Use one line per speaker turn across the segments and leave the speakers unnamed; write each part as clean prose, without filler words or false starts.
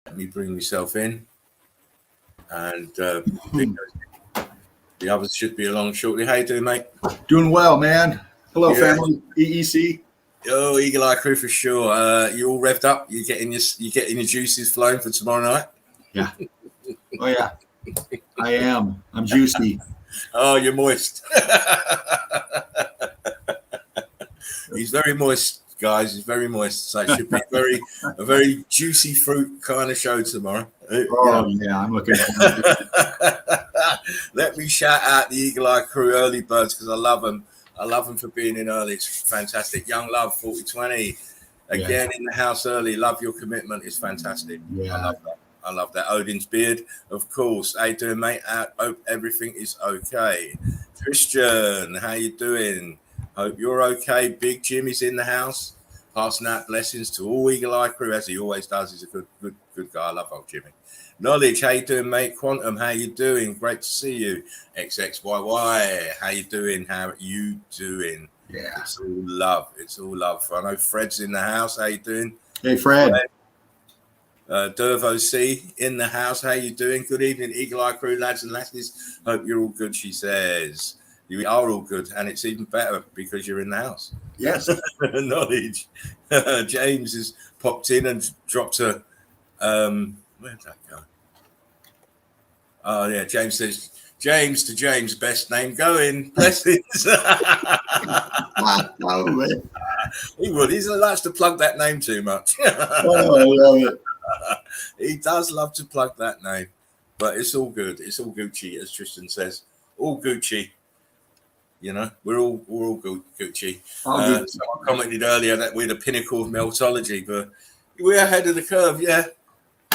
Let me bring myself in. And the others should be along shortly. How you doing, mate?
Doing well, man. Hello, family. EEC.
Oh, Eagle Eye Crew for sure. You all revved up? You getting your juices flowing for tomorrow night?
Yeah. Oh yeah. I am. I'm juicy.
Oh, you're moist. He's very moist, guys. He's very moist. So it should be a very juicy fruit kind of show tomorrow.
Oh yeah, I'm looking forward to it.
Let me shout out the Eagle Eye Crew early birds because I love them. I love them for being in early. It's fantastic. Young Love 4020 again in the house early. Love your commitment. It's fantastic.
Yeah.
I love that. I love that. Odin's beard, of course. How you doing, mate? Hope everything is okay. Christian, how you doing? Hope you're okay. Big Jimmy's in the house. Passing out blessings to all Eagle Eye Crew as he always does. He's a good guy. I love old Jimmy. Knowledge, how you doing, mate? Quantum, how you doing? Great to see you. XXYY, how you doing? How are you doing?
Yeah.
It's all love. It's all love. I know Fred's in the house. How you doing?
Hey, Fred.
Dervo C in the house. How you doing? Good evening, Eagle Eye Crew, lads and lasses. Hope you're all good, she says. You are all good, and it's even better because you're in the house.
Yes.
Knowledge. James has popped in and dropped a... where'd that go? Oh, yeah, James says, James to James, best name going. Blessings.
Oh, man.
He would. He likes to plug that name too much.
Oh, I love it.
He does love to plug that name, but it's all good. It's all Gucci, as Tristan says. All Gucci. You know, we're all good Gucci. So I commented earlier that we're the pinnacle of meltology, but we're ahead of the curve. Yeah,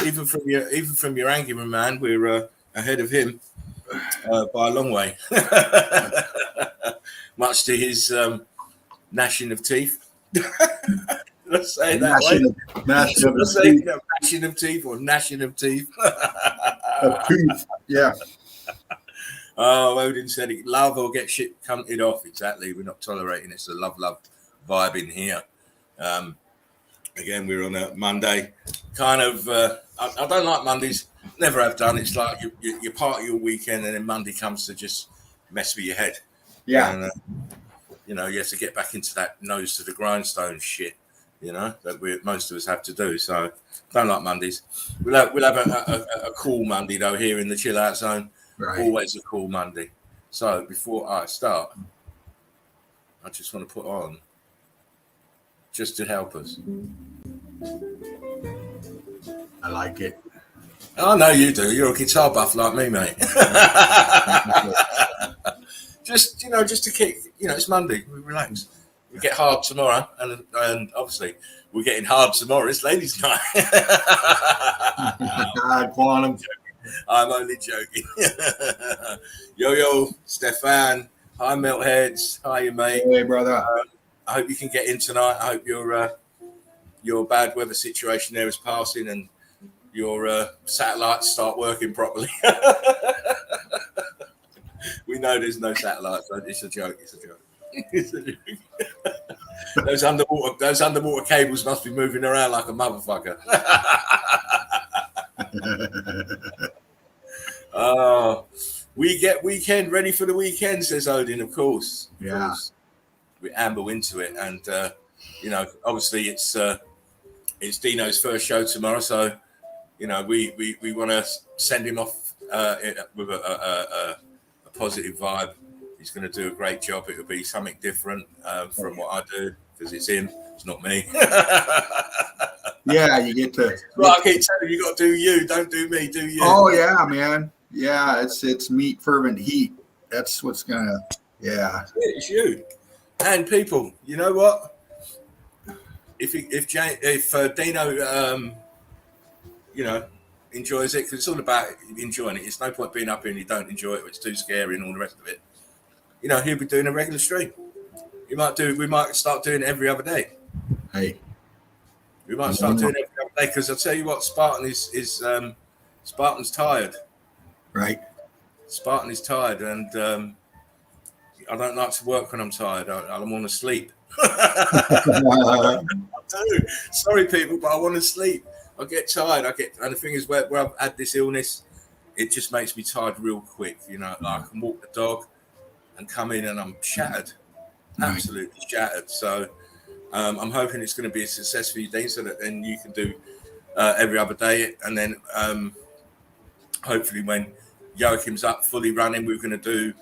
even from your Angular man, we're ahead of him by a long way. Much to his gnashing of teeth. Let's say it that way. Gnashing of teeth or gnashing of teeth.
Yeah.
Oh, Odin said it. Love or get shit cunted off. Exactly. We're not tolerating it. It's a love vibe in here. Again, we're on a Monday. Kind of, I don't like Mondays. Never have done. It's like you party all weekend and then Monday comes to just mess with your head.
Yeah.
And, you have to get back into that nose to the grindstone shit, that most of us have to do. So don't like Mondays. We'll have a cool Monday, though, here in the chill out zone.
Right.
Always a cool Monday. So before I start, I just want to put on, just to help us.
I like it.
I know you do. You're a guitar buff like me, mate. just to keep, it's Monday. We relax. We get hard tomorrow, and obviously we're getting hard tomorrow. It's ladies' night.
Quantum.
I'm only joking. Yo, Stefan. Hi, Meltheads. Hi, you mate.
Hey, brother.
I hope you can get in tonight. I hope your bad weather situation there is passing and your satellites start working properly. We know there's no satellites. But it's a joke. It's a joke. Those underwater cables must be moving around like a motherfucker. We get weekend ready for the weekend, says Odin, of course.
Yeah.
We amble into it, and obviously it's Dino's first show tomorrow, so we want to send him off with a positive vibe. He's going to do a great job. It'll be something different from what I do because it's him, it's not me.
Yeah, you get to.
Well, I keep telling you, got to do you. Don't do me. Do you?
Oh yeah, man. Yeah, it's meat fervent heat. That's what's gonna. Yeah,
it's you. And people, you know what? If Dino, enjoys it, because it's all about enjoying it. It's no point being up here and you don't enjoy it. It's too scary and all the rest of it. He'll be doing a regular stream. We might start doing it every other day.
Hey.
We might start doing it every other day because I'll tell you what, Spartan is Spartan's tired.
Right.
Spartan is tired, and I don't like to work when I'm tired. I want to sleep. I do. Sorry, people, but I want to sleep. I get tired. And the thing is, where I've had this illness, it just makes me tired real quick. You know, like I can walk the dog and come in and I'm shattered, absolutely shattered. So I'm hoping it's going to be a success for you, Dean, so that then you can do every other day. And then hopefully when Joachim's up fully running, we're going to do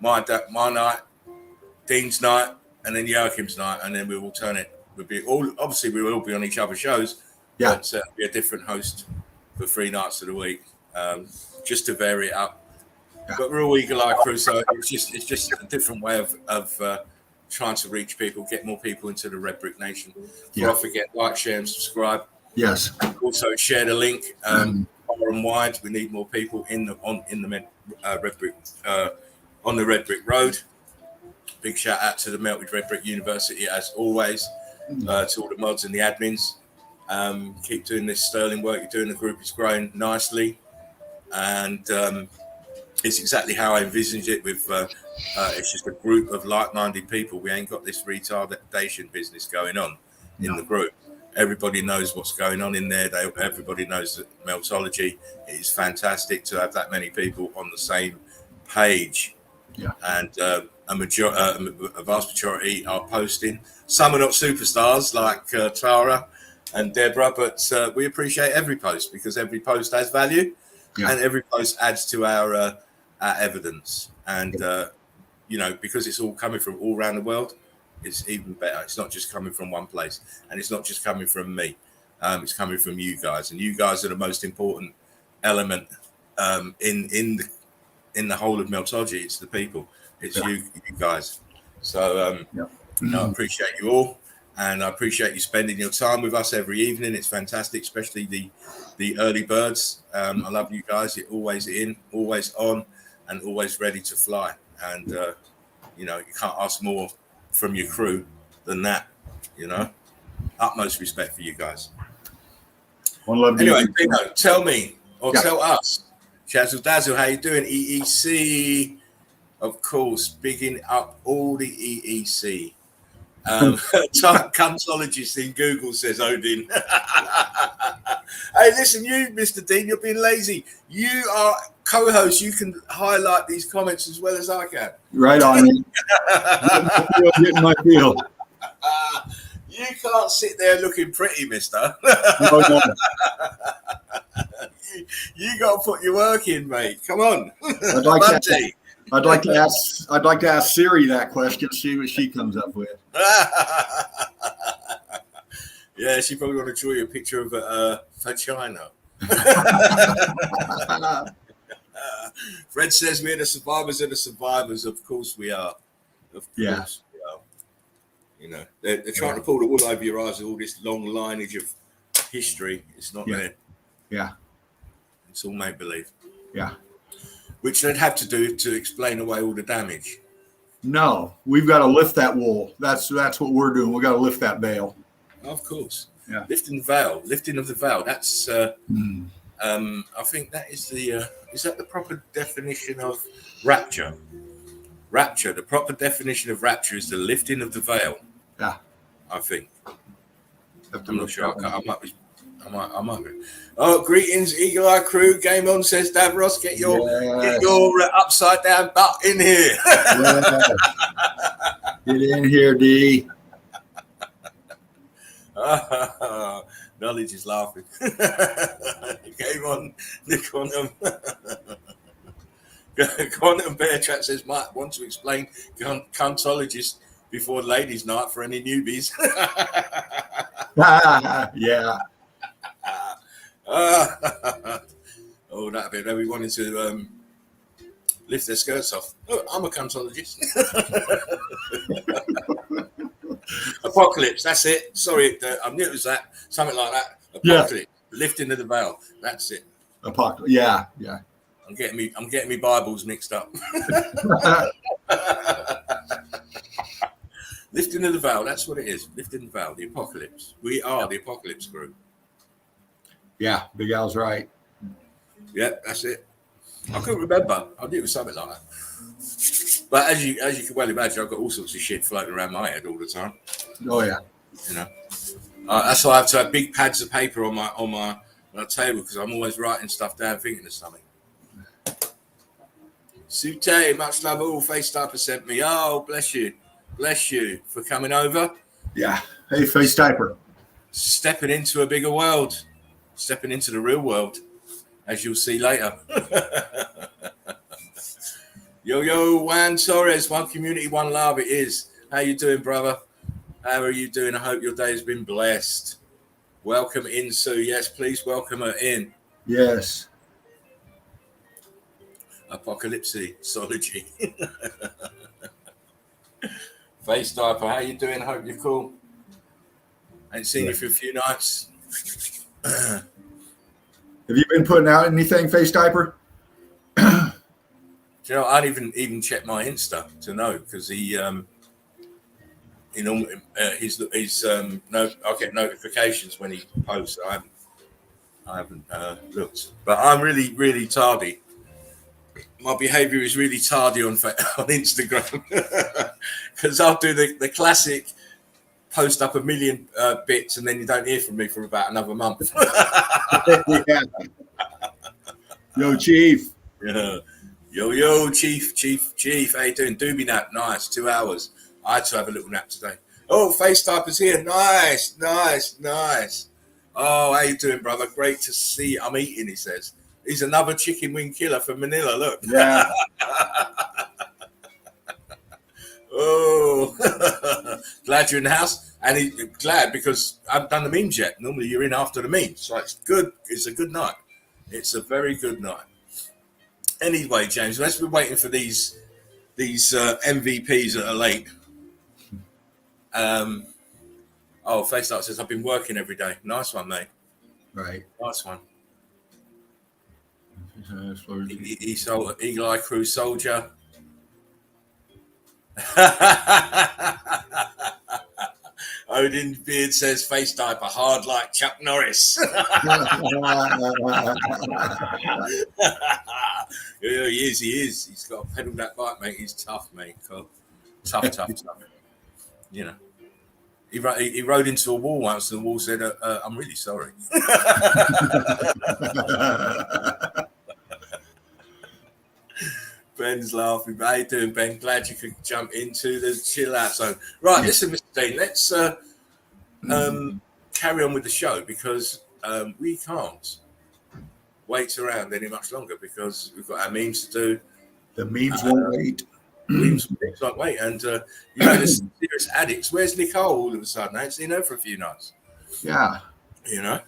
my night, Dean's night, and then Joachim's night, and then we'll alternate. We will all be on each other's shows, but be a different host for 3 nights of the week, just to vary it up. But we're all Eagle Eye Crew, so it's just a different way of trying to reach people, get more people into the Red Brick Nation. Don't forget, like, share, and subscribe.
Yes.
Also share the link far and wide. We need more people on the Red Brick Road. Big shout out to the Melted Red Brick University as always, to all the mods and the admins. Keep doing this sterling work you're doing. The group is growing nicely, and it's exactly how I envisaged it. With it's just a group of like-minded people. We ain't got this retardation business going on in the group. Everybody knows what's going on in there. Everybody knows that Meltology is fantastic to have that many people on the same page. Yeah. And a vast majority are posting. Some are not superstars like Tara and Deborah, but we appreciate every post because every post has value, and every post adds to our evidence. And because it's all coming from all around the world, it's even better. It's not just coming from one place, and it's not just coming from me. It's coming from you guys, and you guys are the most important element in the whole of Meltology. It's the people. It's you guys. So I appreciate you all, and I appreciate you spending your time with us every evening. It's fantastic, especially the early birds. I love you guys. You're always in, always on, and always ready to fly. And you can't ask more from your crew than that. Utmost respect for you guys. Anyway, Pino, tell me or tell us, Shazzle Dazzle, how you doing? EEC, of course, bigging up all the EEC. Cuntologist in Google, says Odin. Hey, listen, you, Mr. Dean, you're being lazy. You are co-host. You can highlight these comments as well as I can. Right on. Getting my feel. You can't sit there looking pretty, mister. No. You got to put your work in, mate. Come on.
I'd like to ask Siri that question, see what she comes up with.
Yeah, she probably want to draw you a picture of a vagina. Fred says we're the survivors of the survivors. Of course we are. Of course we are. They're trying to pull the wool over your eyes with all this long lineage of history. It's not there.
Yeah.
It's all make-believe.
Yeah.
Which they'd have to do to explain away all the damage.
No, we've got to lift that wool. That's what we're doing. We've got to lift that veil.
Of course. Yeah. Lifting of the veil. That's I think that is is that the proper definition of rapture? Rapture, the proper definition of rapture is the lifting of the veil.
Yeah.
I think. I'm not sure. I might be. Oh, greetings, Eagle Eye Crew. Game on, says Davros. Get your upside down butt in here.
Get in here, D.
Knowledge is laughing. Game on, the Quantum Bear Chat says, might want to explain cuntologist before ladies' night for any newbies.
Yeah.
Oh, that'd be very wanting to lift their skirts off. Oh, I'm a cuntologist. Apocalypse, that's it. Sorry, I knew it was that. Something like that. Apocalypse, lifting of the veil. That's it.
Apocalypse. Yeah.
I'm getting me Bibles mixed up. Lifting of the veil, that's what it is. Lifting the veil, the apocalypse. We are the apocalypse group.
Yeah, Big Al's right.
Yeah, that's it. I couldn't remember. I knew it was something like that. But as you can well imagine, I've got all sorts of shit floating around my head all the time.
Oh yeah.
That's why I have to have big pads of paper on my table, because I'm always writing stuff down, thinking of something. Sute, much love. All Face Typer sent me. Oh, bless you for coming over.
Yeah. Hey, Face Typer.
Stepping into a bigger world, stepping into the real world, as you'll see later. Yo, Juan Torres, one community, one love. It is. How you doing, brother? How are you doing? I hope your day has been blessed. Welcome in, Sue. Yes, please welcome her in.
Yes.
Apocalypsology. Face Typer, how you doing? Hope you're cool. Ain't seen you for a few nights.
Have you been putting out anything, Face Typer?
You know, I didn't even check my Insta to know, because he I get notifications when he posts. I haven't looked, but I'm really, really tardy. My behavior is really tardy on Instagram, because I'll do the classic post up a million bits, and then you don't hear from me for about another month.
Yeah. Yo, Chief.
Yeah. Yo, Chief. How you doing? Doobie nap. Nice. 2 hours. I had to have a little nap today. Oh, Face Typer's here. Nice. Oh, how you doing, brother? Great to see you. I'm eating, he says. He's another chicken wing killer from Manila. Look.
Yeah.
Oh, glad you're in the house. And he's glad because I haven't done the memes yet. Normally you're in after the memes. So it's good. It's a good night. It's a very good night. Anyway, James, let's be waiting for these MVPs that are late. Face Typer says, I've been working every day. Nice one, mate.
Right.
Nice one. He sold Eagle Eye Crew Soldier. Odin Beard says, Face Typer hard like Chuck Norris. Yeah, he is. He's got to pedal that bike, mate. He's tough, mate. Tough. You know, he rode into a wall once, and the wall said, "I'm really sorry." Ben's laughing. How you doing, Ben? Glad you could jump into the chill out zone. Right, listen, Mr. Dean. Let's carry on with the show, because we can't wait around any much longer, because we've got our memes to do.
The memes won't wait.
Memes won't wait. And you know, there's serious addicts. Where's Nicole all of a sudden? I ain't seen her for a few nights.
Yeah.
You know,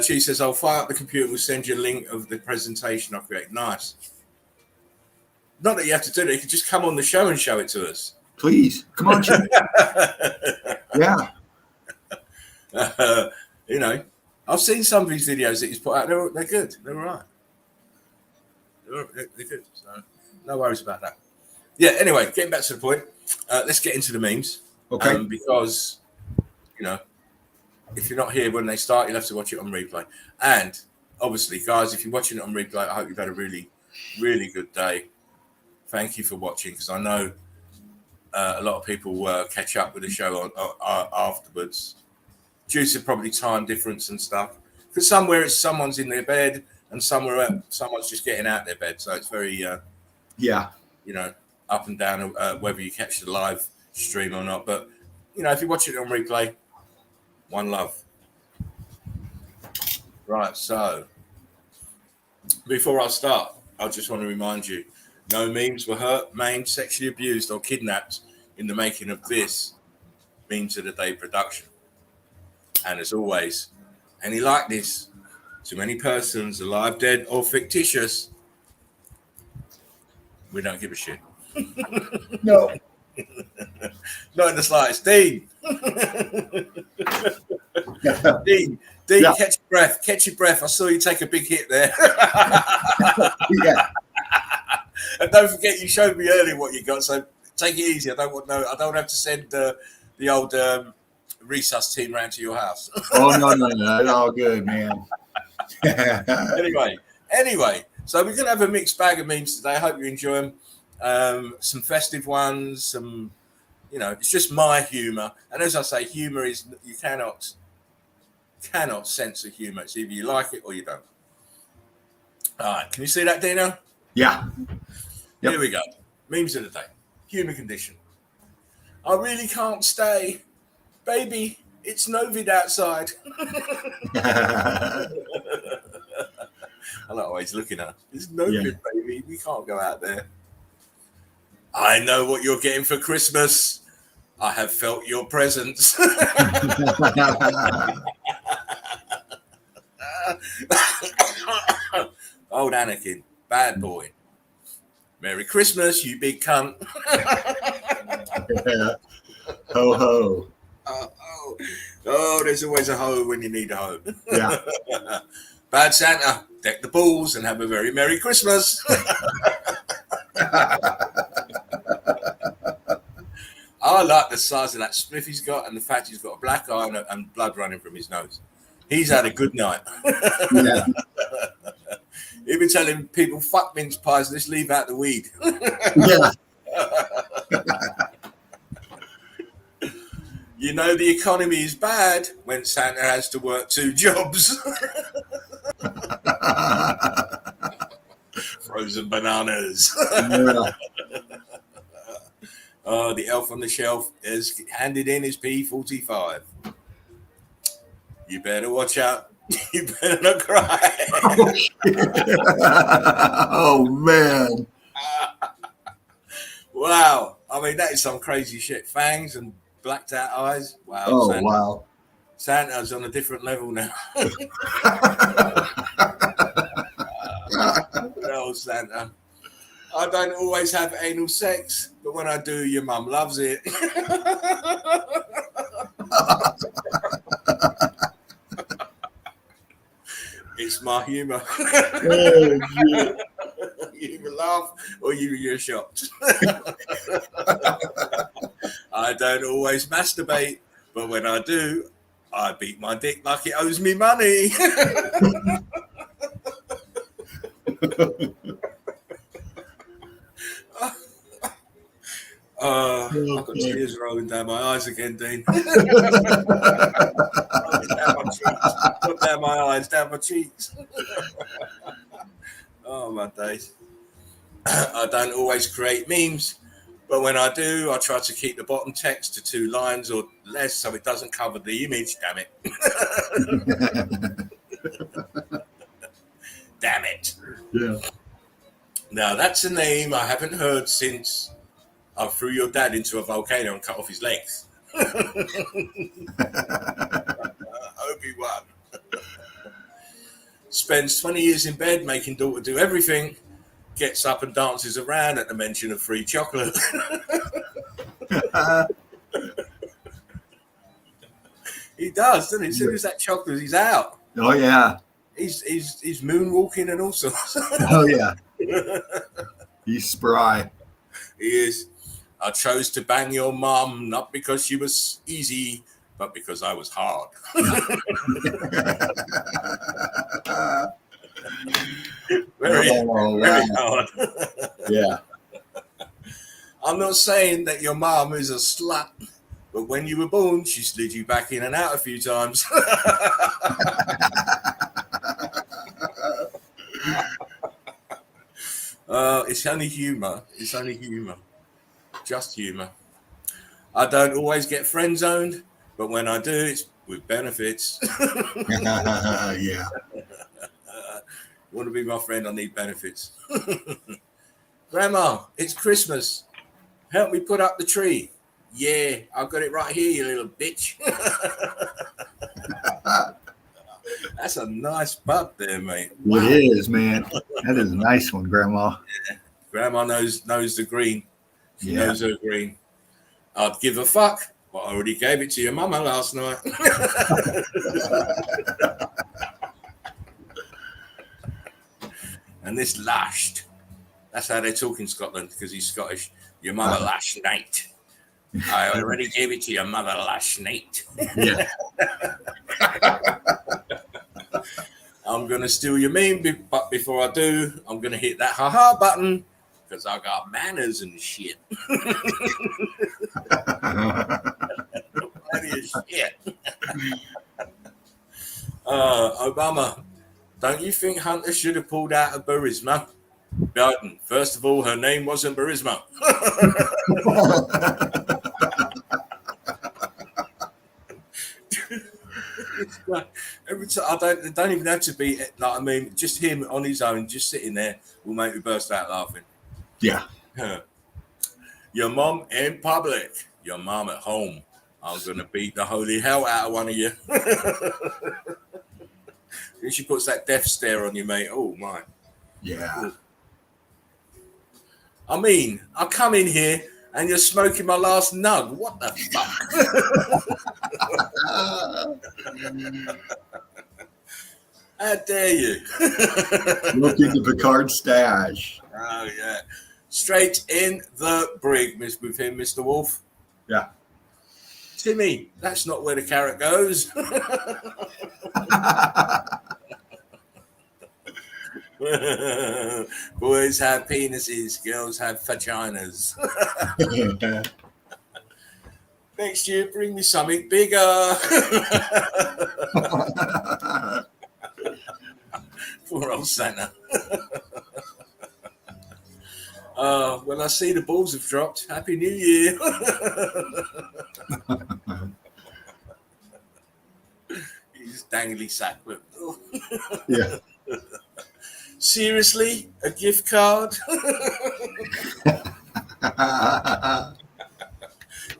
she says, I'll fire up the computer and we'll send you a link of the presentation I create. Nice. Not that you have to do it. You can just come on the show and show it to us.
Please. Come on, Jim. Yeah.
You know, I've seen some of these videos that he's put out. They're good. They're all right. They're good. So no worries about that. Yeah, anyway, getting back to the point. Let's get into the memes.
Okay.
Because, you know, if you're not here when they start, you'll have to watch it on replay. And obviously, guys, if you're watching it on replay, I hope you've had a really, really good day. Thank you for watching, because I know a lot of people catch up with the show afterwards, due to probably time difference and stuff. Because somewhere it's someone's in their bed, and somewhere someone's just getting out their bed. So it's very, you know, up and down whether you catch the live stream or not. But, you know, if you're watching it on replay, one love. Right, so before I start, I just want to remind you, no memes were hurt, maimed, sexually abused, or kidnapped in the making of this Memes of the Day production. And as always, any likeness to any persons, alive, dead, or fictitious, we don't give a shit.
No.
Not in the slightest. Dean. Dean,
Yeah.
catch your breath. I saw you take a big hit there.
Yeah.
And don't forget, you showed me earlier what you got, so take it easy. I don't have to send the old resus team round to your house.
Oh, no. It's all good, man.
Anyway, so we're going to have a mixed bag of memes today. I hope you enjoy them. Some festive ones, some, you know, it's just my humor. And as I say, humor is, you cannot cannot censor humor. It's either you like it or you don't. All right, can you see that, Dino?
Yeah. Yep.
Here we go. Memes of the day. Human condition. I really can't stay. Baby, it's Novid outside. I like always looking at. It's Novid, baby. We can't go out there. I know what you're getting for Christmas. I have felt your presence. Old Anakin, bad boy. Merry Christmas, you big cunt.
Yeah. Ho ho.
Oh, there's always a hoe when you need a hoe.
Yeah.
Bad Santa, deck the balls and have a very Merry Christmas. I like the size of that spliff he's got and the fact he's got a black eye and blood running from his nose. He's had a good night.
Yeah.
He's been telling people, fuck mince pies, let's leave out the weed.
Yeah.
You know the economy is bad when Santa has to work 2 jobs. Frozen bananas.
Yeah.
The elf on the shelf has handed in his P45. You better watch out. You better not cry.
Oh, man.
Wow. I mean, that is some crazy shit. Fangs and blacked out eyes. Wow.
Oh,
Santa.
wow.
Santa's on a different level now. Oh, Santa. I don't always have anal sex, but when I do, your mum loves it. It's my humor.
Oh, yeah.
You either laugh or you're shocked. I don't always masturbate, but when I do, I beat my dick like it owes me money. I've got tears rolling down my eyes again, Dean. Rolling down my cheeks. Not down my eyes, down my cheeks. Oh, my days. I don't always create memes, but when I do, I try to keep the bottom text to 2 lines or less so it doesn't cover the image. Damn it. Damn it.
Yeah.
Now, that's a name I haven't heard since I threw your dad into a volcano and cut off his legs. Obi-Wan. Spends 20 years in bed making daughter do everything. Gets up and dances around at the mention of free chocolate. He does, doesn't he? As soon as that chocolate, he's out.
Oh, yeah.
He's moonwalking and all sorts.
Oh, yeah. He's spry.
He is. I chose to bang your mom not because she was easy, but because I was hard. Very hard.
Yeah.
I'm not saying that your mom is a slut, but when you were born, she slid you back in and out a few times. It's only humor. It's only humor. Just humor. I don't always get friend zoned, but when I do, it's with benefits.
Yeah.
You want to be my friend? I need benefits. Grandma, it's Christmas. Help me put up the tree. Yeah, I've got it right here, you little bitch. That's a nice butt there, mate.
Wow. It is, man. That is a nice one, Grandma.
Yeah. Grandma knows the green. She knows her green. I'd give a fuck, but I already gave it to your mama last night. And this lashed. That's how they talk in Scotland because he's Scottish. Your mother last night. I already gave it to your mother last night.
Yeah.
I'm going to steal your meme, but before I do, I'm going to hit that haha button because I got manners and shit. Plenty of shit. Obama, don't you think Hunter should have pulled out of Burisma? Biden, first of all, her name wasn't Burisma. Every time it don't even have to be like, I mean, just him on his own, just sitting there will make me burst out laughing.
Yeah.
Your mom in public, your mom at home. I'm gonna beat the holy hell out of one of you. And she puts that death stare on you, mate. Oh my.
Yeah.
Ooh. I mean, I come in here and you're smoking my last nug. What the fuck? How dare you?
Look into Picard stash.
Oh yeah. Straight in the brig, with him, Mr. Wolf.
Yeah.
Timmy, that's not where the carrot goes. Boys have penises, girls have vaginas. Next year, bring me something bigger. Poor old Santa. Well, I see the balls have dropped. Happy New Year. He's dangly sack whip.
Yeah.
Seriously? A gift card?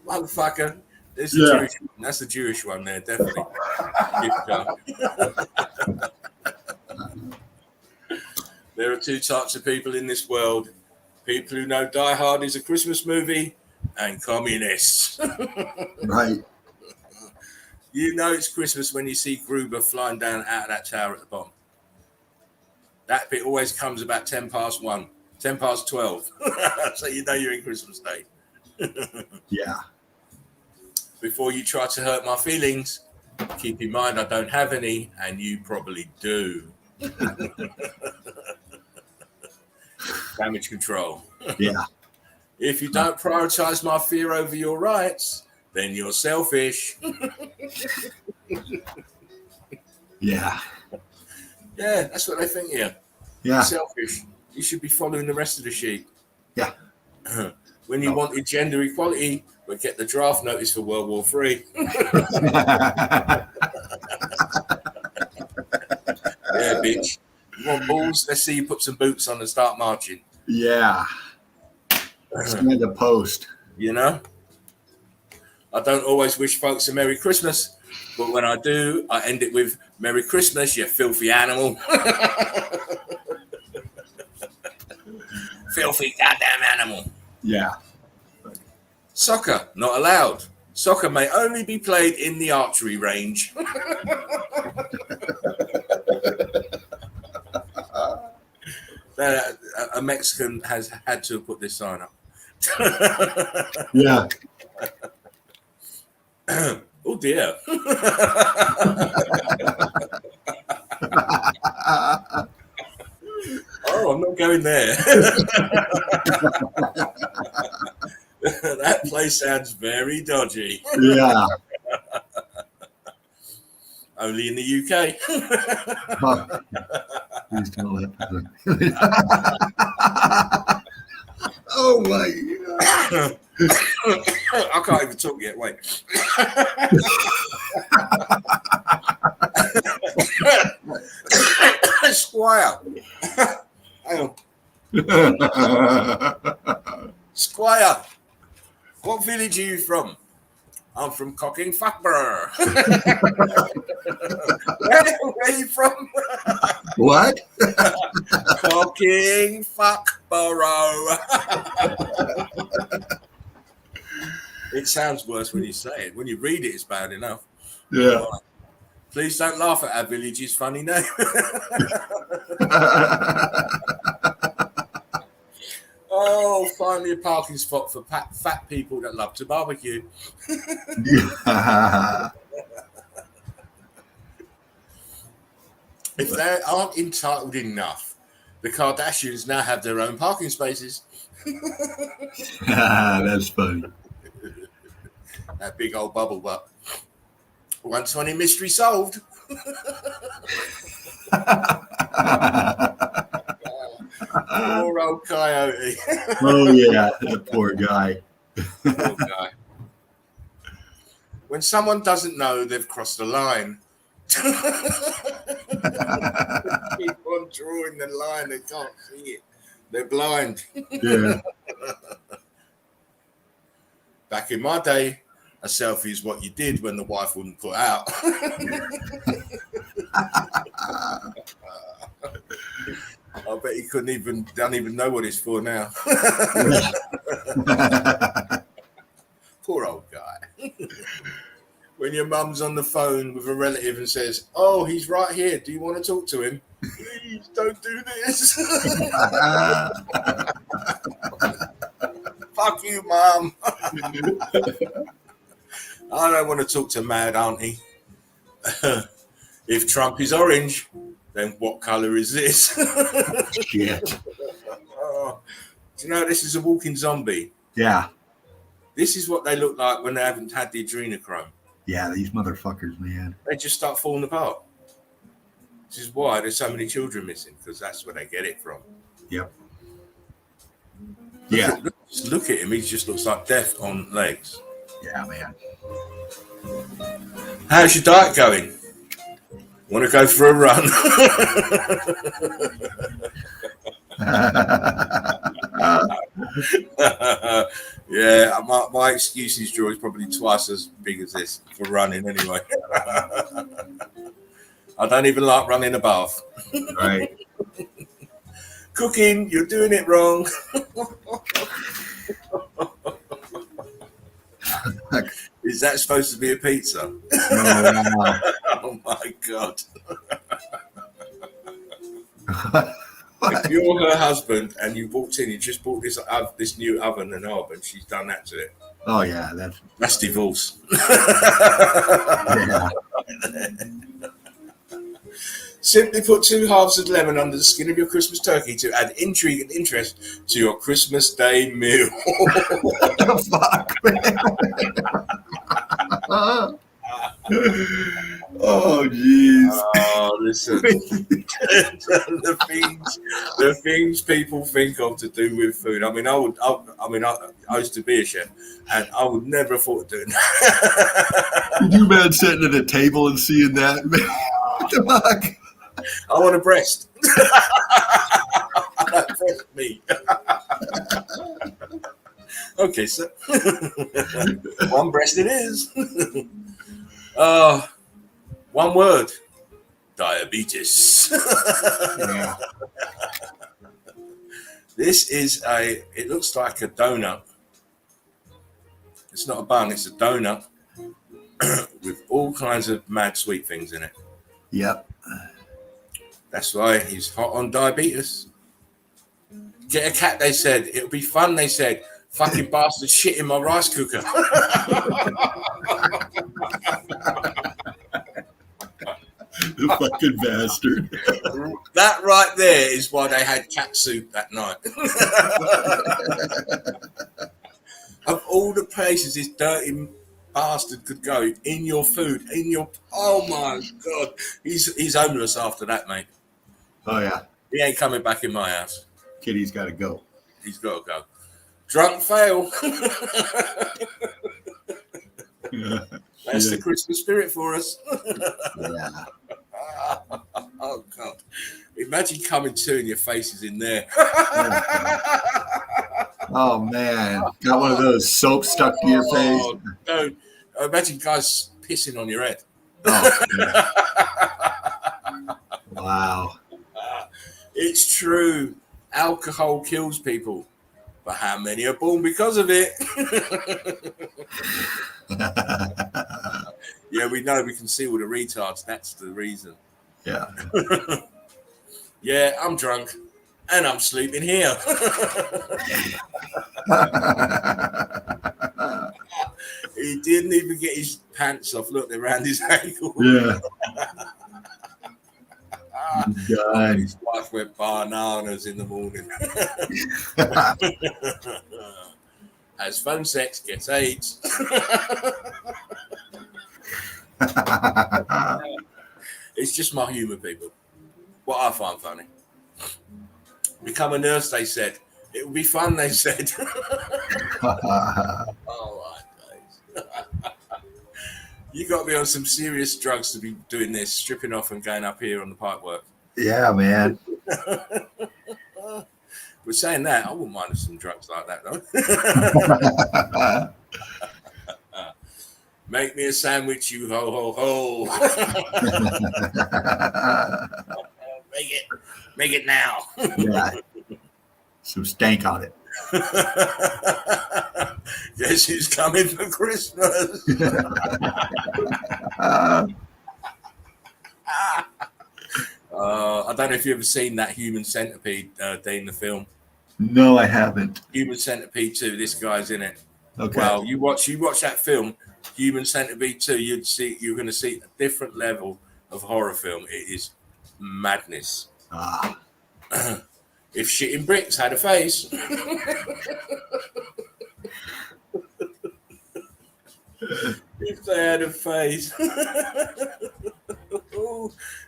Motherfucker. There's the Jewish one. That's the Jewish one there, definitely. Gift card. There are two types of people in this world. People who know Die Hard is a Christmas movie and communists.
Right.
You know it's Christmas when you see Gruber flying down out of that tower at the bottom. That bit always comes about 10 past 1, 10 past 12. So you know you're in Christmas Day.
Yeah.
Before you try to hurt my feelings, keep in mind I don't have any, and you probably do. Damage control.
Yeah.
If you don't prioritize my fear over your rights, then you're selfish.
Yeah.
Yeah, that's what they think here.
Yeah.
Selfish. You should be following the rest of the sheep.
Yeah.
When you wanted gender equality, but get the draft notice for World War III. Yeah, bitch. You want balls? Let's see you put some boots on and start marching.
Yeah. Send a post.
You know? I don't always wish folks a Merry Christmas, but when I do, I end it with Merry Christmas, you filthy animal. Filthy goddamn animal.
Yeah.
Soccer, not allowed. Soccer may only be played in the archery range. A Mexican has had to put this sign up.
Yeah.
Oh dear. Oh, I'm not going there. That place sounds very dodgy.
Yeah.
Only in the UK.
Please don't let Oh my God.
I can't even talk yet. Wait. Squire. Hang on. Squire. What village are you from? I'm from Cocking Fuckborough. Where are you from?
What?
Cocking Fuckborough. It sounds worse when you say it. When you read it, it's bad enough.
Yeah.
Please don't laugh at our village's funny name. Oh, finally a parking spot for fat people that love to barbecue.
Yeah.
If they aren't entitled enough, the Kardashians now have their own parking spaces.
That's funny.
That big old bubble butt. Once funny mystery solved. Poor old coyote.
Oh yeah, that poor guy.
Poor guy. When someone doesn't know they've crossed the line, keep on drawing the line. They can't see it. They're blind.
Yeah.
Back in my day, a selfie is what you did when the wife wouldn't put out. I bet he don't even know what it's for now. Poor old guy. When your mum's on the phone with a relative and says, "Oh, he's right here. Do you want to talk to him?" Please don't do this. Fuck you, Mum. I don't want to talk to mad auntie. If Trump is orange, then what color is this?
Shit.
Oh, do you know this is a walking zombie?
Yeah.
This is what they look like when they haven't had the adrenochrome.
Yeah, these motherfuckers, man.
They just start falling apart. This is why there's so many children missing, because that's where they get it from.
Yep. Yeah.
Look at him. He just looks like death on legs.
Yeah, man.
How's your diet going? Want to go for a run? Yeah, my excuses, George, is probably twice as big as this for running anyway. I don't even like running a bath.
Right.
Cooking, you're doing it wrong. Is that supposed to be a pizza? Oh my God. If you're her husband and you walked in, you just bought this new oven and hob, and she's done that to it.
Oh yeah,
that's divorce.
Yeah.
Simply put 2 halves of lemon under the skin of your Christmas turkey to add intrigue and interest to your Christmas Day meal.
What the fuck, man? Oh jeez.
Oh, listen. the things people think of to do with food. I mean, I used to be a chef, and I would never have thought of doing that.
Could you imagine sitting at a table and seeing that? What the fuck?
I want a breast. Breast meat. Okay, so one breast it is. One word: diabetes.
Yeah.
This is it looks like a donut. It's not a bun, it's a donut with all kinds of mad sweet things in it.
Yep.
That's why he's hot on diabetes. Get a cat, they said. It'll be fun, they said. Fucking bastard shit in my rice cooker.
The fucking bastard.
That right there is why they had cat soup that night. Of all the places this dirty bastard could go, in your food, oh my God. He's homeless after that, mate.
Oh yeah.
He ain't coming back in my house.
Kitty's got to go.
He's got to go. Drunk fail. That's the Christmas spirit for us.
Yeah.
Oh God! Imagine coming to and your face is in there.
Oh man, got one of those soap stuck to your face.
No, imagine guys pissing on your head.
Oh, wow.
It's true. Alcohol kills people, but how many are born because of it? Yeah, we know. We can see all the retards. That's the reason.
Yeah.
Yeah, I'm drunk and I'm sleeping here. He didn't even get his pants off. Look, they're around his ankle.
Yeah.
God. His wife went bananas in the morning. Has phone sex, gets AIDS. It's just my humour, people. What I find funny. Become a nurse, they said. It would be fun, they said. Oh, my days. You got me on some serious drugs to be doing this, stripping off and going up here on the pipework.
Yeah, man.
But saying that, I wouldn't mind some drugs like that, though. Make me a sandwich, you ho, ho, ho. Make it now.
Yeah. Some stank on it.
Guess who's coming for Christmas? I don't know if you've ever seen that Human Centipede, Dean, the film.
No, I haven't.
Human Centipede 2. This guy's in it.
Okay.
Well, you watch that film, Human Centipede 2. You're going to see a different level of horror film. It is madness. If shitting bricks had a face. If they had a face.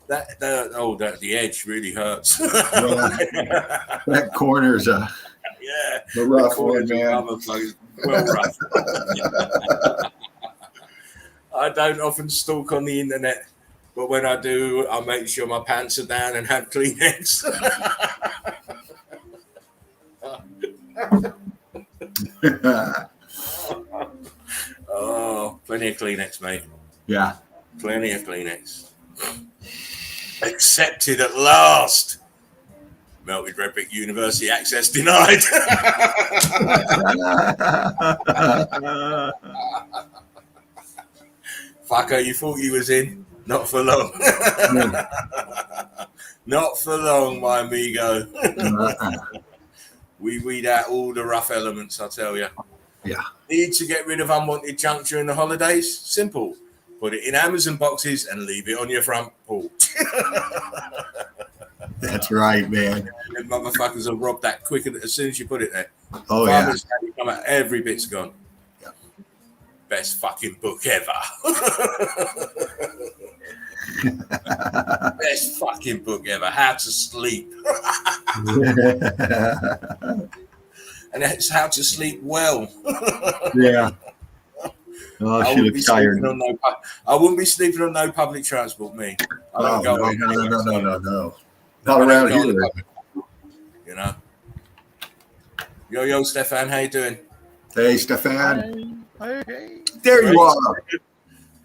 The edge really hurts.
That corner's a rough one, man.
Well rough. I don't often stalk on the internet, but when I do, I make sure my pants are down and have Kleenex. Oh, plenty of Kleenex, mate.
Yeah.
Plenty of Kleenex. Accepted at last. Melted Red Brick University access denied. Fucker, you thought you was in? Not for long. Not for long, my amigo. We weed out all the rough elements, I tell you.
Yeah.
Need to get rid of unwanted junk during the holidays? Simple. Put it in Amazon boxes and leave it on your front porch.
That's right, man.
And motherfuckers will rob that quick as soon as you put it there.
Oh,
Farmers come out, every bit's gone.
Yeah.
Best fucking book ever. Best fucking book ever. How to Sleep. And it's How to Sleep Well.
Yeah. Oh, I should have tired.
I wouldn't be sleeping on no public transport, me.
No. Not around here.
You know. Yo, Stefan, how you doing?
Hey, Stefan.
Hey.
There you are.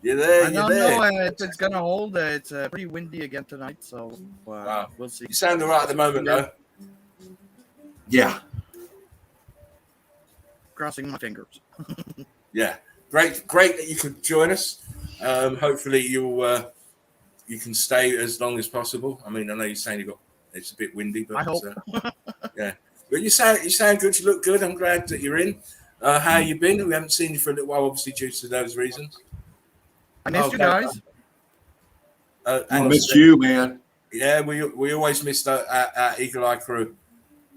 You're there.
I don't know if it's gonna hold. It's pretty windy again tonight, so we'll see.
You sound all right at the moment, though.
Yeah.
Crossing my fingers.
Yeah. Great that you could join us. Hopefully you can stay as long as possible. I mean, I know you're saying it's a bit windy, but
I hope.
Yeah. But you sound good. You look good. I'm glad that you're in. How you been? We haven't seen you for a little while, obviously due to those reasons.
I missed you guys.
I missed you, man.
Yeah, we always missed our Eagle Eye crew.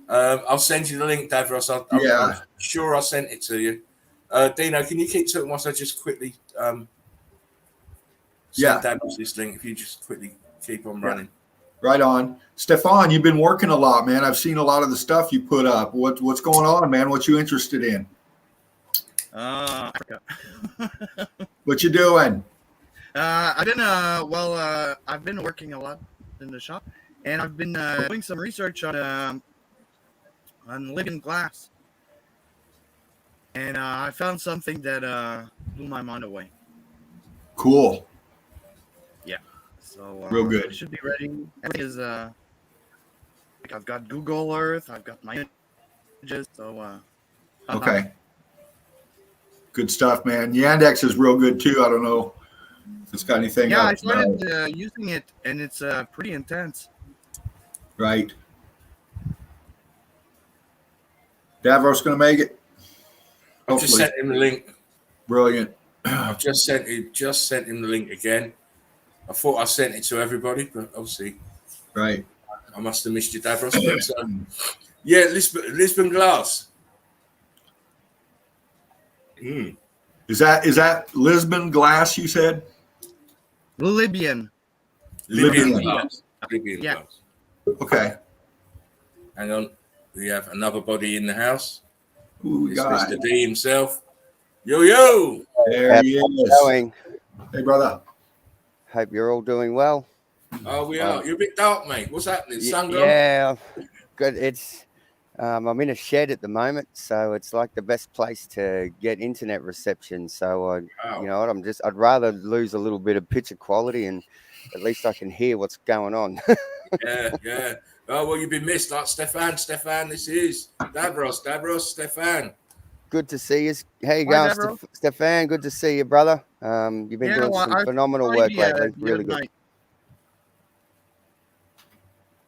I'll send you the link, Davros. I'm sure I sent it to you. Dino, can you keep to it whilst I just quickly send Davros this link? If you just quickly keep on running.
Right on. Stefan, you've been working a lot, man. I've seen a lot of the stuff you put up. What's going on, man? What you interested in?
Africa.
What you doing?
I've been working a lot in the shop, and I've been doing some research on living glass, and I found something that blew my mind away.
Cool.
Yeah. So
real good.
It should be ready. Everything is I've got Google Earth. I've got my images. So
okay. Good stuff, man. Yandex is real good too. I don't know if it's got anything.
Yeah, I started using it, and it's pretty intense.
Right. Davros going to make it.
I've just sent him the link.
Brilliant.
I've just sent him the link again. I thought I sent it to everybody, but obviously,
right.
I must have missed you, Davros. Yeah, Lisbon Glass.
Is that Lisbon glass? You said
Libyan.
Libyan
Libyan.
glass. Libyan
Yeah.
glass.
Okay.
Hang on. We have another body in the house.
Who we
It's
got?
Mr. D himself. Yo.
There he is.
Going.
Hey, brother.
Hope you're all doing well.
Oh, we are. You're a bit dark, mate. What's happening? Sun gone?
Yeah, good. It's I'm in a shed at the moment, so it's like the best place to get internet reception. So
Wow.
you know what? I'd rather lose a little bit of picture quality, and at least I can hear what's going on.
Yeah. Oh, well, you've been missed. Like Stefan, this is Davros, Stefan.
Good to see you. How you
Hi,
going,
Davros.
Stefan? Good to see you, brother. You've been doing some phenomenal work lately. Really good.
Night.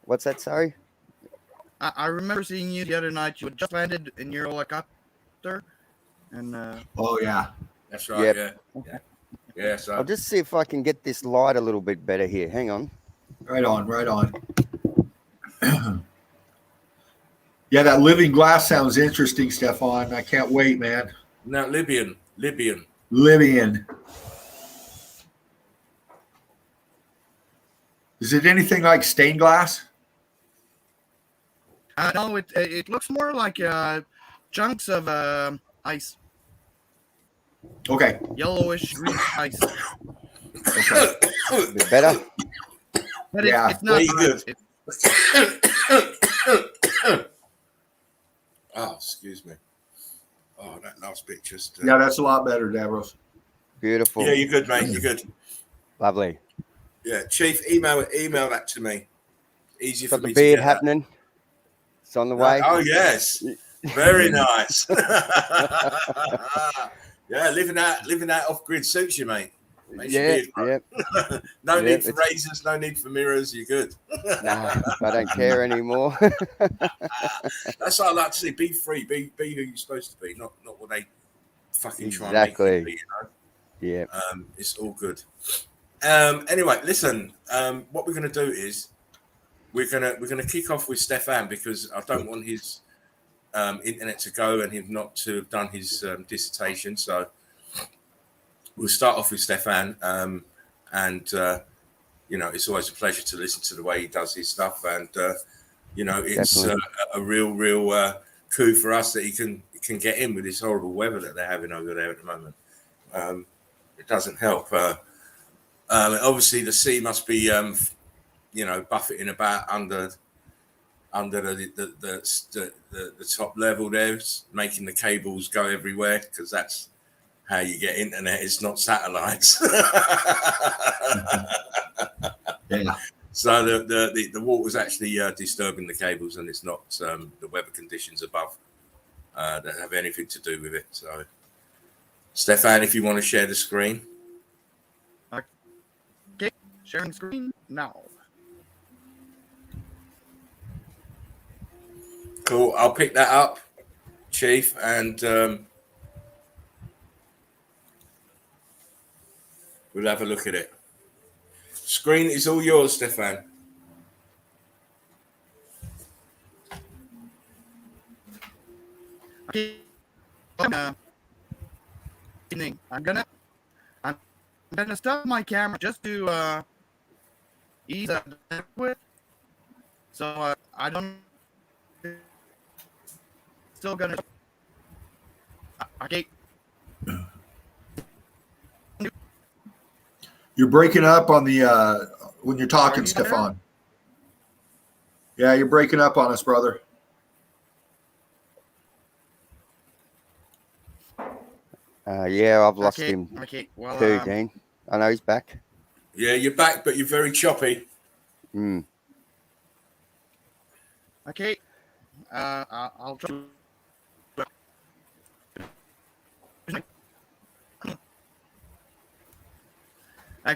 What's that? Sorry.
I remember seeing you the other night. You had just landed in your helicopter, and
Oh, yeah.
That's right.
Yep.
Yeah. So
I'll just see if I can get this light a little bit better here. Hang on.
Right on. Yeah, that living glass sounds interesting, Stefan. I can't wait, man.
now Libyan.
Libyan. Is it anything like stained glass?
no, it looks more like chunks of ice,
Okay.
yellowish green ice.
Okay.
A bit better.
But
Yeah.
it's not
Very
good.
Oh, excuse me. Oh, that last bit just.
Yeah, that's a lot better, Davros.
Beautiful.
Yeah, you're good, mate. You're good.
Lovely.
Yeah, Chief, email that to me. Easy for
Got
me
the
to
beard
get
happening. It's on the way.
Oh yes, very nice. Yeah, living out off grid suits you, mate. Makes your beard grow. No need for razors, no need for mirrors. You're good.
Nah, I don't care anymore.
That's what I like to see. Be free. Be who you're supposed to be. Not what they fucking try and make
Exactly.
you be. You know.
Yeah.
It's all good. Anyway, listen. What we're gonna do is we're gonna kick off with Stefan because I don't want his internet to go and him not to have done his dissertation. So we'll start off with Stefan, and you know it's always a pleasure to listen to the way he does his stuff, and you know it's a real coup for us that he can get in with this horrible weather that they're having over there at the moment. It doesn't help. Obviously, the sea must be you know buffeting about under the top level there, making the cables go everywhere because that's how you get internet. It's not satellites.
Yeah.
So the water's actually disturbing the cables, and it's not the weather conditions above that have anything to do with it. So, Stefan, if you want to share the screen.
Okay, sharing screen now.
Cool. I'll pick that up, Chief, and we'll have a look at it. Screen is all yours, Stefan.
Okay. Evening. I'm gonna stop my camera just to ease up with. So I don't. Still gonna. Okay.
You're breaking up on the when you're talking, Stefan. Yeah, you're breaking up on us, brother.
Yeah, I've lost him
Okay. Well,
too, Dean. I know he's back.
Yeah, you're back, but you're very choppy.
Okay. I'll try.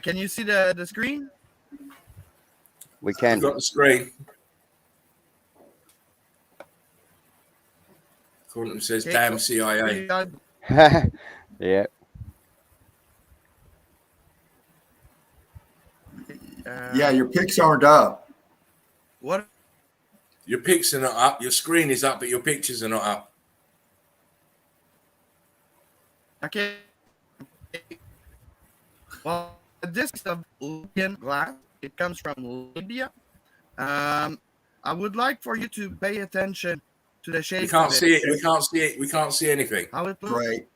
Can you see the screen?
We can.
You've got the screen. Quantum says, "Damn CIA."
Yeah.
Yeah, your pics aren't up.
What?
Your pics are not up. Your screen is up, but your pictures are not up.
Okay. Well, this is of Libyan glass. It comes from Libya. I would like for you to pay attention to the shape.
We can't
of it.
see it. We can't see it. We can't see anything.
How it looks.
Right.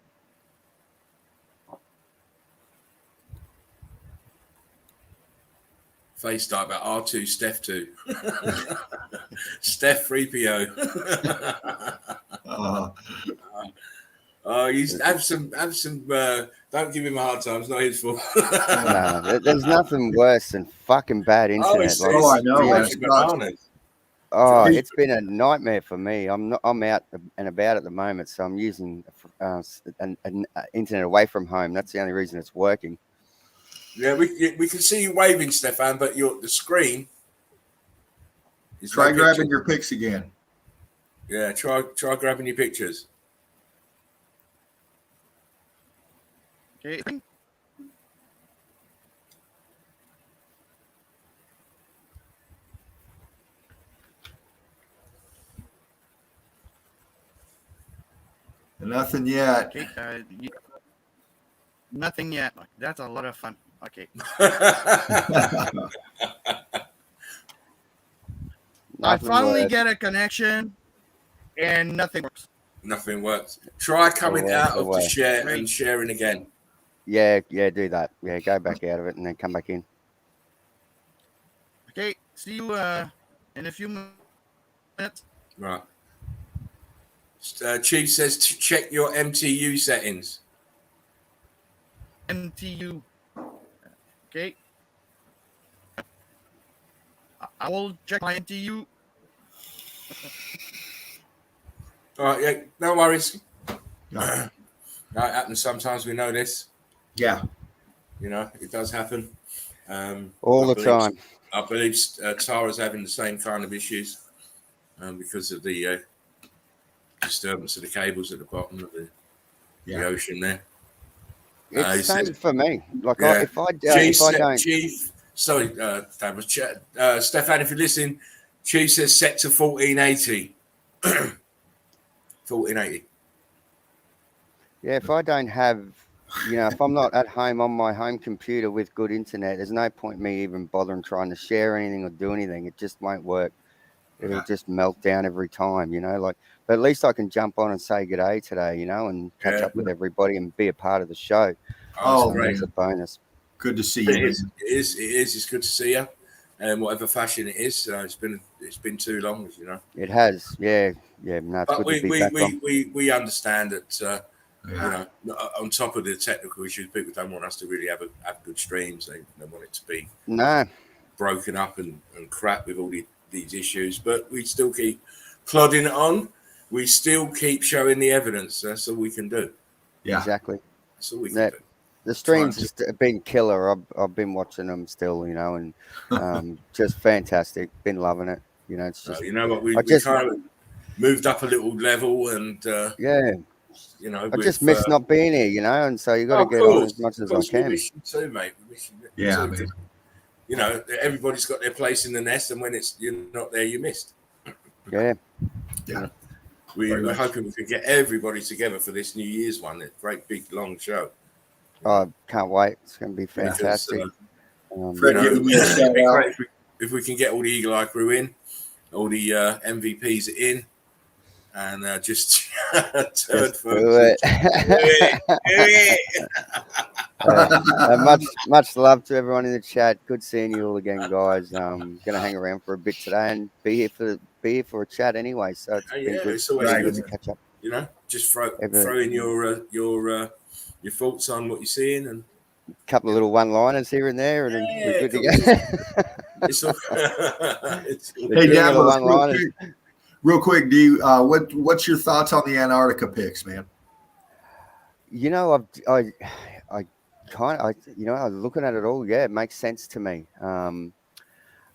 Face type about R2, Steph 2. Steph 3PO. You have some. Don't give him a hard time. It's not his fault.
No, there's nothing worse than fucking bad internet.
I know.
It's been a nightmare for me. I'm out and about at the moment, so I'm using an internet away from home. That's the only reason it's working.
Yeah, we can see you waving, Stefan, but the screen.
Try grabbing your pics again.
Yeah, try grabbing your pictures.
Okay.
Nothing yet.
Okay. Nothing yet. That's a lot of fun. Okay. I finally get a connection, and nothing works.
Nothing works. Try coming out of the share and sharing again.
Yeah, do that. Yeah, go back out of it and then come back in.
Okay, see you in a few minutes.
Right. Chief says to check your MTU settings.
MTU. Okay. I will check my MTU.
All right, yeah, no worries. That happens sometimes. We know this.
Yeah.
You know, it does happen.
All the time.
I believe Tara's having the same kind of issues because of the disturbance of the cables at the bottom of the ocean there.
It's the same for me. Like, if I don't...
Chief, sorry, Stefan, if you're listening, Chief says set to 1480. 1480.
Yeah, if I don't have, if I'm not at home on my home computer with good internet, there's no point me even bothering trying to share anything or do anything. It just won't work. It'll just melt down every time, but at least I can jump on and say good day today, and catch up with everybody and be a part of the show.
Oh, great.
That's a bonus.
Good to see you.
It is. It's good to see you. And whatever fashion it is, it's been too long,
It has, yeah. No, it's
but
good to be back on.
we understand that on top of the technical issues, people don't want us to really have good streams. They want it to be broken up and crap with all these issues. But we still keep plodding it on. We still keep showing the evidence. That's all we can do.
Yeah,
exactly.
That's all we can do.
The streams have been killer. I've been watching them still, and just fantastic. Been loving it. It's just
you know what we kind of moved up a little level, and
I
just miss not being here, and so you got to get on as much as I can.
We miss you too, mate. We miss you too. Everybody's got their place in the nest, and when you're not there, you missed.
Yeah.
We're hoping we can get everybody together for this New Year's one. A great big long show.
I can't wait. It's going to be fantastic.
If we can get all the Eagle Eye crew in, all the MVPs in, and just turn
do it. Much love to everyone in the chat. Good seeing you all again, guys. Going to hang around for a bit today and be here for a chat anyway. So it's been good.
It's always good
to catch up.
Just throw in your thoughts on what you're seeing and
a couple of little one-liners here and there, and then we're good to go.
Hey, Davos, real quick, do you what's your thoughts on the Antarctica picks, man? I'm looking at it all. Yeah, it makes sense to me. A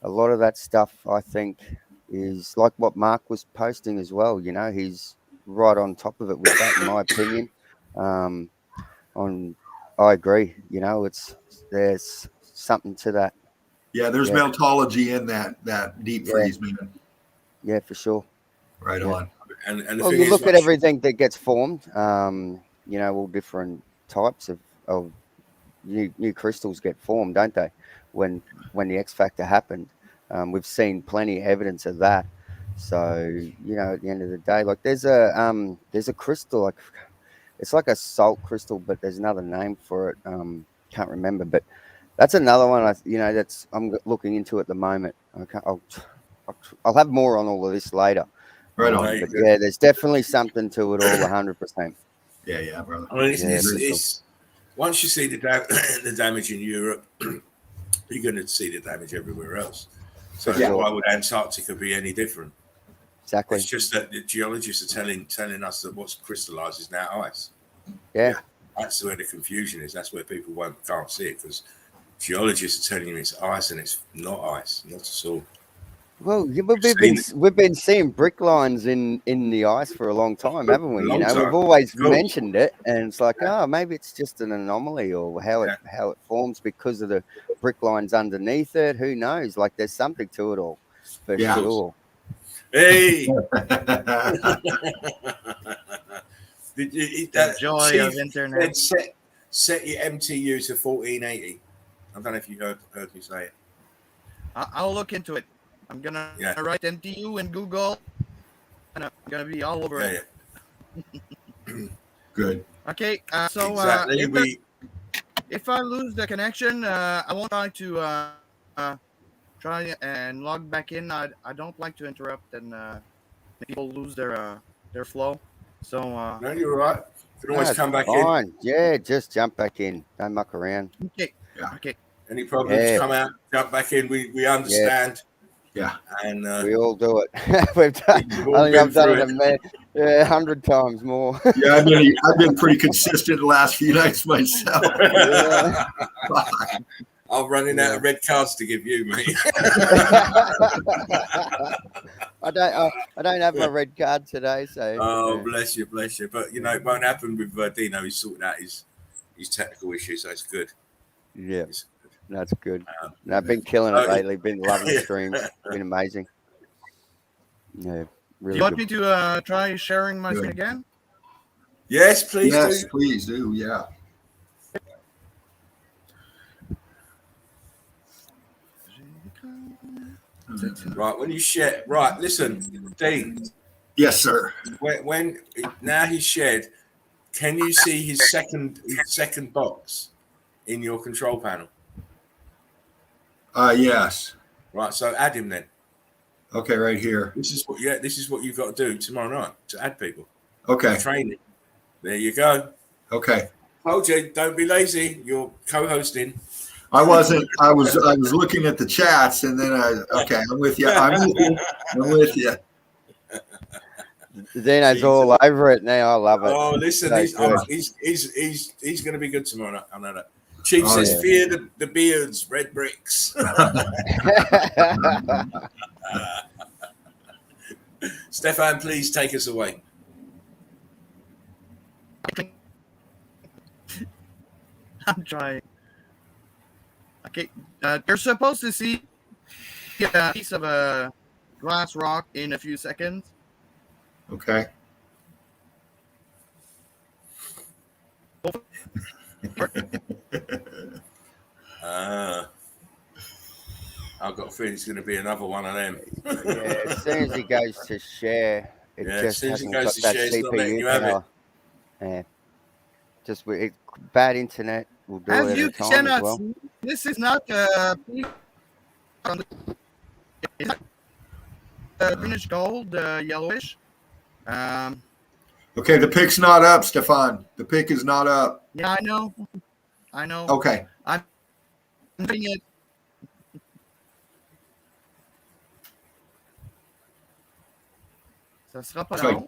lot of that stuff, I think, is like what Mark was posting as well. He's right on top of it with that, in my opinion. I agree. There's something to that. Yeah, there's meltology in that deep freeze, man.
Yeah, for sure.
Right on.
And
you look at everything that gets formed. All different types of new crystals get formed, don't they?
when the X Factor happened. We've seen plenty of evidence of that. So at the end of the day, like there's a crystal, like it's like a salt crystal, but there's another name for it. Can't remember, but that's another one. That's I'm looking into at the moment. Okay, I'll have more on all of this later.
Right on.
But yeah, there's definitely something to it all, 100%.
Yeah, brother.
I mean,
Yeah,
it's once you see the damage in Europe, you're going to see the damage everywhere else. So why would Antarctica be any different?
Exactly.
It's just that the geologists are telling us that what's crystallized is now ice.
Yeah.
That's where the confusion is. That's where people can't see it, because geologists are telling you it's ice and it's not ice, not at all.
Well, we've been seeing brick lines in the ice for a long time, haven't we? We've always mentioned it, and it's like, maybe it's just an anomaly, or how it forms because of the brick lines underneath it. Who knows? Like, there's something to it all, for sure.
Hey, the
joy of internet.
Set your MTU to 1480. I don't know if you heard me say it.
I'll look into it. I'm gonna write MTU in Google, and I'm gonna be all over it.
Good.
Okay, so
exactly.
If I lose the connection, I won't try to try and log back in. I don't like to interrupt and people lose their flow. So
no, you're right. You can always come back in.
Yeah, just jump back in. Don't muck around.
Okay. Okay.
Any problems? Come out, jump back in. We understand.
Yeah,
and we all do it. We've done. I think I've done it 100 times more.
Yeah, I've been pretty consistent the last few nights myself.
I'm running out of red cards to give you, mate.
I don't have my red card today, so.
Bless you. But it won't happen with Dino. He's sorted out his technical issues, so it's good.
Yeah. That's good. I've been killing it lately. Been loving the streams. Been amazing. Yeah, really.
Do you want me to try sharing my screen again?
Yes, please.
Yes, please do. Yeah.
Right, when you share. Right, listen, Dean.
Yes, sir.
When now he's shared, can you see his second box in your control panel?
Yes.
Right, so add him then.
Okay, right here.
This is what you've got to do tomorrow night to add people.
Okay.
Training. There you go.
Okay.
Told you, don't be lazy. You're co-hosting.
I wasn't. I was looking at the chats, and then I'm with you. I'm with you.
Dino's all over it now. I love it.
Oh, listen, he's going to be good tomorrow night. I know that. Chief says, fear the beards, red bricks. Stefan, please take us away.
I'm trying. Okay, you're supposed to see a piece of a glass rock in a few seconds.
Okay.
I've got a feeling it's going to be another one of them.
As soon as he goes to share, it just hasn't got that CPU power. Yeah. Just bad internet will do it every time as well.
This is not greenish gold, yellowish.
Okay, the pick's not up, Stefan. The pick is not up.
Yeah, I know.
Okay.
I'm doing it. Ça sera pas long.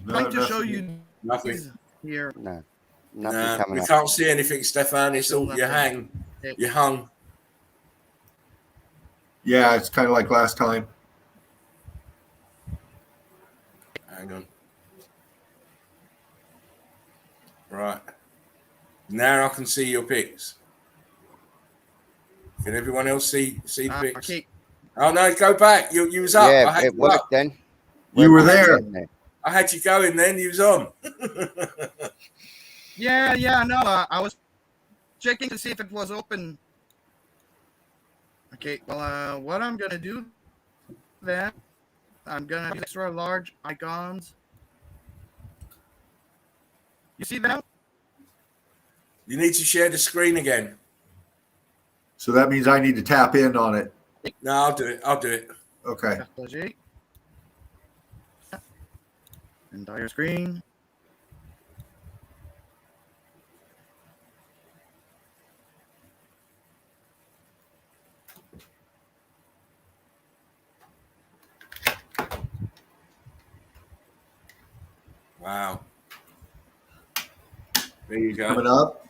I'm trying to show you
nothing
here.
No, nothing coming
we
up.
can't see anything, Stefan. It's all you hung.
Yeah, it's kind of like last time.
Hang on. Right. Now I can see your picks. Can everyone else see the picks?
Okay.
Oh no, go back. You was up.
Yeah, it worked then.
You were there.
I had you going then. You was on.
Yeah, no, I was checking to see if it was open. Okay, well, what I'm gonna do then, I'm gonna use extra large icons. You see that?
You need to share the screen again.
So that means I need to tap in on it.
No, I'll do it. I'll do it.
Okay.
MELTOLOGY. Entire screen.
Wow. There you go.
Coming up.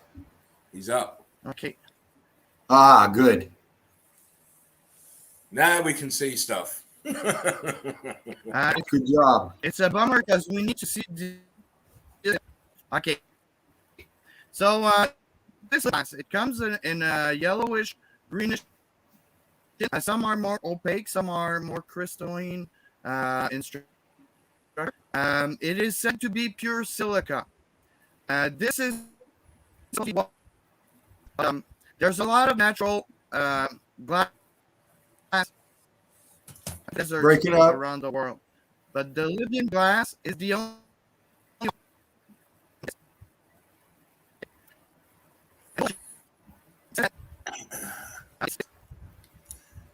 He's up.
Okay.
Ah, good.
Now we can see stuff.
Good job.
It's a bummer because we need to see this. Okay. So this glass, it comes in a yellowish, greenish. Some are more opaque, some are more crystalline in structure. It is said to be pure silica. This is there's a lot of natural glass deserts
Breaking up.
around the world, but the Libyan glass is the only.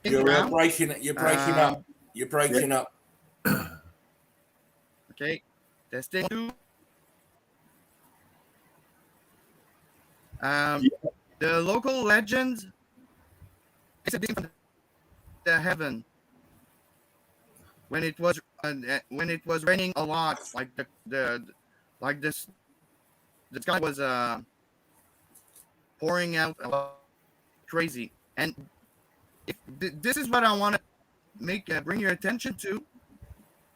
You're breaking it. You're breaking up. You're breaking up.
Okay, testing two. The local legend is a demon the heaven when it was raining a lot, like the sky was pouring out crazy, and this is what I want to bring your attention to,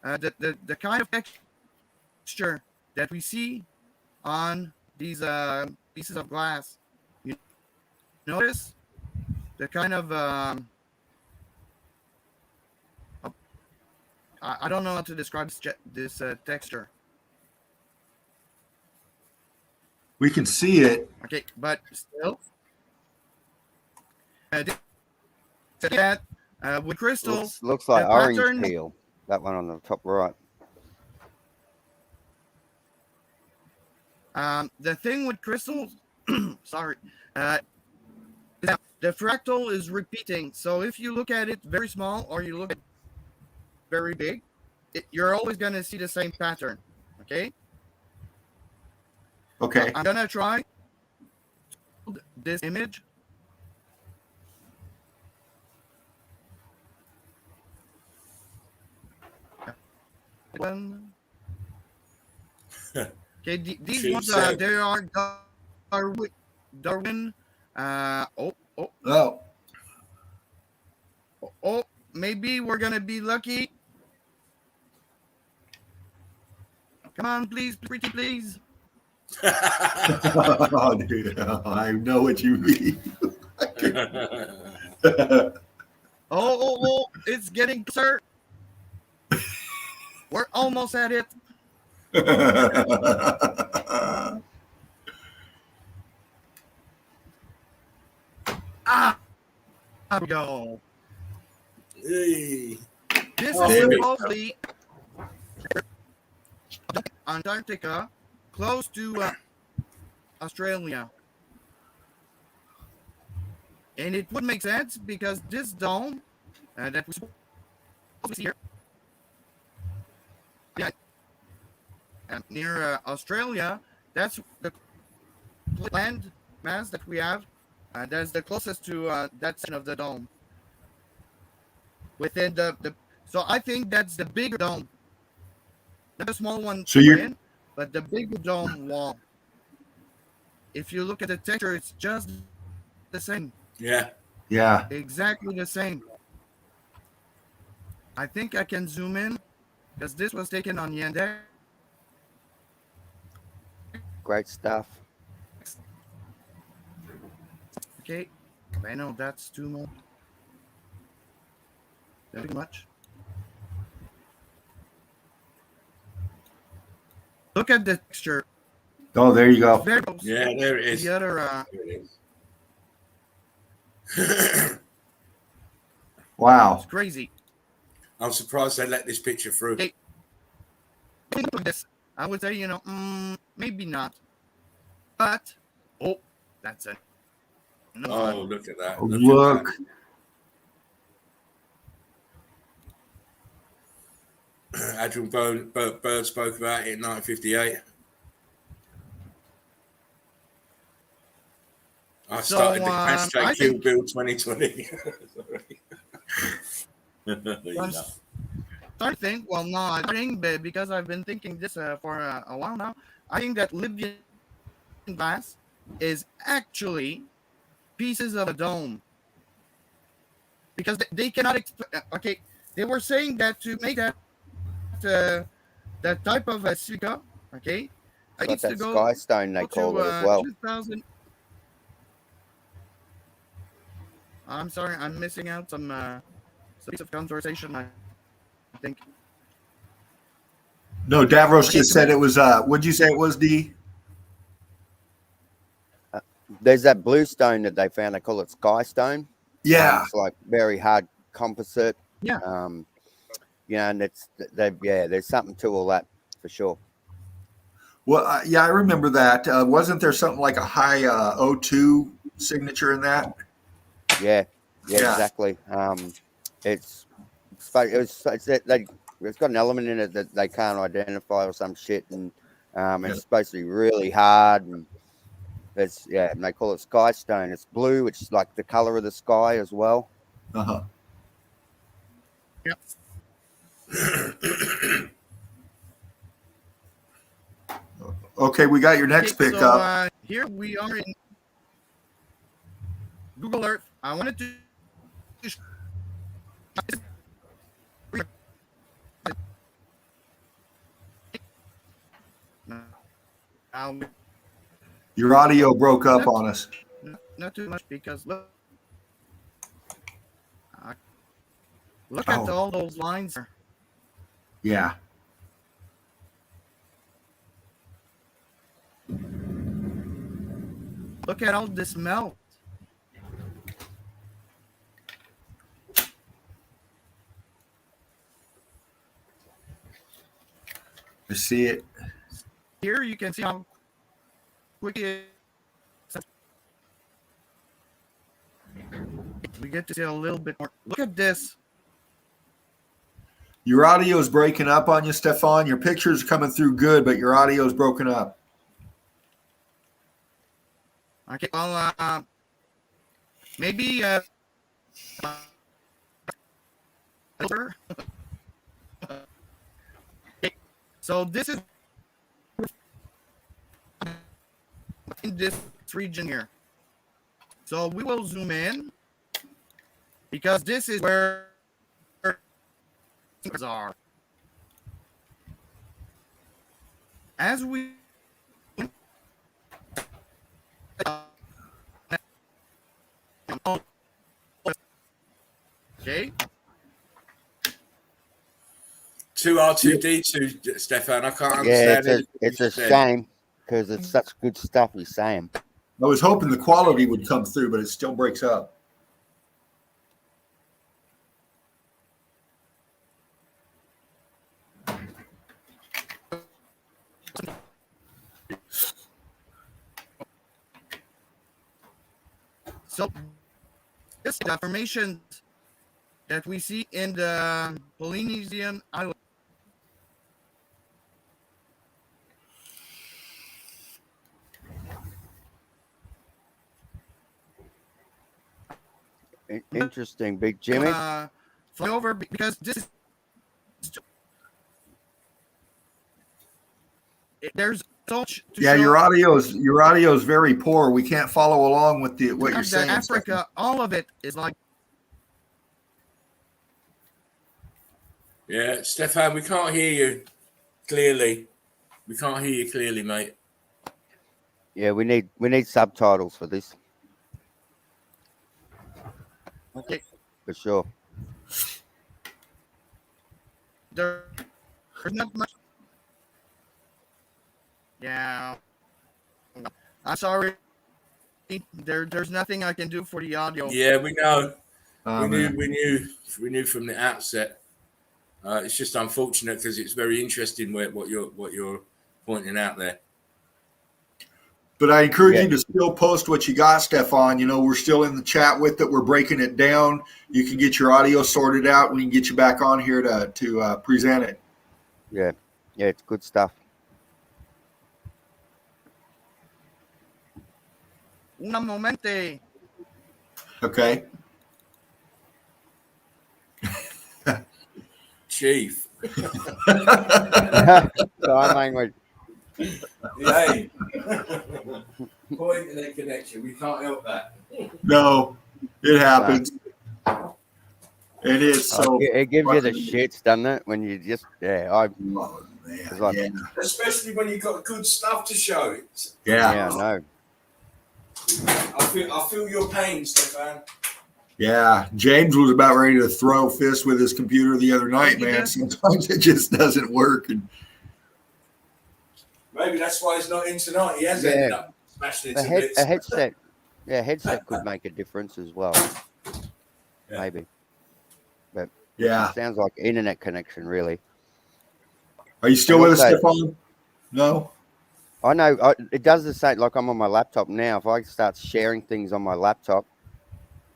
the kind of texture that we see on these pieces of glass. You notice the kind of I don't know how to describe this texture.
We can see it.
Okay, but still, that with crystals,
Looks like
the
orange
pattern-
peel. That one on the top right.
the thing with crystals, sorry, the fractal is repeating. So if you look at it very small or you look at it very big, you're always going to see the same pattern. Okay?
Okay.
I'm going to try this image. One. Okay, these ones, they are Darwin. Maybe we're gonna be lucky. Come on, please, pretty please.
Oh, dude, I know what you mean.
It's getting closer. We're almost at it. There we go.
Hey.
This
Oh,
is
there we
supposedly Antarctica, close to Australia. And it would make sense because this dome that we see here, near Australia, that's the land mass that we have. That's the closest to that section of the dome. Within so I think that's the bigger dome, not the small one.
So you're
in, but the bigger dome wall. If you look at the texture, it's just the same.
Yeah.
Yeah.
Exactly the same. I think I can zoom in because this was taken on Yandex.
Great stuff.
Okay, I know that's too much. That's too much. Look at the texture.
Oh, there you go.
Very close
Yeah, there it
to
is.
the other.
There it is.
Wow.
It's crazy.
I'm surprised they let this picture through.
Okay. Look at this. I would say, maybe not. But that's it. No.
Oh, look at that.
Look.
At that. Admiral Byrd spoke about it in 1958. I started the hashtag Kill Bill 2020.
I think, well, no, I think because I've been thinking this for a while now. I think that Libyan glass is actually pieces of a dome, because they cannot. Okay, they were saying that to make that type of a silica, okay,
It's
needs
like
to
that
go
sky stone they call it as well.
2000. I'm sorry, I'm missing out some piece of conversation. I think.
No, Davros just said it was. What'd you say it was, D?
There's that blue stone that they found. They call it sky stone.
Yeah.
It's like very hard composite.
Yeah.
And there's something to all that for sure.
Well, yeah, I remember that. Wasn't there something like a high O2 signature in that?
Yeah, exactly. It's got an element in it that they can't identify or some shit, and it's supposed to be really hard, and and they call it sky stone. It's blue. It's like the color of the sky as well.
Uh-huh.
Yep.
Okay, we got your next pick up.
Here we are in Google Earth. I wanted to
Your audio broke up on us.
Not too much, because look at all those lines.
Yeah.
Look at all this melt.
I see it.
Here you can see how quick it is. We get to see a little bit more. Look at this.
Your audio is breaking up on you, Stefan. Your picture's coming through good, but your audio is broken up.
Okay, well, maybe okay. So this is in this region here. So we will zoom in, because this is where things are. As we okay.
2R2D2, Stefan. I can't understand it.
It's a shame, because it's such good stuff he's saying.
I was hoping the quality would come through, but it still breaks up.
So this is the formation that we see in the Polynesian island.
Interesting, Big Jimmy.
Fly over, because this is there's so much to
Yeah,
show.
your audio is very poor. We can't follow along with what you're saying.
Africa, all of it is like.
Yeah, Stefan, we can't hear you clearly. We can't hear you clearly, mate.
Yeah, we need subtitles for this.
Okay.
For sure.
There's not much. I'm sorry. There's nothing I can do for the audio.
Yeah, we know.
Oh,
we
man.
knew from the outset. It's just unfortunate because it's very interesting what you're pointing out there.
But I encourage
Yeah.
you to still post what you got, Stefan. You know, we're still in the chat with it. We're breaking it down. You can get your audio sorted out. We can get you back on here to present it.
Yeah, it's good stuff.
Un momente.
Okay.
Chief.
Sign language.
Hey. Point and then connection. We can't help that.
No, it happens. It is so.
It gives you the shits, doesn't it? When you just
Oh, man,
It's like-
yeah.
Especially when you've got good stuff to show.
Yeah.
no.
I feel your pain, Stefan.
Yeah. James was about ready to throw fists with his computer the other night, man. Sometimes it just doesn't work. And
Maybe that's why he's not in tonight. He has ended up smashing it to bits.
A headset. Yeah, headset could make a difference as well.
Yeah.
Maybe. But
yeah.
it sounds like internet connection, really.
Are you still
And
with us,
also-
Stefan? No?
I know it does the same. Like I'm on my laptop now. If I start sharing things on my laptop,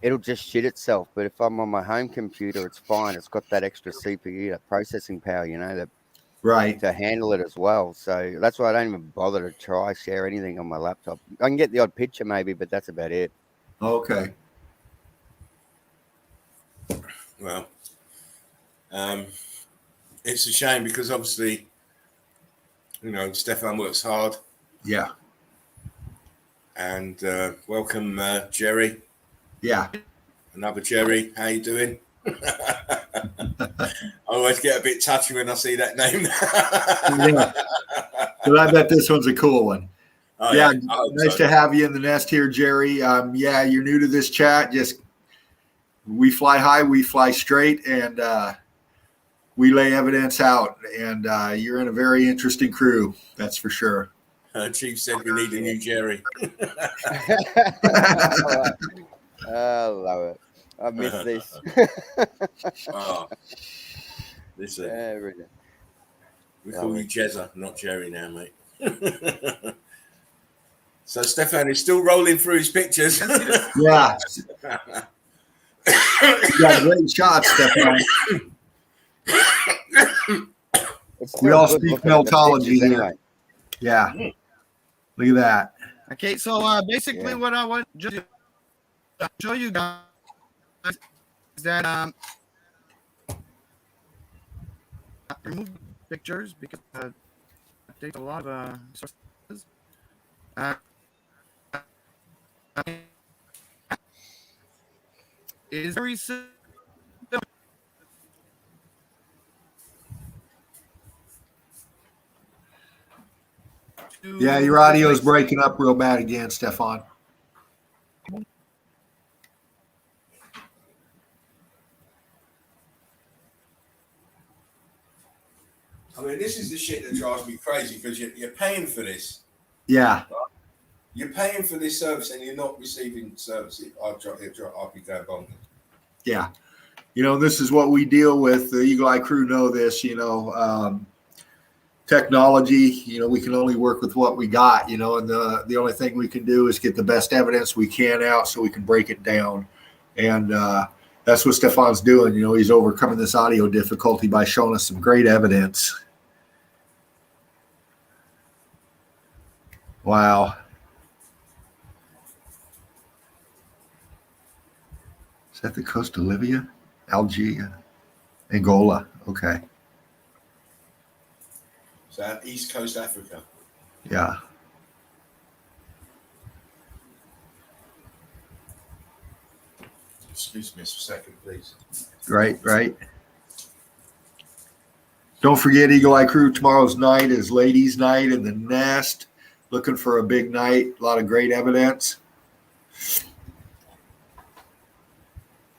it'll just shit itself. But if I'm on my home computer, it's fine. It's got that extra CPU, that processing power,
Right.
to handle it as well. So that's why I don't even bother to try share anything on my laptop. I can get the odd picture maybe, but that's about it.
Okay.
Well, it's a shame because obviously, Stefan works hard.
Yeah.
And welcome, Jerry.
Yeah.
Another Jerry. How you doing? I always get a bit touchy when I see that name.
Yeah. But I bet this one's a cool one.
Oh,
yeah.
I hope
Nice
so.
to have you in the nest here, Jerry. Yeah, you're new to this chat. Just we fly high, we fly straight, and we lay evidence out. And you're in a very interesting crew. That's for sure.
Chief said we need a new Jerry.
I love it. I miss this.
Oh, listen,
Really.
we call you Jezza, not Jerry now, mate. So Stefan is still rolling through his pictures.
Yeah. You got great shots, Stefan. We all speak MELTOLOGY here.
Anyway.
Yeah. Look at that.
Okay, so basically what I want just to show you guys is that remove pictures because it takes a lot of sources. It is very simple.
Yeah, your audio is breaking up real bad again, Stefan.
I mean, this is the shit that drives me crazy because you're paying for this.
Yeah.
You're paying for this service and you're not receiving service. I'll be going bonkers.
Yeah. This is what we deal with. The Eagle Eye crew know this, technology, we can only work with what we got, and the only thing we can do is get the best evidence we can out so we can break it down. And that's what Stefan's doing. He's overcoming this audio difficulty by showing us some great evidence. Wow. Is that the coast of Libya? Algeria? Angola. Okay.
So East Coast Africa.
Yeah.
Excuse me a second, please.
Right. Don't forget, Eagle Eye Crew, tomorrow's night is Ladies' Night in the Nest. Looking for a big night. A lot of great evidence.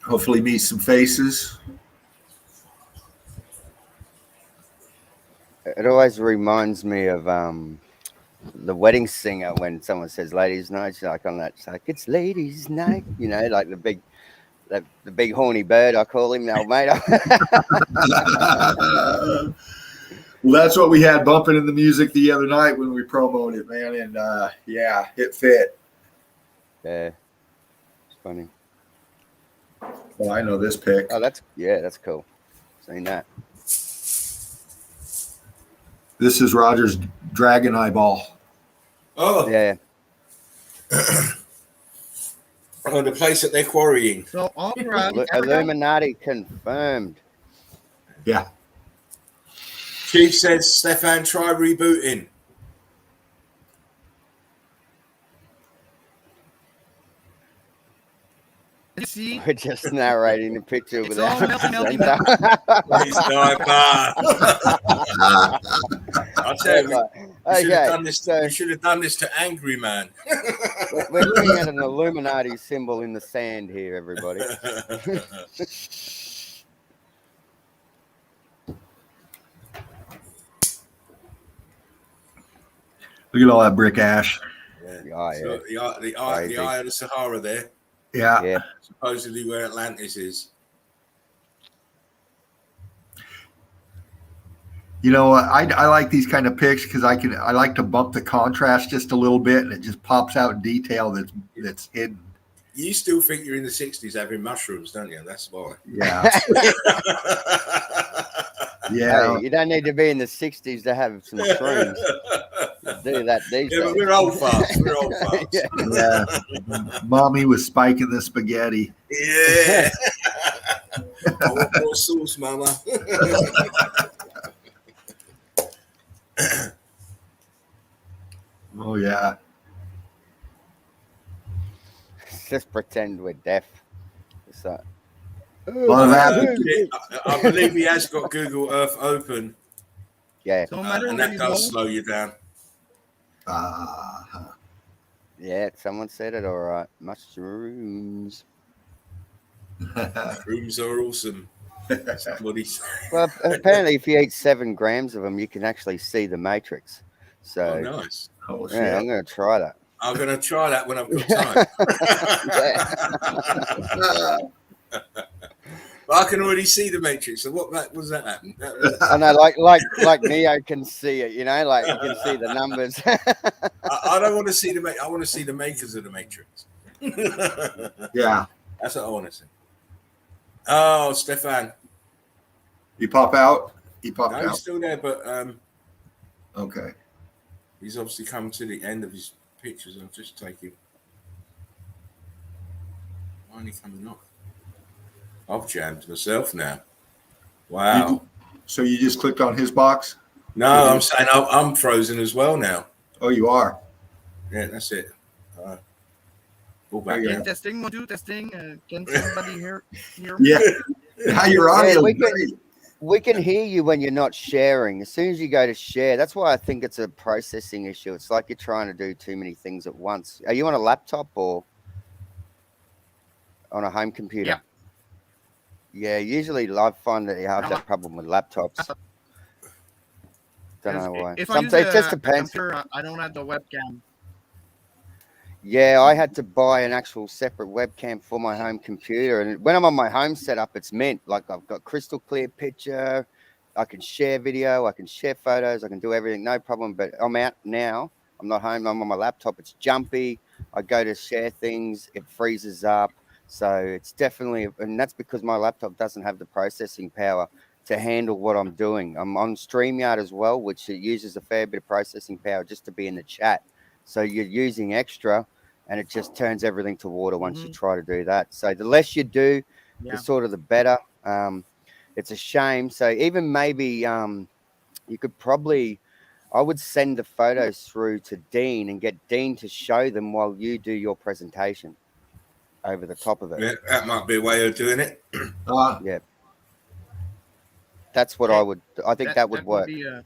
Hopefully meet some faces.
It always reminds me of the wedding singer when someone says "ladies' night," she's like on that. She's like, "It's ladies' night," you know, like the big horny bird. I call him now, mate.
Well, that's what we had bumping in the music the other night when we promoted it, man. And yeah, it fit.
Yeah, it's funny.
Well, I know this pic.
Oh, that's cool. Seen that.
This is Roger's dragon eyeball.
Oh,
Yeah.
Oh, the place that they're quarrying.
So all right,
Illuminati confirmed.
Yeah.
Chief says, Stefan, try rebooting.
you see,
We're just narrating the picture
it's
without.
all melty.
Please, sniper. I'll tell you, we should have done this. We should have done this to Angry Man.
We're looking at an Illuminati symbol in the sand here, everybody.
Look at all that brick ash.
Yeah. So the eye of the Sahara there.
Yeah.
Supposedly where Atlantis is.
You know, I like these kind of pics because I like to bump the contrast just a little bit, and it just pops out detail that's hidden.
You still think you're in the 60s having mushrooms, don't you? That's why.
Yeah. Yeah.
Hey, you don't need to be in the 60s to have some shrooms. Do that these days.
But we're old farts. We're old farts.
Yeah. Mommy was spiking the spaghetti.
Yeah. I want more sauce, mama.
Oh yeah.
Just pretend we're deaf. So,
Well,
I believe he has got Google Earth open.
yeah.
So no matter
And
where
that
you
does
go,
slow you down.
Yeah, someone said it all right. Mushrooms.
Rooms are awesome. Somebody.
Well, apparently, if you eat 7 grams of them, you can actually see the matrix. So,
Oh, nice.
Oh shit.
yeah, I'm going to try that.
I'm going to try that when I've got time. But I can already see the Matrix. So what was that happen?
I know, like Neo can see it, you know, like you can see the numbers.
I don't want to see I want to see the makers of the Matrix.
Yeah.
That's what I want to see. Oh, Stefan.
You pop out? He popped
No,
out.
he's still there, but
Okay.
he's obviously come to the end of his pictures. I'll just take him. Why ain't he coming off? I've jammed myself now. Wow.
So you just clicked on his box?
No, I'm saying I'm frozen as well now.
Oh, you are.
Yeah, that's it. Pull back
Yeah.
down.
testing, 1, 2, testing. Can somebody hear?
Yeah. Now your audio.
We can hear you when you're not sharing. As soon as you go to share, that's why I think it's a processing issue. It's like you're trying to do too many things at once. Are you on a laptop or on a home computer?
Yeah.
Yeah, usually I find that you have that problem with laptops. Don't know why.
If
Sometimes
I
it
use
just
a
depends.
computer, I don't have the webcam.
Yeah, I had to buy an actual separate webcam for my home computer. And when I'm on my home setup, it's mint. Like I've got crystal clear picture. I can share video. I can share photos. I can do everything. No problem. But I'm out now. I'm not home. I'm on my laptop. It's jumpy. I go to share things. It freezes up. So it's definitely, and that's because my laptop doesn't have the processing power to handle what I'm doing. I'm on StreamYard as well, which it uses a fair bit of processing power just to be in the chat. So you're using extra, and it just turns everything to water once you try to do that. So the less you do, the sort of the better. It's a shame. So even maybe you could probably, I would send the photos through to Dean and get Dean to show them while you do your presentation over the top of it.
Yeah, that might be a way of doing it.
Yeah. That's what I think that would work.
Yeah,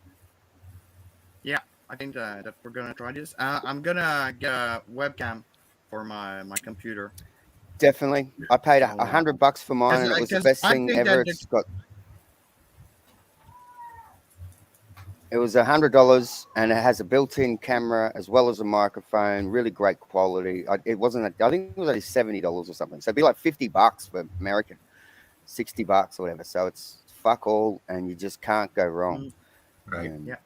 I think that we're going to try this. I'm going to get a webcam for my computer.
Definitely. I paid $100 for mine, and it was the best thing ever. It's got. It was $100, and it has a built-in camera as well as a microphone. Really great quality. It wasn't. I think it was only $70 or something. So it'd be like $50 for American, $60 or whatever. So it's fuck all, and you just can't go wrong.
Right.
And
Yeah.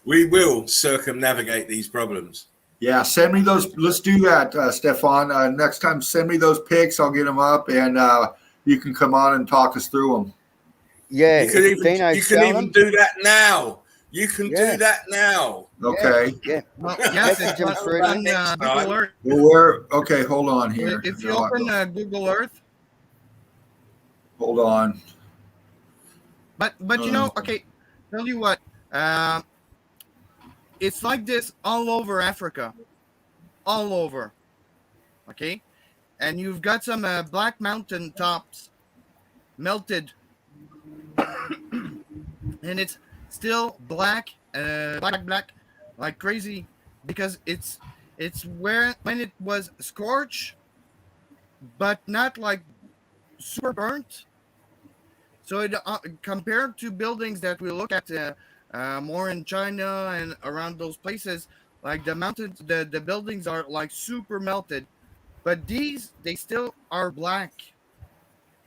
We will circumnavigate these problems.
Yeah, send me those. Let's do that, Stefan. Next time, send me those pics. I'll get them up, and you can come on and talk us through them.
yeah,
You can even
them,
do that now. You can
Yeah.
do that now.
Okay.
Yeah.
Well, yes,
Message them
it's
through.
on Google Earth.
Well, okay, hold on here.
If you
No,
open Google Earth,
hold on.
but you know, okay, tell you what, it's like this all over Africa, all over, okay, and you've got some black mountain tops melted, and it's still black, black, like crazy, because it's where when it was scorched, but not like super burnt. So it, compared to buildings that we look at more in China and around those places, like the mountains, the buildings are like super melted, but these they still are black.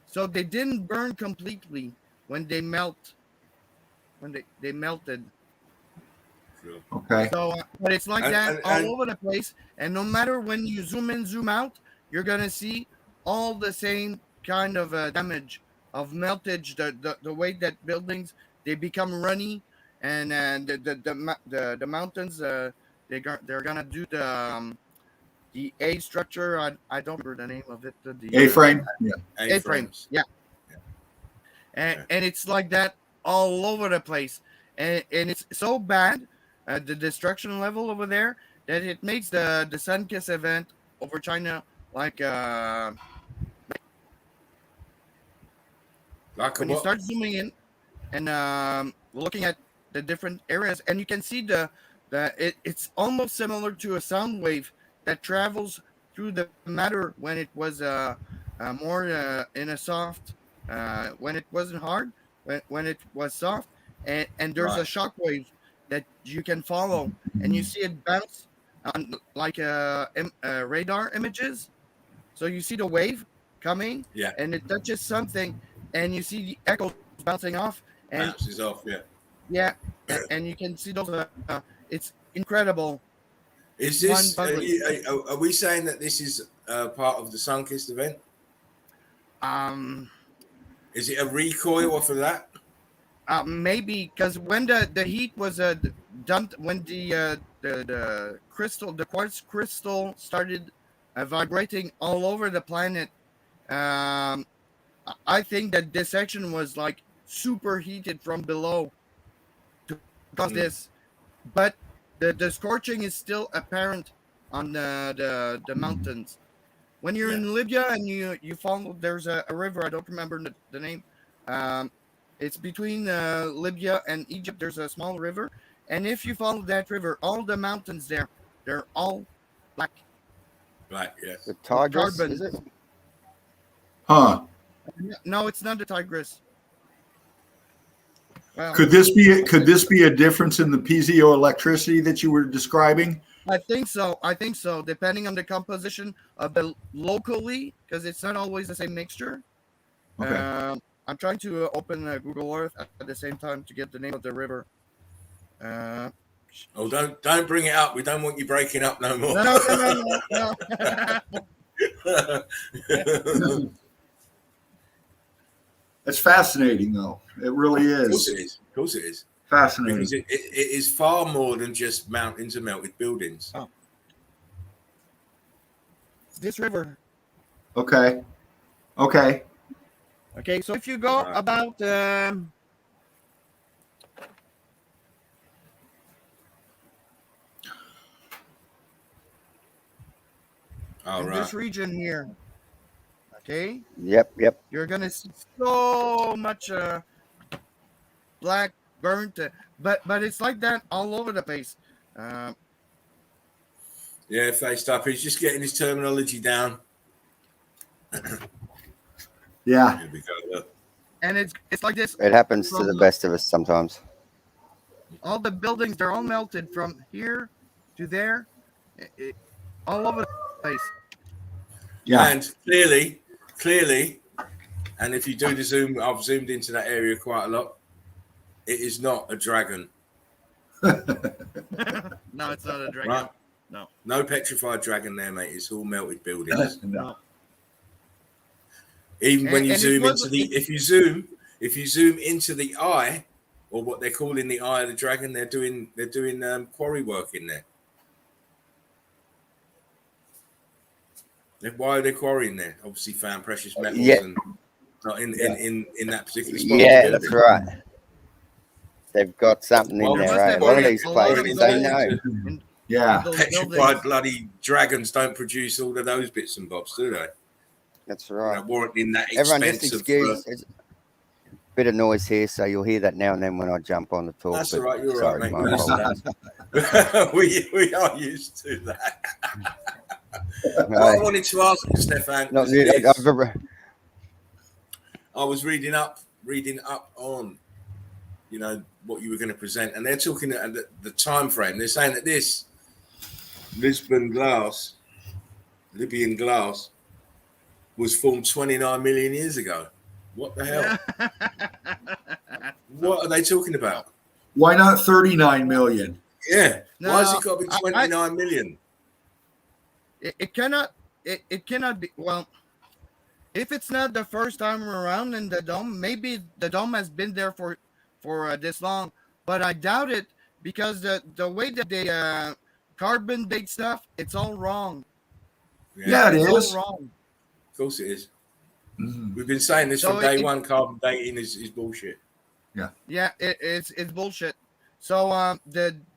So they didn't burn completely when they melt, when they melted.
Okay.
So, but it's like that
And
all over the place. And no matter when you zoom in, zoom out, you're gonna see all the same kind of damage of meltage. The way that buildings they become runny, and the mountains they're gonna do the A structure. I don't remember the name of it. The
A-frame. Yeah.
A-frames. Yeah. And it's like that all over the place, and it's so bad, the destruction level over there, that it makes the Sunkiss event over China like when you start zooming in and looking at the different areas, and you can see it's almost similar to a sound wave that travels through the matter when it was more in a soft, when it wasn't hard, when it was soft, and there's a shock wave that you can follow, and you see it bounce on like radar images. So you see the wave coming, and it touches something, and you see the echoes bouncing off, and
bounces off,
and you can see those. It's incredible.
Is this? Are we saying that this is part of the Sunkist event? Is it a recoil off of that?
Maybe, because when the heat was dumped, when the crystal, the quartz crystal started vibrating all over the planet, I think that this section was like super heated from below to cause this, but the scorching is still apparent on the mountains. When you're in Libya and you follow, there's a river, I don't remember the name. It's between Libya and Egypt. There's a small river, and if you follow that river, all the mountains there, they're all black.
Black, yes.
The Tigris, is it?
Huh.
No, it's not the Tigris. Well,
could this be a difference in the piezoelectricity that you were describing?
I think so. Depending on the composition of the locally, because it's not always the same mixture.
Okay.
I'm trying to open Google Earth at the same time to get the name of the river.
Don't bring it up. We don't want you breaking up no more.
No.
It's fascinating, though. It really is.
Of course it is.
Fascinating.
Because it is far more than just mountains and melted buildings.
Oh. This river.
Okay.
So if you go about this region here, okay?
Yep.
You're gonna see so much black burnt, but it's like that all over the place.
Faced up. He's just getting his terminology down.
Yeah.
Here we go. Look.
And it's like this.
It happens to the best of us sometimes.
all the buildings, they're all melted from here to there, all over the place.
Yeah.
And clearly, and if you do the zoom, I've zoomed into that area quite a lot. It is not a dragon.
No, it's not a dragon.
Right?
No.
No petrified dragon there, mate. It's all melted buildings.
No.
Even when you
And
zoom into the, if you zoom into the eye, or what they're calling the eye of the dragon, they're doing quarry work in there. Why are they quarrying there? Obviously, found precious metals and not in that particular spot.
Yeah, that's right. They've got something in
Well,
there,
must
right?
have
A lot of
been
these
a lot of
places,
gold
they know.
in
Yeah.
those
Petrified
buildings.
bloody dragons don't produce all of those bits and bobs, do they?
That's right.
You know, warranting that
Everyone just
expensive.
excuse. There's a bit of noise here, so you'll hear that now and then when I jump on the talk.
That's
but
all right. You're
sorry,
right, mate.
my
We're used to
apologies.
that. we are used to that. What I
Right.
wanted to ask you, Stefan,
Not
was
really-
this.
I've-
I was reading up on, what you were going to present, and they're talking at the time frame. They're saying that this Libyan glass was formed 29 million years ago. What the hell? What are they talking about?
Why not 39 million?
Yeah.
No,
Why has it got to be 29 million?
It cannot be. Well, if it's not the first time around in the dome, maybe the dome has been there for this long, but I doubt it, because the way that they carbon date stuff, it's all wrong.
Yeah, it
It's
is.
all wrong.
Of course it is.
Mhm.
We've been saying this
So
from day one. Carbon dating is bullshit.
Yeah, it's bullshit. So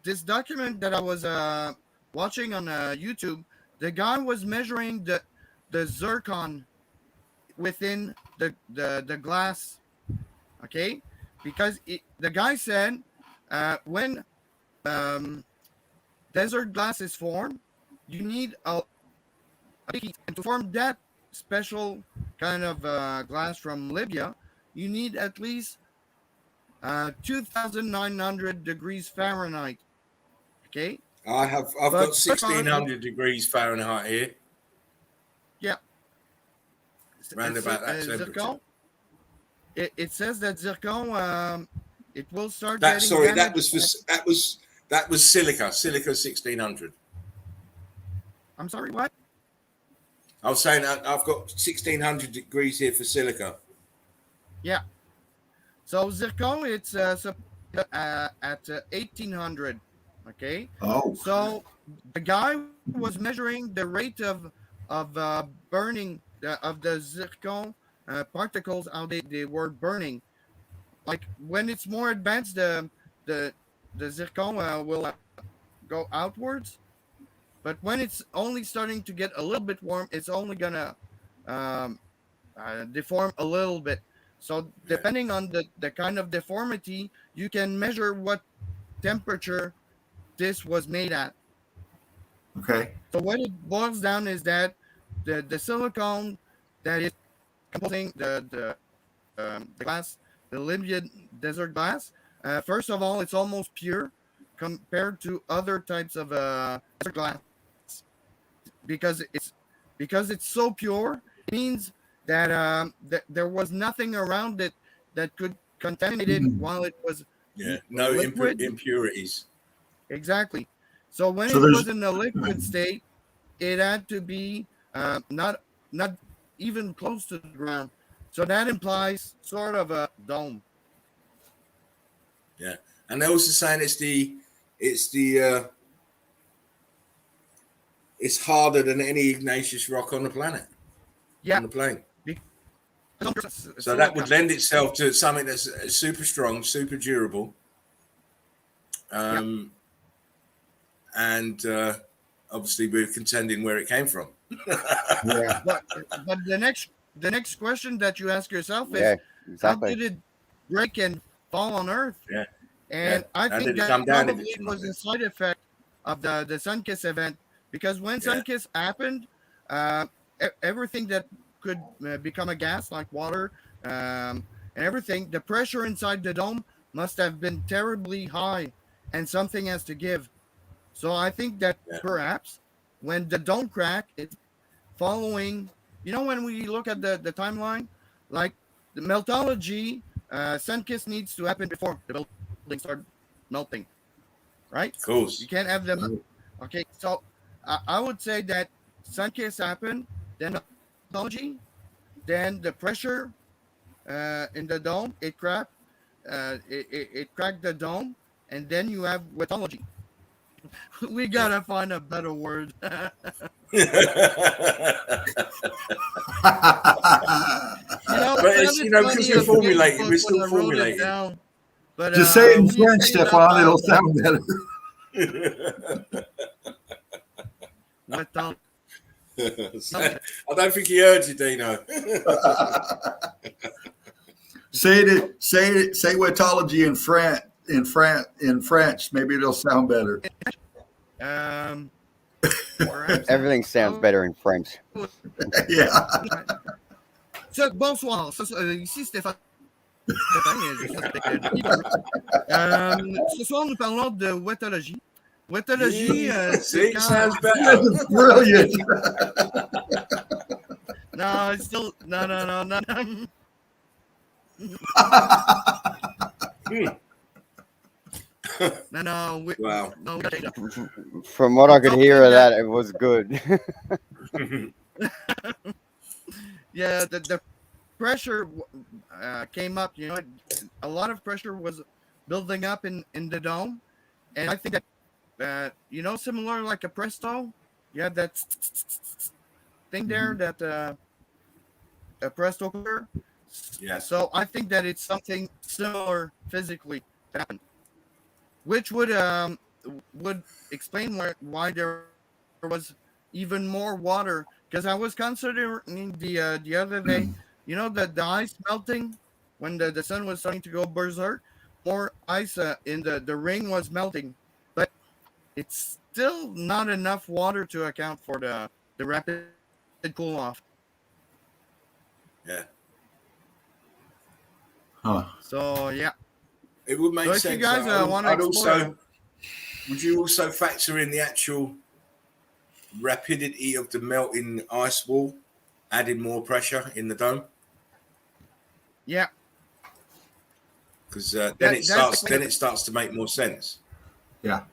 this document that I was watching on YouTube, the guy was measuring the zircon within the glass. Okay, because the guy said when desert glass is formed, you need a heat, and to form that special kind of glass from Libya, you need at least 2,900 degrees Fahrenheit. Okay.
I've
But
got 1,600 degrees Fahrenheit here.
Yeah.
Round about that temperature.
Zircon. It says that zircon it will start.
That
damaged.
that was silica. Silica 1,600.
I'm sorry, what?
I was saying I've got 1,600 degrees here for silica.
Yeah. So zircon, it's at 1,800. Okay.
Oh.
So the guy was measuring the rate of burning of the zircon particles, how they were burning. Like when it's more advanced, the zircon will go outwards. But when it's only starting to get a little bit warm, it's only gonna deform a little bit. So depending on the kind of deformity, you can measure what temperature this was made at.
Okay.
So what it boils down is that the silicone that is composing the glass, the Libyan desert glass, first of all, it's almost pure compared to other types of desert glass, because it's so pure. It means that that there was nothing around it that could contaminate it while it was
no
liquid.
impurities.
Exactly. So when
So
it
there's-
was in a liquid state, it had to be not even close to the ground. So that implies sort of a dome.
Yeah, and they're also saying it's harder than any igneous rock on the planet.
Yeah.
On the plane. So
So
that would lend itself to something that's super strong, super durable. And obviously we're contending where it came from.
Yeah.
But the next question that you ask yourself is,
yeah,
how
exactly.
did it break and fall on Earth?
Yeah.
And
Yeah.
I
How
think
did it
that
come down if
probably
it's
was
not
a side effect of the Sunkiss event, because when
Yeah.
Sunkiss happened, everything that could become a gas like water and everything, the pressure inside the dome must have been terribly high, and something has to give. So I think that
Yeah.
perhaps when the dome crack, it's following. When we look at the timeline, like the meltology, Sunkiss needs to happen before the building start melting, right?
Of course.
You can't have them. Okay, so I would say that Sunkiss happened, then meltology, then the pressure in the dome, it cracked. It cracked the dome, and then you have wetology. We gotta find a better word.
Because we're formulating, we're still formulating.
Down, but
Just say it in
we
French,
say it
Stefan.
out
It'll
loud.
sound better.
Wetology.
I don't think he heard you, Dino.
Say wetology in French. Maybe it'll sound better.
Everything sounds better in French.
Yeah.
Bonsoir. Ici Stéphane. Ce soir, nous parlons de wetology. Wetology,
See, it sounds better.
That's brilliant.
No, it's still no. No.
Wow.
No.
From what I could hear of that, it was good.
Yeah, the pressure came up. A lot of pressure was building up in the dome, and I think that similar like a presto, you have that thing there that a presto cooker.
Yeah.
So I think that it's something similar physically that happened, which would explain why there was even more water. Because I was considering the other day, the ice melting when the sun was starting to go berserk, more ice in the ring was melting, but it's still not enough water to account for the rapid cool off.
Yeah.
Huh.
So yeah.
It would make
So if
sense.
you guys want to explore,
would you also factor in the actual rapidity of the melting ice wall, adding more pressure in the dome?
Yeah.
Because then it starts to make more sense.
Yeah.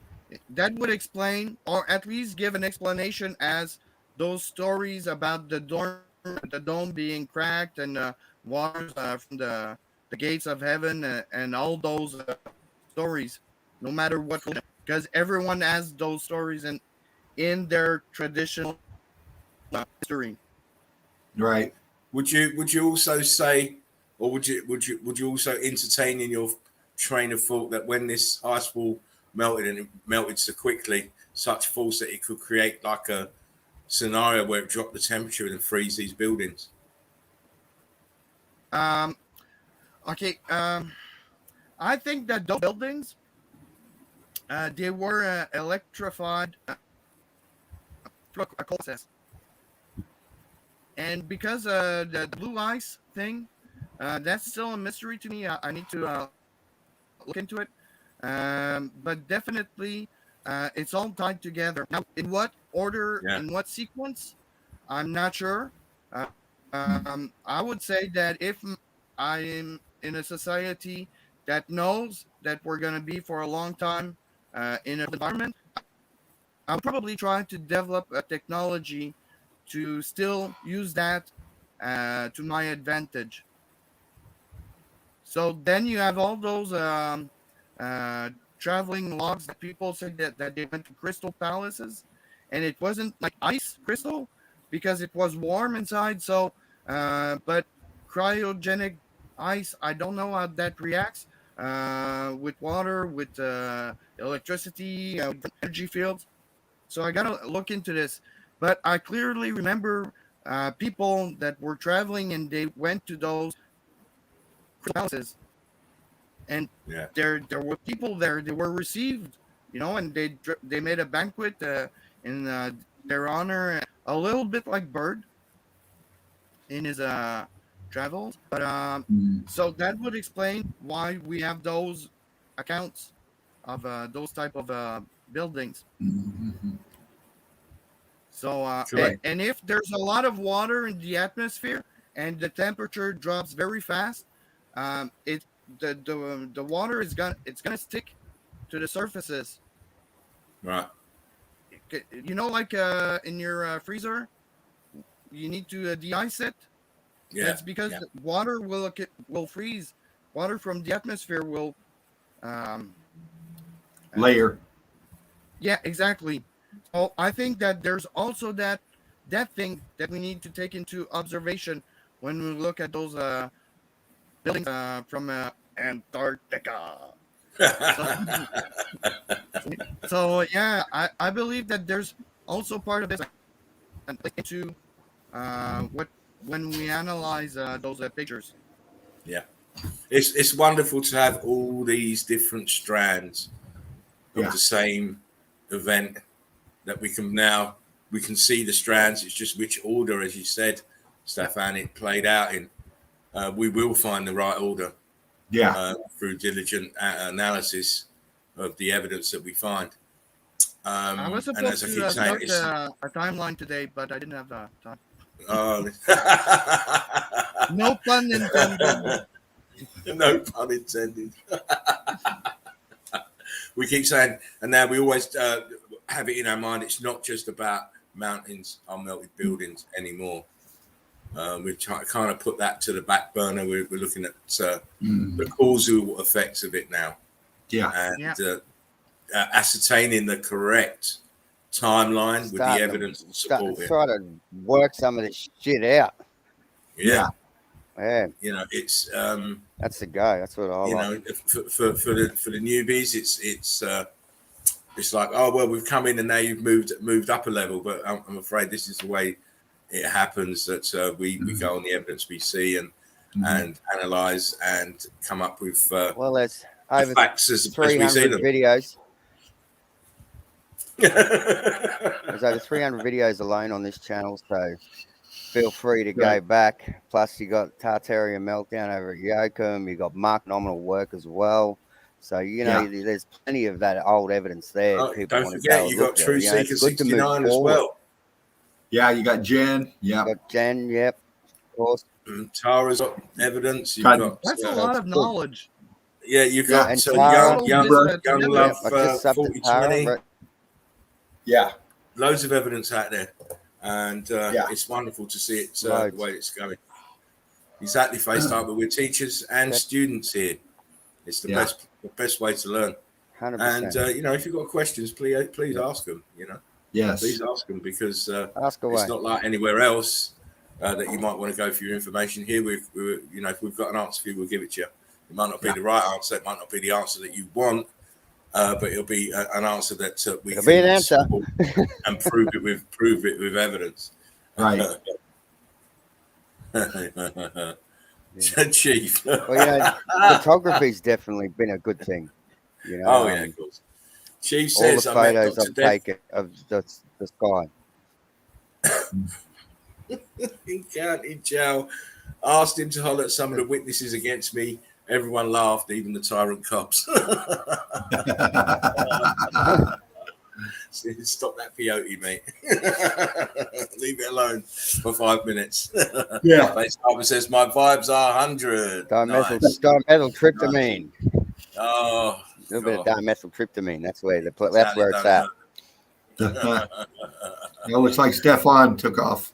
That would explain, or at least give an explanation, as those stories about the dome being cracked and waters from the gates of heaven and all those stories, no matter what, because everyone has those stories in their traditional history.
Right.
Would you also say, or would you also entertain in your train of thought that when this ice wall melted and it melted so quickly, such force that it could create like a scenario where it dropped the temperature and freeze these buildings?
Okay. I think that those buildings, they were electrified through a cold process, and because the blue ice thing, that's still a mystery to me. I need to look into it, but definitely it's all tied together. Now, in what order, in what sequence, I'm not sure. I would say that if I am in a society that knows that we're going to be for a long time in an environment, I'll probably try to develop a technology to still use that to my advantage. So then you have all those traveling logs that people say that they went to crystal palaces, and it wasn't like ice crystal because it was warm inside. So, but cryogenic ice, I don't know how that reacts with water, with electricity, energy fields. So I gotta look into this. But I clearly remember people that were traveling and they went to those palaces, and there were people there. They were received, and they made a banquet in their honor, a little bit like Bird in his travels. But so that would explain why we have those accounts of those type of buildings.
Mhm.
So,
Correct.
and if there's a lot of water in the atmosphere and the temperature drops very fast, it the water is gonna stick to the surfaces.
Right.
You know, like in your freezer, you need to de-ice it.
Yeah.
That's because
Yeah.
water will freeze. Water from the atmosphere will, um,
Layer.
yeah, exactly. So I think that there's also that thing that we need to take into observation when we look at those buildings from Antarctica. So, so yeah, I believe that there's also part of this into what when we analyze those pictures.
Yeah. It's wonderful to have all these different strands of
Yeah.
the same event that we can see the strands. It's just which order, as you said, Stefan, it played out in. We will find the right order
Yeah.
through diligent analysis of the evidence that we find.
I was
And as
supposed
I
to
keep saying,
start
it's
a timeline today, but I didn't have time.
oh,
No pun intended.
no pun intended. We keep saying, and now we always have it in our mind. It's not just about mountains or melted buildings anymore. We've kind of put that to the back burner. We're looking at the causal effects of it now,
Yeah.
and ascertaining the correct timeline with the evidence to support it.
Try to work some of this shit out.
Yeah.
Yeah,
You know, it's
that's the go. That's what I
you
like.
know, for the newbies, it's like, oh well, we've come in and now you've moved up a level, but I'm afraid this is the way it happens. That we go on the evidence we see and analyze and come up with
Well, there's
the
over
facts as we see
300
them.
videos. There's over 300 videos alone on this channel, so feel free to go back. Plus, you got Tartaria Meltdown over at Yoakum. You got Mark Nominal Work as well. So there's plenty of that old evidence there.
Oh,
People
don't
want to
forget,
go
you
look
got
at.
True
It's
Seeker
good to move
69 as
forward.
well.
Yeah. You got Jen. Yeah.
You got Jen, yep, of course.
Tara's got evidence. You've
Got-
got
That's a lot of knowledge.
yeah, you've got
and
young
Tara-
love
I just subbed to Tara.
4020.
Yeah.
Loads of evidence out there, and
Yeah.
it's wonderful to see it the
Loads.
way it's going. Exactly, FaceTime, but we're teachers and
Yep.
students here. It's the
Yeah.
best way to learn.
100%.
And if you've got questions, please ask them.
Yes.
Please ask them, because
Ask away.
it's not like anywhere else that you might want to go for your information. Here, we're if we've got an answer for you, we'll give it to you. It might not be the right answer. It might not be the answer that you want, but it'll be an answer that we
It'll
can
be an answer.
support and prove it with evidence.
Right.
Chief.
Well, photography's definitely been a good thing.
Oh yeah, of course. Chief
all the
says I met
photos
Dr.
I've
Dev
taken of the sky.
in county jail. Asked him to holler at some of the witnesses against me. Everyone laughed, even the tyrant cops. Stop that peyote, mate. Leave it alone for 5 minutes.
Yeah.
Facetimers says my vibes are 100.
Dimethyltryptamine.
Oh,
A little bit of dimethyltryptamine. That's where it's
Exactly,
at.
It looks like Stefan took off.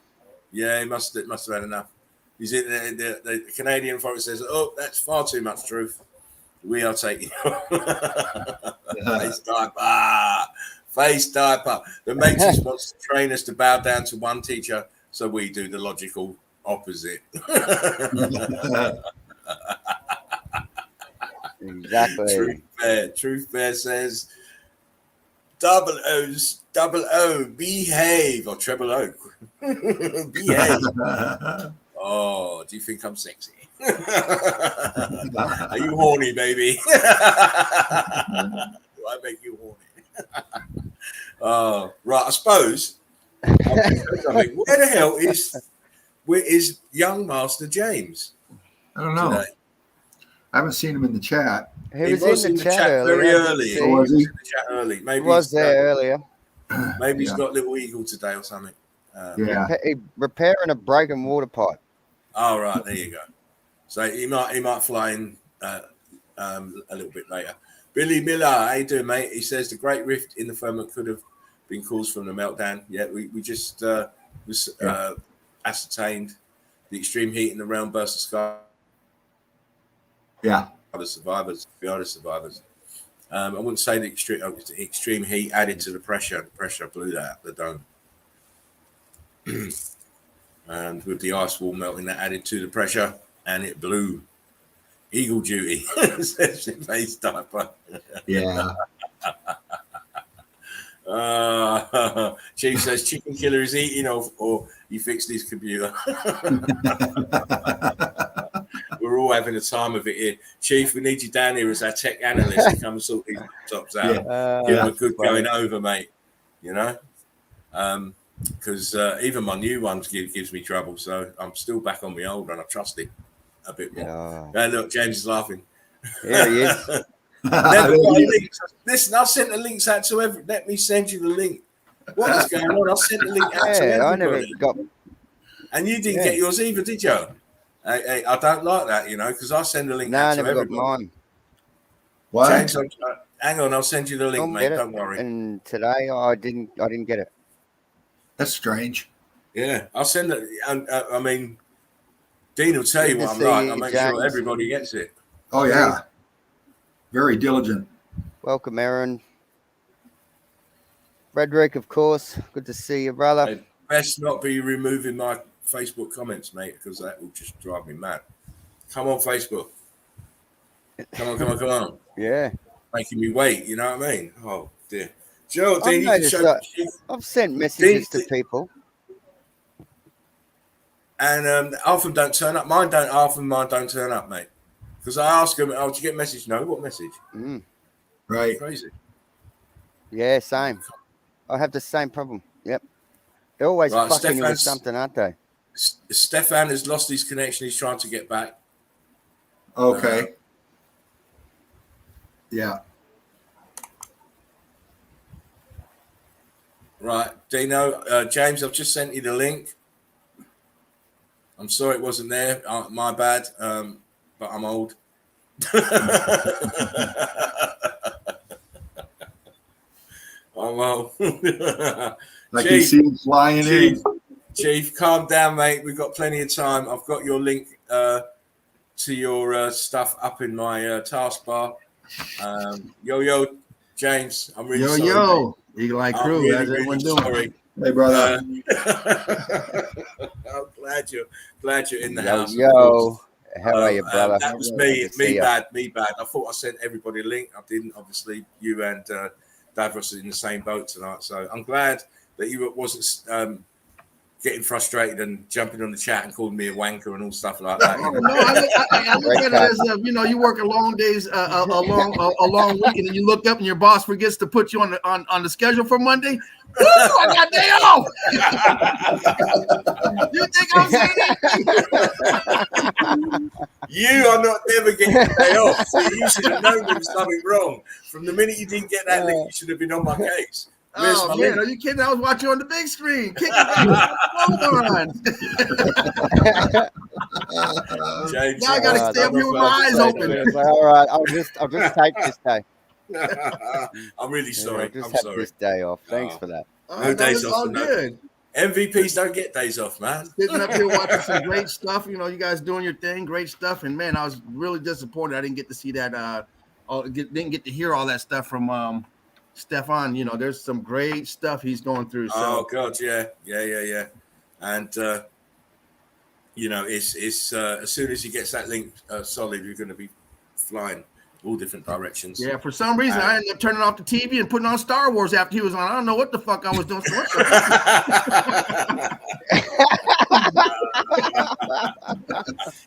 Yeah, he must have had enough. He's in the Canadian forest says, "Oh, that's far too much truth. We are taking face diaper. The matrix wants to train us to bow down to one teacher, so we do the logical opposite."
Exactly.
Truth Bear says, double O, behave, or treble O, behave. Oh, do you think I'm sexy? Are you horny, baby? Do I make you horny? Oh, right. I suppose. Where the hell is young Master James?
I don't know.
Today?
I haven't seen him in the chat.
He was in the chat
very
earlier.
early.
Oh, was he?
In the chat early.
He
Maybe
was there earlier.
maybe he's
Yeah.
got Little Eagle today or something.
Yeah.
Repairing a broken water pipe.
Oh, right, there you go. So he might fly in a little bit later. Billy Miller, how you doing, mate? He says the great rift in the firmament could have been caused from the meltdown. Yeah, we just ascertained the extreme heat in the realm burst the sky.
Yeah.
The survivors. I wouldn't say the extreme heat added to the pressure. The pressure blew that out the dome. And with the ice wall melting, that added to the pressure, and it blew. Eagle duty, says the face diaper.
Yeah.
Chief says chicken killer is eating or he fixed his computer. We're all having a time of it here. Chief, we need you down here as our tech analyst to come and sort these tops out. Give him a good going over, mate. You know? Because even my new ones gives me trouble, so I'm still back on my old one. I trust it a bit more. Look, James is laughing.
Here he is.
Never got links. Listen, I sent the links out to every. Let me send you the link. What is going on? I sent the link out to everybody.
I never got.
And you didn't get yours either, did you? I don't like that, you know, because I send the link out to everybody. Got mine.
What?
James, hang on, I'll send you the link, mate. Don't worry.
And today I didn't get it.
That's strange.
Yeah, I'll send it. I mean, Dean will tell you what I'm like. I'll make sure everybody gets it.
Oh yeah, very diligent.
Welcome, Aaron. Frederick, of course. Good to see you, brother.
I'd best not be removing my Facebook comments, mate, because that will just drive me mad. Come on, Facebook. Come on.
Yeah.
Making me wait, you know what I mean? Oh, dear. Joe, Dean, you can show
I've sent messages to people.
And half of them don't turn up. Half of mine don't turn up, mate. Because I ask them, did you get a message? No. What message?
Right.
Crazy.
Yeah, same. I have the same problem. Yep. They're always fucking you with something, aren't they?
Stefan has lost his connection. He's trying to get back.
Okay. Yeah.
Right. Dino, James, I've just sent you the link. I'm sorry it wasn't there. My bad. But I'm old. I'm old.
I can see him flying in.
Chief, calm down, mate. We've got plenty of time. I've got your link to your stuff up in my taskbar. Yo, James. I'm really sorry.
Yo, Eagle Eye Crew.
Really,
How's everyone doing?
Sorry.
Hey, brother.
I'm glad you're in the house.
Yo. How are you, brother?
That was me. Me bad. I thought I sent everybody a link. I didn't. Obviously, you and Davros are in the same boat tonight. So I'm glad that you wasn't getting frustrated and jumping on the chat and calling me a wanker and all stuff like that. You know?
No, I look at it as you work a long days, a long weekend, and you look up and your boss forgets to put you on the schedule for Monday. Woo, I got day off. You think I'm saying anything?
You are not never getting a day off. So you should have known there was something wrong. From the minute you didn't get that link, you should have been on my case.
Oh man, are you kidding? I was watching on the big screen. Kick it
James,
now I gotta stay up here with my eyes open.
All right, I'll just take this day.
I'm really sorry.
Yeah,
I'm
have
sorry.
this day off. Thanks for that.
No days off.
All good.
MVPs don't get days off, man.
Sitting up here watching some great stuff. You know, you guys doing your thing, great stuff. And man, I was really disappointed. I didn't get to see that. Didn't get to hear all that stuff from Stefan. You know, there's some great stuff he's going through. So.
Oh God, yeah. And you know, it's as soon as he gets that link solid, you're going to be flying all different directions.
Yeah, for some reason, I ended up turning off the TV and putting on Star Wars after he was on. I don't know what the fuck I was doing. So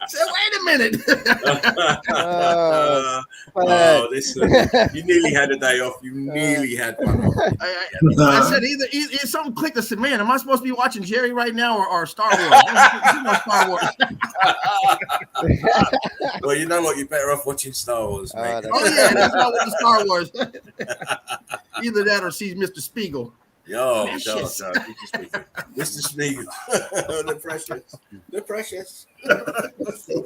say, wait a minute.
Oh, listen, you nearly had a day off. You nearly had one off.
I said either something clicked. I said, man, am I supposed to be watching Jerry right now or Star Wars? Star Wars.
Well, you know what? You're better off watching Star Wars, mate.
Oh yeah, that's not what the Star Wars. Either that or sees Mr. Spiegel.
Yo, Mr. Spiegel. The precious.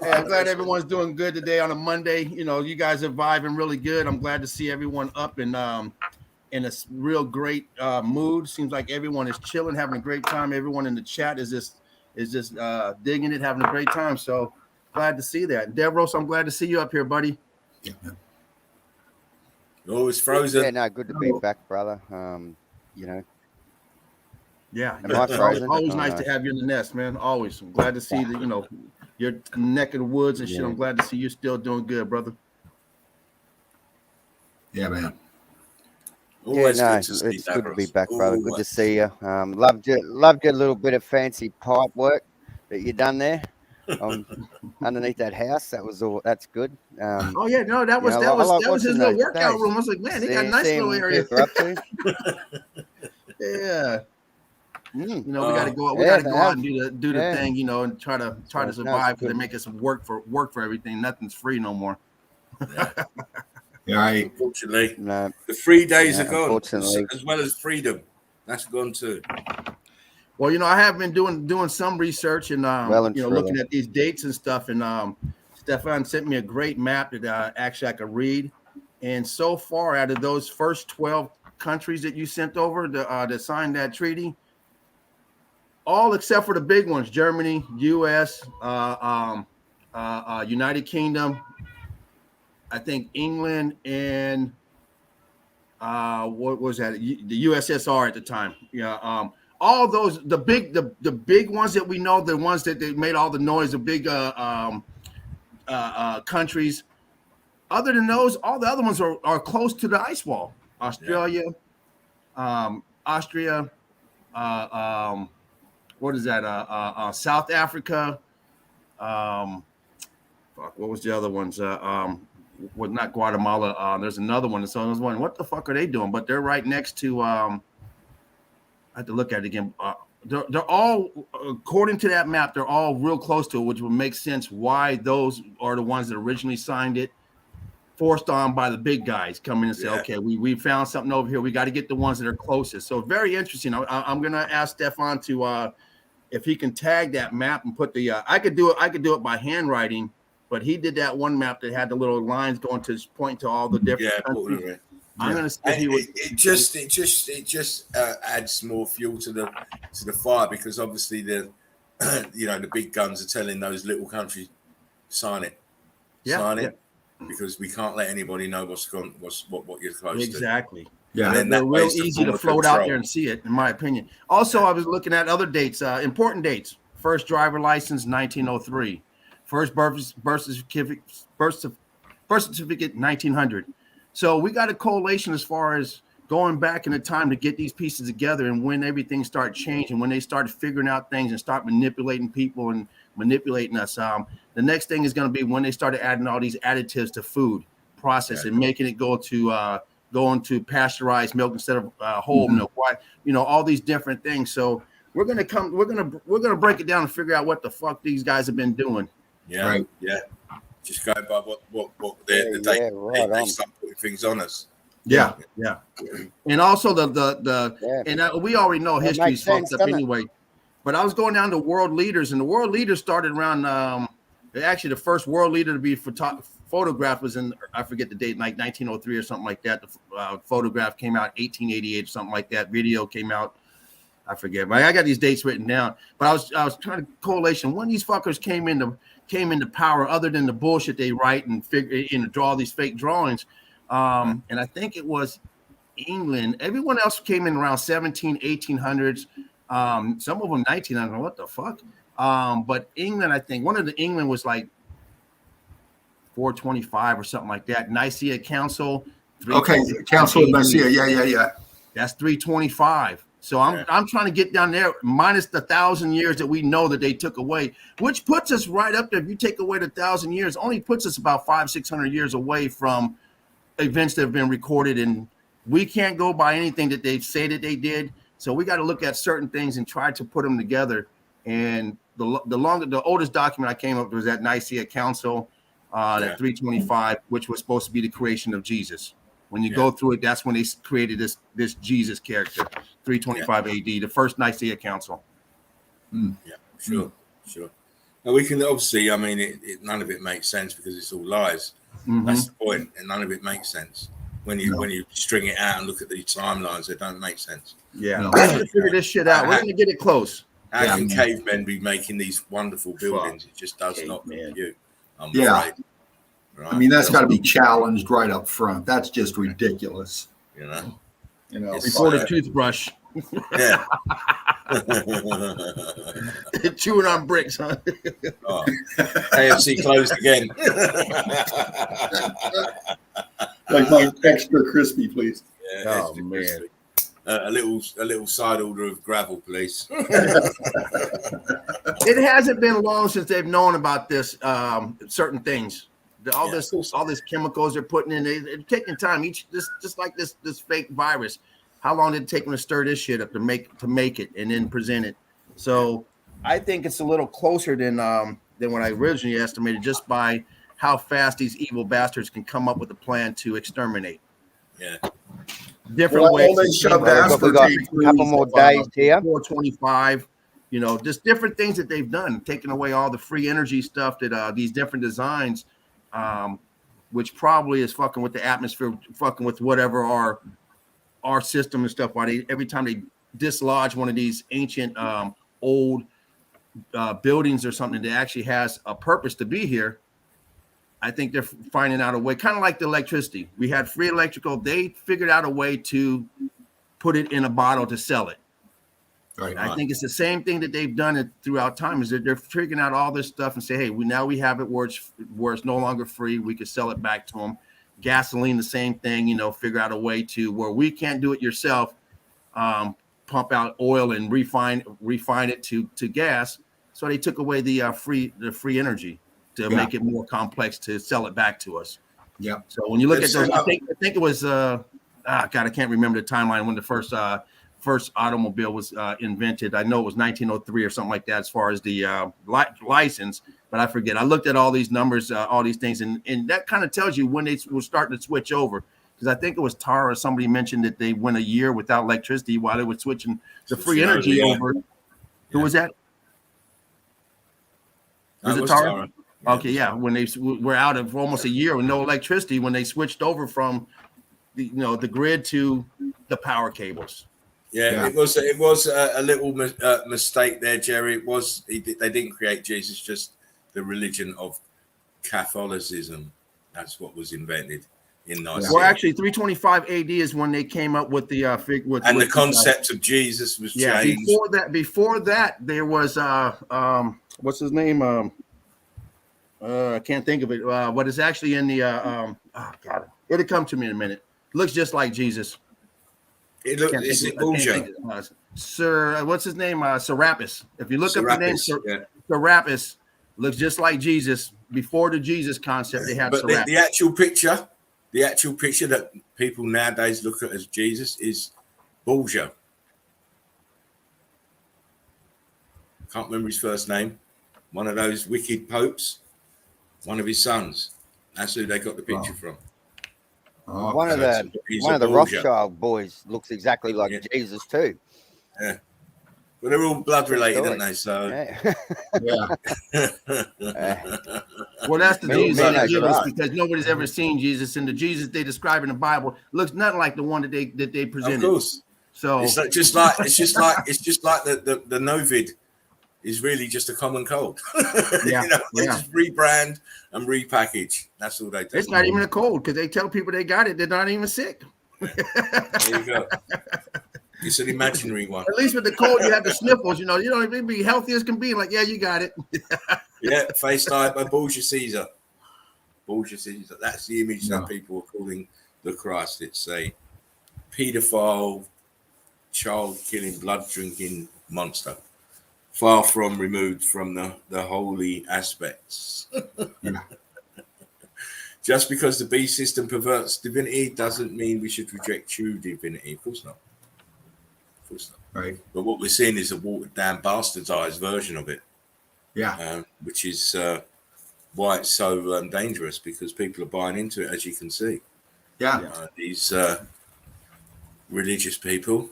Hey, I'm glad everyone's doing good today on a Monday. You know, you guys are vibing really good. I'm glad to see everyone up and in a real great mood. Seems like everyone is chilling, having a great time. Everyone in the chat is just digging it, having a great time. So glad to see that. Devros, I'm glad to see you up here, buddy.
Yeah.
You're always frozen.
Yeah, no, good to be back, brother. You know.
Yeah,
Am I frozen?
Always
Oh,
nice
no.
to have you in the nest, man. Always. I'm glad to see that, you know, your neck of the woods and shit. I'm glad to see you still doing good, brother.
Yeah, man.
Always
yeah, no,
good to see
it's good to be
Davros.
back, brother. Good to
Always.
see you. Loved your little bit of fancy pipe work that you done there. Underneath that house, that's good.
Oh yeah, no, that was his little workout room. I was like, man, they got a nice little area.
Up to.
Yeah. You know, we gotta go out and do the thing, you know, and try to survive because they're making some work for everything. Nothing's free no more.
Yeah, right.
Unfortunately,
No.
the 3 days are gone,
Unfortunately.
as well as freedom. That's gone too.
Well, you know, I have been doing some research and you know, looking at these dates and stuff. And Stefan sent me a great map that actually I could read. And so far, out of those first 12 countries that you sent over to sign that treaty, all except for the big ones: Germany, U.S., United Kingdom, I think England, and what was that? The USSR at the time. Yeah. All those, the big ones that we know, the ones that they made all the noise, the big countries. Other than those, all the other ones are close to the ice wall. Australia, Austria, what is that? South Africa. What was the other ones? Well, not Guatemala. There's another one. So I was wondering, what the fuck are they doing? But they're right next to. I have to look at it again. They're all, according to that map, they're all real close to it, which would make sense why those are the ones that originally signed it, forced on by the big guys coming and say, okay, we found something over here. We got to get the ones that are closest. So very interesting. I'm going to ask Stefan to, if he can tag that map and put the, I could do it by handwriting, but he did that one map that had the little lines going to point to all the different countries. I'm gonna say it
just adds more fuel to the fire, because obviously the big guns are telling those little countries sign it, because we can't let anybody know what you're close to.
Exactly.
Yeah,
and they're real easy to float out there and see it, in my opinion. Also, I was looking at other dates, important dates. First driver license, 1903. First birth certificate, 1900. So we got a correlation as far as going back in the time to get these pieces together, and when everything started changing, when they started figuring out things and start manipulating people and manipulating us. The next thing is going to be when they started adding all these additives to food process and making it go into pasteurized milk instead of whole milk. Why? All these different things. So we're gonna break it down and figure out what the fuck these guys have been doing.
Yeah, right. Yeah. Just go by what they start putting things on us.
Yeah. And also and we already know history's fucked up anyway. But I was going down to world leaders, and the world leaders started around. Actually, the first world leader to be photographed was in, I forget the date, like 1903 or something like that. The photograph came out 1888 or something like that. Video came out, I forget. But I got these dates written down. But I was trying to correlation when these fuckers came into power, other than the bullshit they write and figure and draw these fake drawings. And I think it was England. Everyone else came in around 1800s. Some of them 1900. What the fuck? But England, I think one of the England was like 425 or something like that. Nicaea Council.
Okay, Council of Nicaea. Yeah.
That's 325. So I'm trying to get down there minus the 1,000 years that we know that they took away, which puts us right up there. If you take away the 1,000 years, only puts us about 500-600 years away from events that have been recorded, and we can't go by anything that they say that they did. So we got to look at certain things and try to put them together. And the oldest document I came up with was that Nicaea Council, that 325, which was supposed to be the creation of Jesus. When you go through it, that's when they created this Jesus character, 325 AD, the first Nicaea Council.
Yeah, sure. Now we can obviously, I mean, none of it makes sense because it's all lies. That's the point, and none of it makes sense when you string it out and look at the timelines. They don't make sense.
Yeah, we're gonna figure this shit out. We're gonna get it close.
How can cavemen be making these wonderful buildings? It just does not compute. I'm afraid.
Right? I mean, that's got to be challenged right up front. That's just ridiculous.
You know,
before the toothbrush.
Yeah.
Chewing on bricks, huh?
KFC closed again.
Like my extra crispy, please.
Yeah,
oh man.
Crispy. A little side order of gravel, please.
It hasn't been long since they've known about this certain things. All this chemicals they're putting in, it's taking time. Just like this fake virus. How long did it take them to stir this shit up to make it and then present it? So I think it's a little closer than what I originally estimated, just by how fast these evil bastards can come up with a plan to exterminate.
Yeah.
Different ways.
They shoved ass
We got a couple more days here.
425. Just different things that they've done, taking away all the free energy stuff that these different designs, which probably is fucking with the atmosphere, fucking with whatever our system and stuff. Why every time they dislodge one of these ancient old buildings or something that actually has a purpose to be here, I think they're finding out a way, kind of like the electricity. We had free electrical. They figured out a way to put it in a bottle to sell it.
Right.
I think it's the same thing that they've done it throughout time, is that they're figuring out all this stuff and say, hey, now we have it where it's no longer free. We could sell it back to them. Gasoline, the same thing, figure out a way to where we can't do it yourself, pump out oil and refine it to gas. So they took away the free energy to make it more complex to sell it back to us.
Yeah.
So when you look at those, I think it was God, I can't remember the timeline when the first automobile was invented. I know it was 1903 or something like that as far as the license, but I forget. I looked at all these numbers, all these things, and that kind of tells you when they were starting to switch over. Because I think it was Tara, somebody mentioned that they went a year without electricity while they were switching the free energy over. Who was that? Was it Tara? Okay, yeah. When they were out of almost a year with no electricity, when they switched over from the grid to the power cables.
Yeah. It was a little mistake there, Jerry. They didn't create Jesus, just the religion of Catholicism. That's what was invented in Nicaea.
Well, actually, 325 AD is when they came up with the
the concept of Jesus was changed.
Before that, there was what's his name? I can't think of it. What is actually in the God, it'll come to me in a minute. Looks just like Jesus.
Is it bullshit?
Sir, what's his name? Serapis. If you look up the name Serapis, looks just like Jesus. Before the Jesus concept, they have Serapis.
The actual picture that people nowadays look at as Jesus is Borgia. Can't remember his first name. One of those wicked popes. One of his sons. That's who they got the picture from.
Oh, one of the Rothschild boys looks exactly like Jesus too.
Yeah, but they're all blood related, aren't they? So
well, that's the Jesus they give us, because nobody's ever seen Jesus, and the Jesus they describe in the Bible looks nothing like the one that they presented.
Of course. So it's just like the Novid is really just a common cold. They just rebrand and repackage. That's all they do.
It's not even a cold, because they tell people they got it. They're not even sick.
There you go. It's an imaginary one.
At least with the cold, you have the sniffles. You don't even be healthy as can be. Like, yeah, you got it.
FaceTime by Borgia Caesar. Borgia Caesar. That's the image that people are calling the Christ. It's a pedophile, child-killing, blood-drinking monster, far from removed from the holy aspects.
Yeah.
Just because the beast system perverts divinity doesn't mean we should reject true divinity. Of course not. Of course not.
Right.
But what we're seeing is a watered-down, bastardized version of it.
Yeah.
Which is why it's so dangerous, because people are buying into it, as you can see.
Yeah.
These religious people,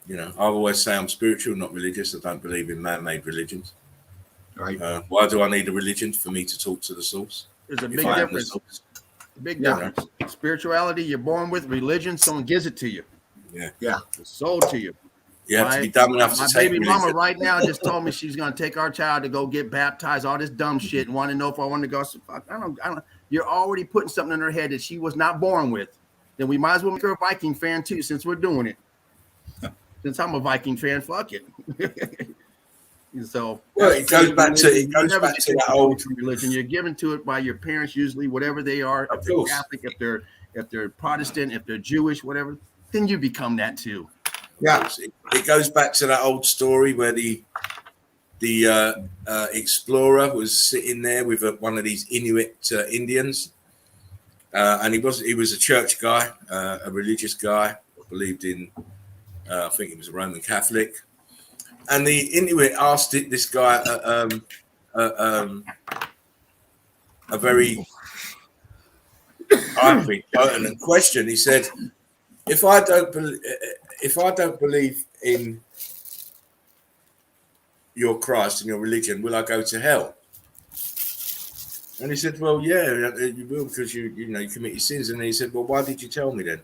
you know, I always say I'm spiritual, not religious. I don't believe in man-made religions.
Right.
Why do I need a religion? For me to talk to the source.
There's a
If
big
I am the
difference.
source.
Big
Yeah.
difference. Spirituality, you're born with. Religion, someone gives it to you.
Yeah.
Yeah.
It's sold to you.
You have to be dumb enough
My
to take
baby
religion.
mama right now just told me she's gonna take our child to go get baptized, all this dumb shit, and want to know if I want to go. So, fuck, I don't. You're already putting something in her head that she was not born with. Then we might as well make her a Viking fan too, since we're doing it. Since I'm a Viking fan, fuck it. So
Well, it goes back to that old
religion. You're given to it by your parents, usually, whatever they are.
Of
If they're
course.
Catholic, if they're Protestant, if they're Jewish, whatever, then you become that too.
Yeah.
It goes back to that old story where the explorer was sitting there with one of these Inuit Indians, and he was a church guy, a religious guy, believed in I think he was a Roman Catholic, and the Inuit asked this guy a very, I think, pertinent question. He said, if I don't believe in your Christ and your religion, will I go to hell? And he said, well, yeah, you will, because you commit your sins. And he said, well, why did you tell me then?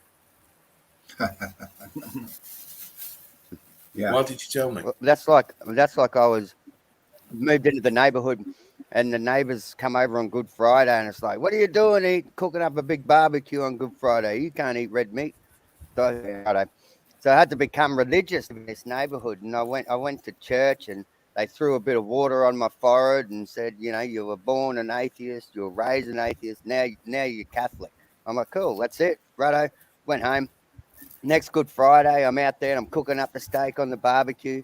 Yeah.
Why did you tell me?
Well, that's like I was moved into the neighborhood, and the neighbors come over on Good Friday, and it's like, what are you doing? Cooking up a big barbecue on Good Friday. You can't eat red meat. So I had to become religious in this neighborhood, and I went to church, and they threw a bit of water on my forehead and said, you know, you were born an atheist, you were raised an atheist, now you're Catholic. I'm like, cool, that's it. Righto. Went home. Next Good Friday, I'm out there and I'm cooking up the steak on the barbecue,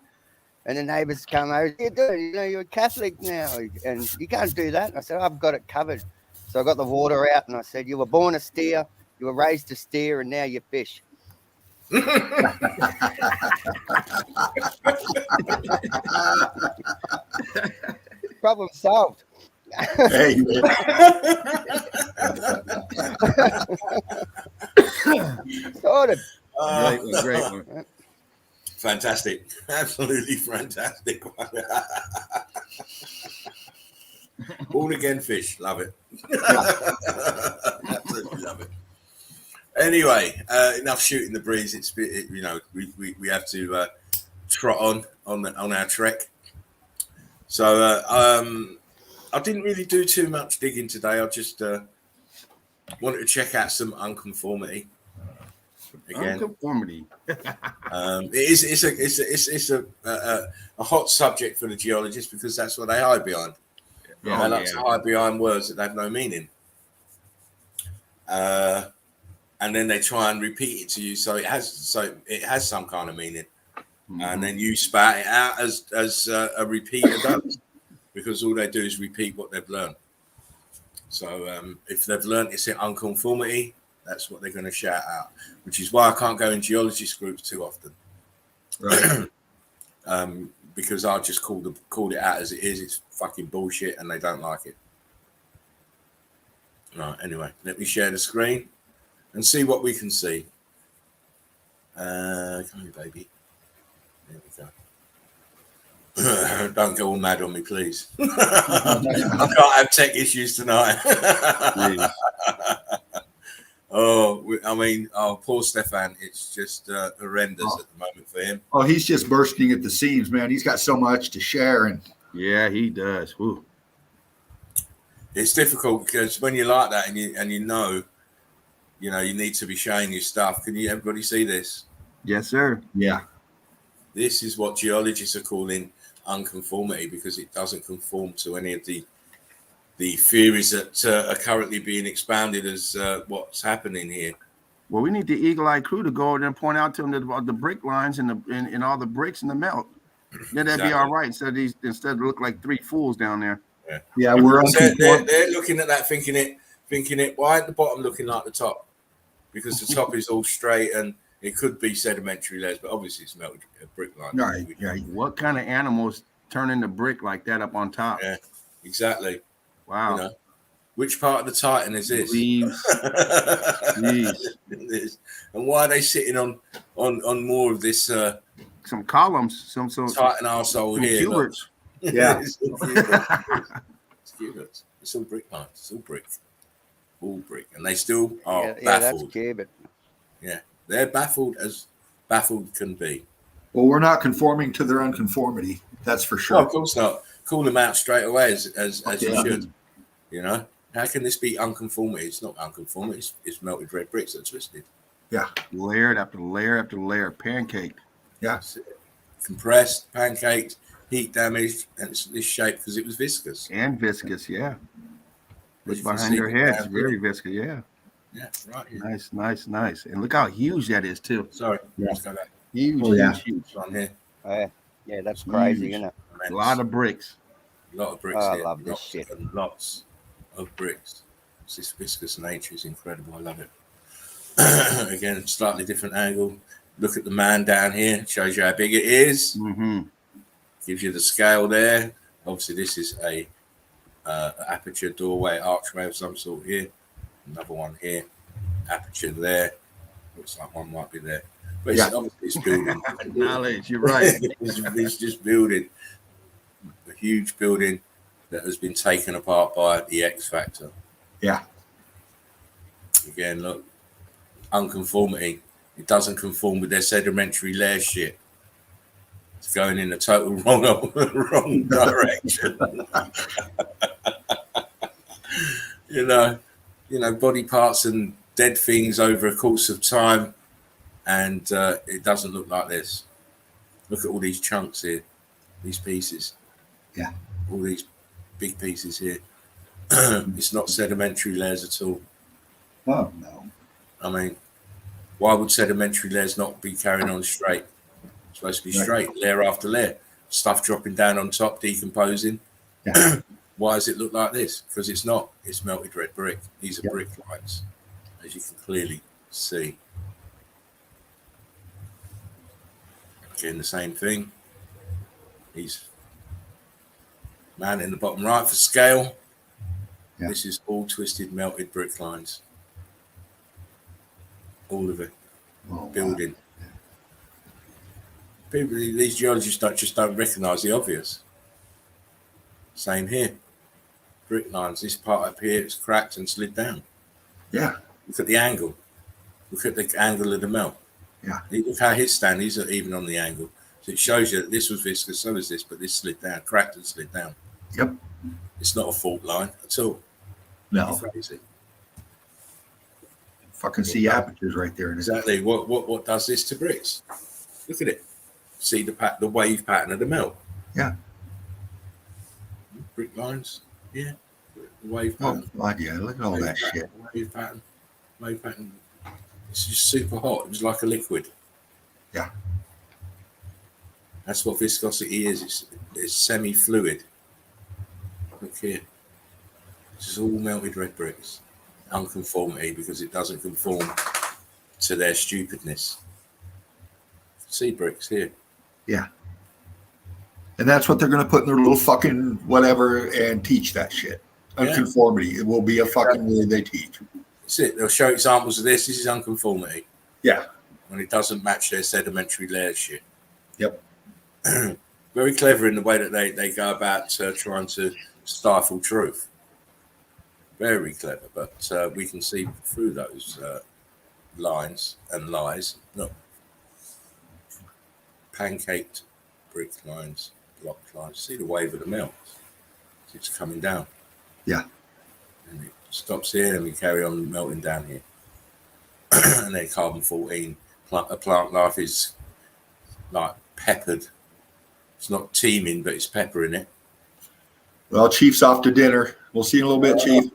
and the neighbors come over. What are you doing? You know, you're a Catholic now, and you can't do that. I said, I've got it covered. So I got the water out, and I said, you were born a steer, you were raised a steer, and now you're fish. Problem solved.
Hey,
Sorted.
Great one.
Fantastic. Absolutely fantastic. Born again fish. Love it. Absolutely love it. Anyway, enough shooting the breeze. We have to trot on our trek. So I didn't really do too much digging today. I just wanted to check out some unconformity. Again,
Unconformity.
It's a hot subject for the geologists, because that's what they hide behind. They like to hide behind words that have no meaning. And then they try and repeat it to you, so it has some kind of meaning, and then you spat it out as a repeater does, because all they do is repeat what they've learned. So if they've learned it's in unconformity, that's what they're going to shout out, which is why I can't go in geologist groups too often,
right.
because I'll just call it out as it is. It's fucking bullshit, and they don't like it. Right. Anyway, let me share the screen and see what we can see. Come here, baby. There we go. Don't go all mad on me, please. I can't have tech issues tonight. Poor Stefan. It's just horrendous at the moment for him.
Oh, he's just bursting at the seams, man. He's got so much to share, and
Yeah, he does. Woo.
It's difficult because when you're like that and you know you need to be sharing your stuff. Can everybody see this?
Yes, sir.
yeah,
This is what geologists are calling unconformity, because it doesn't conform to any of the theories that are currently being expounded as what's happening here.
Well, we need the Eagle Eye crew to go over there and point out to them the brick lines and all the bricks and the melt. Then that'd be all right. Instead of look like three fools down there.
Yeah, we're
they're looking at that, thinking it. Why ain't the bottom looking like the top? Because the top is all straight and it could be sedimentary layers, but obviously it's melted brick line.
Right. Yeah.
What kind of animals turn into brick like that up on top?
Yeah, exactly.
Wow.
You know, which part of the Titan is this?
Leaves.
And why are they sitting on more of this?
Some columns, some
Titan arsehole here.
Cuberts.
Yeah.
It's Cuberts. It's all brick lines. It's all brick. All brick. And they still are baffled.
That's Cubert.
Yeah. They're baffled as baffled can be.
Well, we're not conforming to their unconformity. That's for sure.
Oh, of course not. Call them out straight away as you should. You know? How can this be unconformity? It's not unconformity. It's melted red bricks that are twisted.
Yeah.
Layered after layer after layer, pancaked.
Yeah.
Compressed, pancaked, heat damaged, and it's this shape because it was viscous.
And viscous, yeah.
As
Look
you can
behind
see
your
it
heads,
down
very
here.
viscous, yeah.
Yeah, right here.
Nice. And look how huge that is, too.
Sorry.
Yeah.
Let's go back.
Huge,
Oh, yeah.
huge.
On here.
Yeah, that's crazy,
Huge.
isn't it?
A lot of bricks.
A lot of bricks
Oh, I
here.
love this
Lots
shit.
and lots of bricks. This viscous nature is incredible. I love it. Again, slightly different angle. Look at the man down here. Shows you how big it is.
Mm-hmm.
Gives you the scale there. Obviously, this is a aperture, doorway, archway of some sort here. Another one here. Aperture there. Looks like one might be there. But obviously it's building.
Knowledge, you're right.
It's just building. A huge building that has been taken apart by the X factor.
Yeah.
Again, look, unconformity. It doesn't conform with their sedimentary layer shit. It's going in the total wrong direction. you know, body parts and dead things over a course of time, and it doesn't look like this. Look at all these chunks here, these pieces.
Yeah.
All these big pieces here. It's not sedimentary layers at all.
Oh, no.
I mean, why would sedimentary layers not be carrying on straight? It's supposed to be straight, layer after layer. Stuff dropping down on top, decomposing.
Yeah.
Why does it look like this? Because it's not. It's melted red brick. These are brick lines, as you can clearly see. Again, the same thing. He's man in the bottom right for scale.
Yeah.
This is all twisted, melted brick lines. All of it.
Oh,
Building.
wow.
People, these geologists don't recognise the obvious. Same here. Brick lines. This part up here is cracked and slid down.
Yeah.
Look at the angle. Look at the angle of the melt.
Yeah.
Look how his stand. These are even on the angle. So it shows you that this was viscous, so is this, but this slid down, cracked and slid down.
Yep.
It's not a fault line at all.
No.
Crazy.
Fucking see apertures right there.
Exactly. What does this to bricks? Look at it. See the wave pattern of the melt.
Yeah.
Brick lines. Yeah. The wave
Oh,
pattern.
God, yeah. Look at all that shit.
Wave pattern. Wave pattern. It's just super hot. It was like a liquid.
Yeah.
That's what viscosity is. It's semi-fluid. Look here. This is all melted red bricks. Unconformity because it doesn't conform to their stupidness. See bricks here.
Yeah. And that's what they're going to put in their little fucking whatever and teach that shit. Unconformity. It will be a fucking way they teach.
That's it. They'll show examples of this. This is unconformity.
Yeah.
When it doesn't match their sedimentary layer shit.
Yep.
Very clever in the way that they go about trying to stifle truth. Very clever, but we can see through those lines and lies. Look, pancaked brick lines, block lines. See the wave of the melt? It's coming down.
Yeah.
And it stops here, and we carry on melting down here. And then carbon-14. Plant life is like peppered. It's not teeming, but it's pepper in it.
Well, Chief's off to dinner. We'll see you in a little bit, Chief.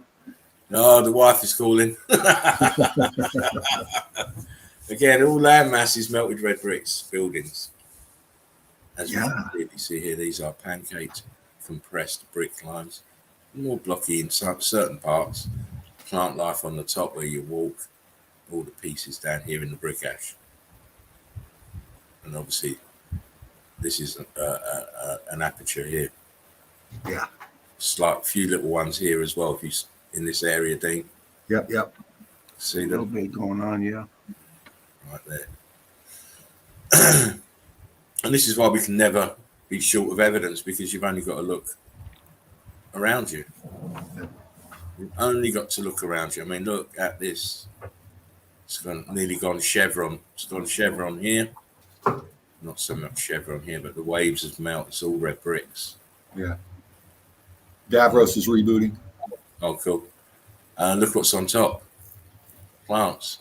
No, the wife is calling. Again, all land masses melted red bricks, buildings. As you can clearly see here, these are pancaked, compressed brick lines. More blocky in certain parts. Plant life on the top where you walk. All the pieces down here in the brick ash. And obviously, this is an aperture here.
Yeah.
Slight few little ones here as well. If you in this area, Dean.
Yep.
See
A little
them
bit going on, yeah.
right there. And this is why we can never be short of evidence, because you've only got to look around you. You've only got to look around you. I mean, look at this. It's nearly gone chevron. It's gone chevron here. Not so much chevron here, but the waves have melted. It's all red bricks.
Yeah. Davros is rebooting.
Oh, cool. Look what's on top. Plants.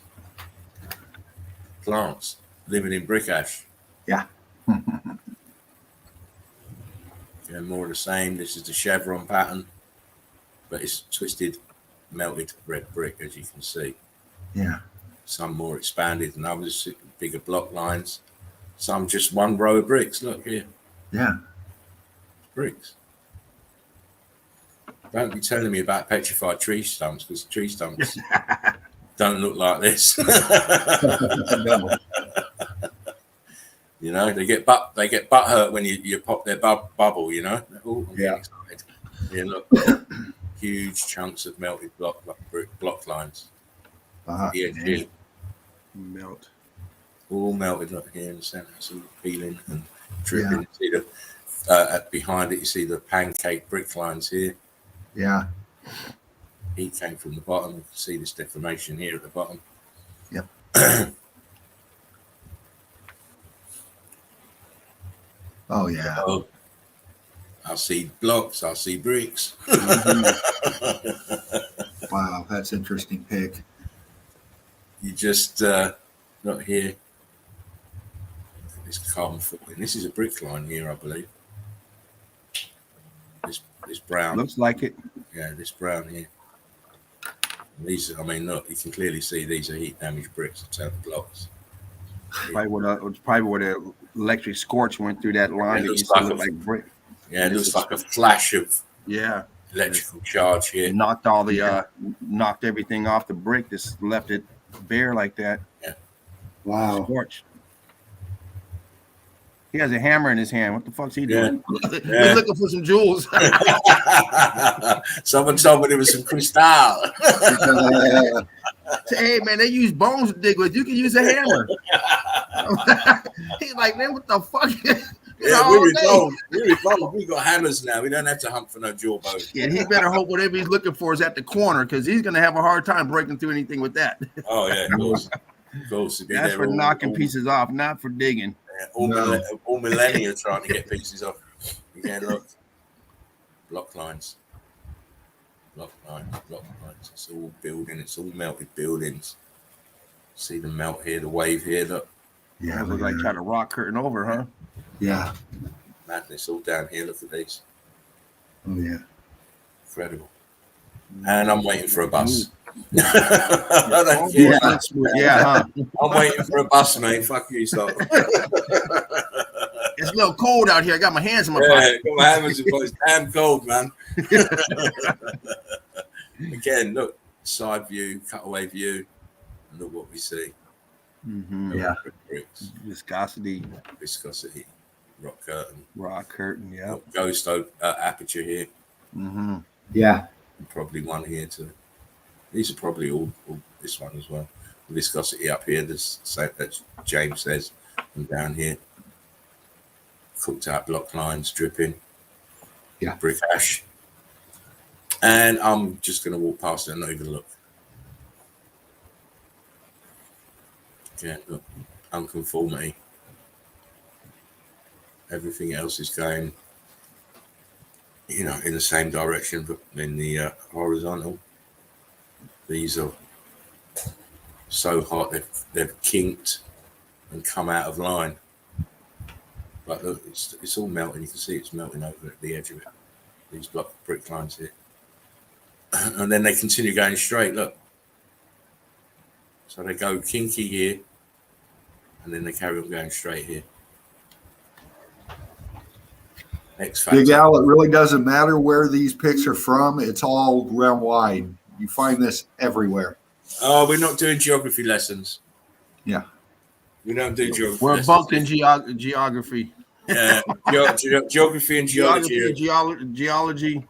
Plants living in brick ash.
Yeah.
Yeah, more of the same. This is the chevron pattern, but it's twisted, melted red brick, as you can see.
Yeah.
Some more expanded than others, bigger block lines. Some just one row of bricks. Look here.
Yeah.
Bricks. Don't be telling me about petrified tree stumps, because tree stumps don't look like this. You know, they get butt hurt when you pop their bubble. You know. Ooh, I'm getting excited. Yeah, look, huge chunks of melted block lines. Here.
Melt.
All melted. Look here in the center. It's all peeling and dripping. You see the behind it. You see the pancake brick lines here.
Yeah.
Heat came from the bottom. You can see this deformation here at the bottom.
Yep. Oh yeah.
Oh, I see blocks. I see bricks.
Wow, that's interesting pick.
You just not here. This carbon footprint. This is a brick line here, I believe. This brown.
Looks like it.
Yeah, this brown here. And these, I mean, look, you can clearly see these are heat damaged bricks, the blocks.
Probably where the electric scorch went through that line.
Yeah,
That used to look like brick.
Yeah, it looks like a flash of
Yeah.
electrical charge here.
It knocked all the knocked everything off the brick. Just left it bare like that.
Yeah.
Wow.
Scorched. He has a hammer in his hand. What the fuck's he doing?
We're looking for some jewels.
Someone told me there was some crystal.
Hey man, they use bones to dig with. You can use a hammer. He's like, man, what the fuck?
Yeah, we're evolved. We're evolved. We got hammers now. We don't have to hunt for no jawbone.
Yeah, he better hope whatever he's looking for is at the corner, because he's gonna have a hard time breaking through anything with that.
Oh yeah, of course. Of course.
That's for knocking pieces off, not for digging.
Yeah, all millennia trying to get pieces off. Again, look. Block lines. Block lines. It's all building. It's all melted buildings. See the melt here, the wave here. Look.
Yeah, it looks like trying to rock curtain over, huh?
Yeah.
Madness all down here. Look at these.
Oh yeah.
Incredible. And I'm waiting for a bus.
I don't care. Yeah, huh?
I'm waiting for a bus, mate. Fuck you, stop.
It's a little cold out here. I got my hands in my
pocket. Got my hands in my pocket. It's damn cold, man. Again, look, side view, cutaway view, and look what we see.
Mm-hmm.
Yeah.
Bricks.
Viscosity,
rock curtain,
yeah.
Ghost aperture here.
Mm-hmm.
Yeah.
And probably one here too. These are probably all this one as well. The viscosity up here, this same that James says, and down here. Cooked out block lines dripping.
Yeah.
Brick ash. And I'm just going to walk past it and not even look. Yeah, look, unconformity. Everything else is going, in the same direction, but in the horizontal. These are so hot they've kinked and come out of line. But look, it's all melting. You can see it's melting over at the edge of it. These brick lines here. and then they continue going straight. Look, so they go kinky here, and then they carry on going straight here. X factor.
Big Al, it really doesn't matter where these picks are from. It's all realm wide. You find this everywhere.
Oh, we're not doing geography lessons.
Yeah.
We don't do geography
We're
lessons.
bumped in geography.
Yeah, geography and geology.
Geology.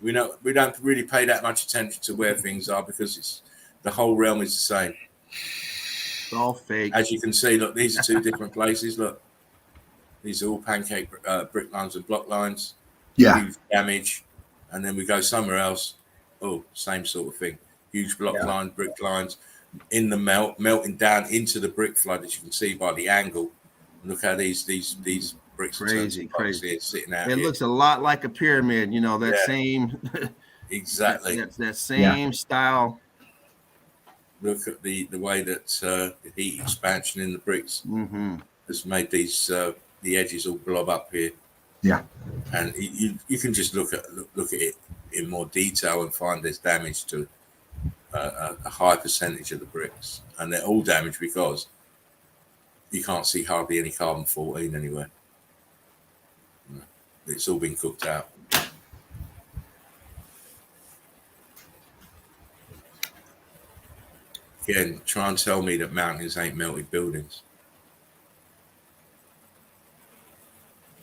We don't really pay that much attention to where things are because the whole realm is the same.
It's all fake.
As you can see, look, these are two different places. Look, these are all pancake brick lines and block lines.
Yeah.
Huge damage, and then we go somewhere else. Oh, same sort of thing. Huge block line, brick lines in the melting down into the brick flood, as you can see by the angle. Look how these bricks
crazy
here, sitting out.
It looks a lot like a pyramid. You know that same.
Exactly.
That same style.
Look at the way that the heat expansion in the bricks has made these the edges all blob up here.
Yeah,
and you can just look at it in more detail and find there's damage to a high percentage of the bricks, and they're all damaged because you can't see hardly any carbon-14 anywhere. It's all been cooked out. Again, try and tell me that mountains ain't melted buildings.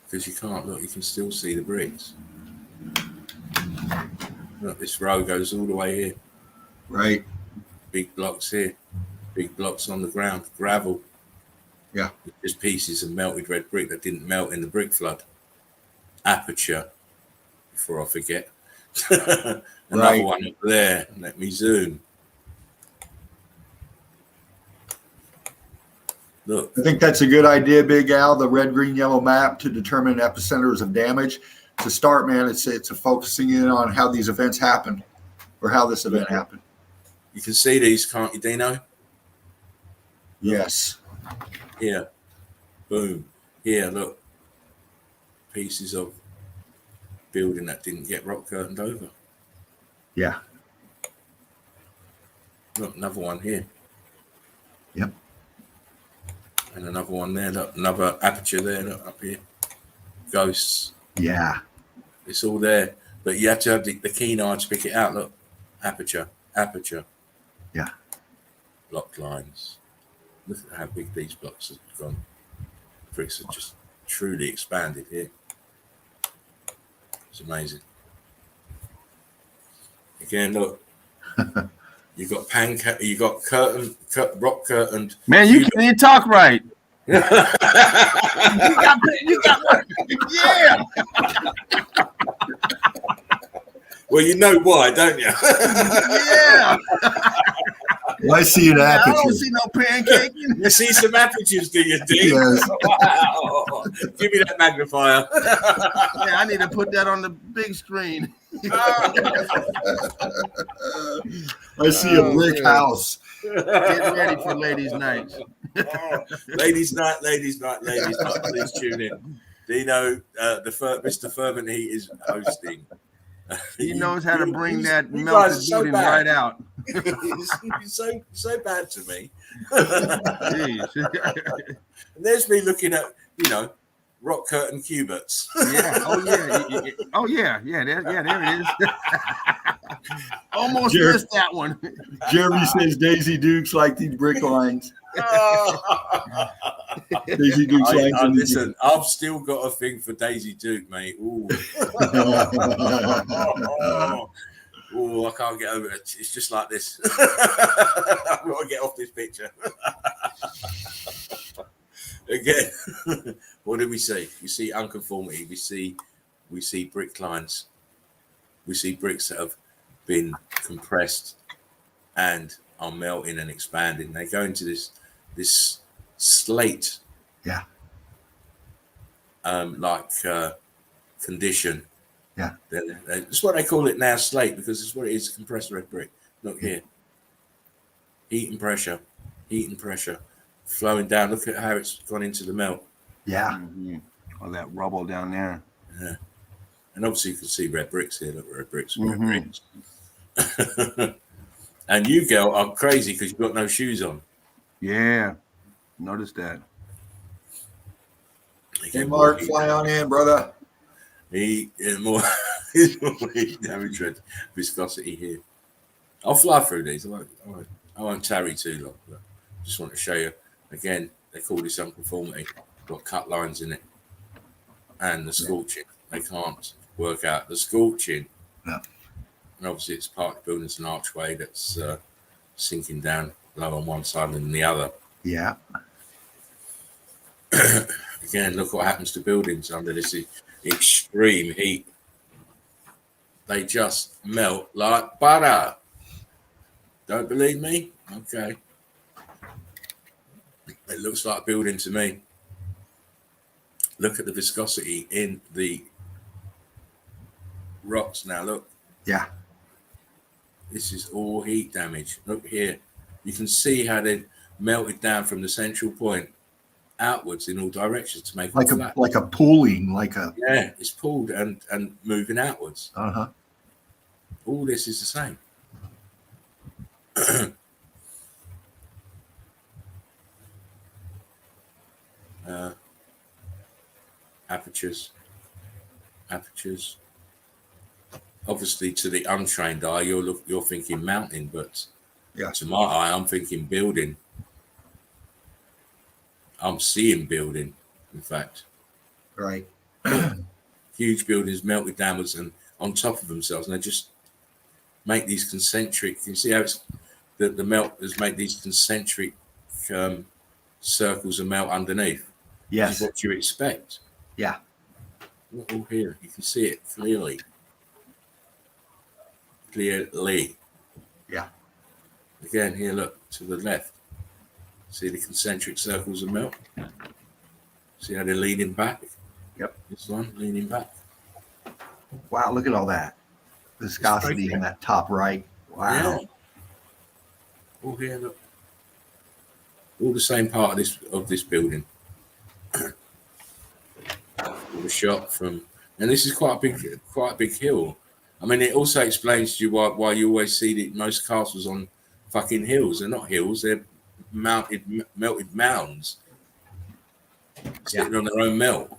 Because you can't look, you can still see the bricks. Look, this row goes all the way here.
Right.
Big blocks here, big blocks on the ground, gravel.
Yeah.
Just pieces of melted red brick that didn't melt in the brick flood. Aperture, before I forget. Another one up there. Let me zoom. Look.
I think that's a good idea, Big Al, the red, green, yellow map to determine epicenters of damage. To start, man, it's a focusing in on how these events happen or how this event happened.
You can see these, can't you, Dino?
Yes.
Here. Boom. Here, look. Pieces of building that didn't get rock curtained over.
Yeah.
Look, another one here.
Yep.
And another one there. Look, another aperture there. Look, up here. Ghosts.
Yeah.
It's all there. But you have to have the keen eye to pick it out. Look. Aperture. Aperture.
Yeah.
Block lines. Look at how big these blocks have gone. Bricks are just truly expanded here. It's amazing. Again, look. You got rock curtained.
Man, you can't even talk right. you got yeah.
Well, you know why, don't you?
Yeah.
Well, I see an aperture.
I don't see no pancaking.
You see some apertures, do you, Dean?
Yes.
Wow. Give me that magnifier.
Yeah, I need to put that on the big screen.
I see a brick house.
Get ready for ladies' night.
Ladies' night. Please tune in. Dino, Mr. Fervent Heat is hosting.
He knows how to bring that melted building right out.
He's so bad to me.
Jeez.
And there's me looking at, rock curtain cubits.
Yeah. Oh yeah. There it is. Almost missed that one.
Jeremy says Daisy Dukes like these brick lines. Daisy Dukes lines.
Listen, I've still got a thing for Daisy Duke, mate. Ooh. Oh, I can't get over it. It's just like this. I've got to get off this picture. Again, what do we see? We see unconformity. We see brick lines. We see bricks that have been compressed and are melting and expanding. They go into this slate, condition.
Yeah,
that's what they call it now, slate, because it's what it is, compressed red brick. Look here, heat and pressure, flowing down. Look at how it's gone into the melt.
Yeah.
Mm-hmm. All that rubble down there.
Yeah. And obviously you can see red bricks here. Look, red bricks, red
Mhm.
bricks. And you, girl, are crazy because you've got no shoes on.
Yeah, notice that.
Hey,
Again,
Mark, fly on in, brother.
More heat damage, red viscosity here. I'll fly through these. I won't tarry too long. But just want to show you again. They call this unconformity. Got cut lines in it, and the scorching. They can't work out the scorching.
No.
And obviously, it's part of building an archway that's sinking down low on one side than the other.
Yeah.
Again, look what happens to buildings under this extreme heat. They just melt like butter. Don't believe me? Okay. It looks like a building to me. Look at the viscosity in the rocks now. Look.
Yeah.
This is all heat damage. Look here. You can see how they melted down from the central point outwards in all directions to make it flat.
Like a pooling, like a
It's pulled and moving outwards.
uh-huh.
All this is the same. Apertures. Obviously, to the untrained eye, you're thinking mountain, but to my eye, I'm thinking building. I'm seeing building, in fact.
Right.
Huge buildings melted downwards and on top of themselves, and they just make these concentric. You see how it's the melt has made these concentric circles of melt underneath.
Yes.
This is what you expect.
Yeah.
Look all here. You can see it clearly.
Yeah.
Again, here, look to the left. See the concentric circles of melt? See how they're leaning back?
Yep.
This one leaning back.
Wow, look at all that viscosity in that top right. Wow.
Yeah. All here, look. All the same part of this building. The shot from, and this is quite a big hill. I mean, it also explains to you why you always see most castles on fucking hills. They're not hills; they're melted mounds sitting on their own melt.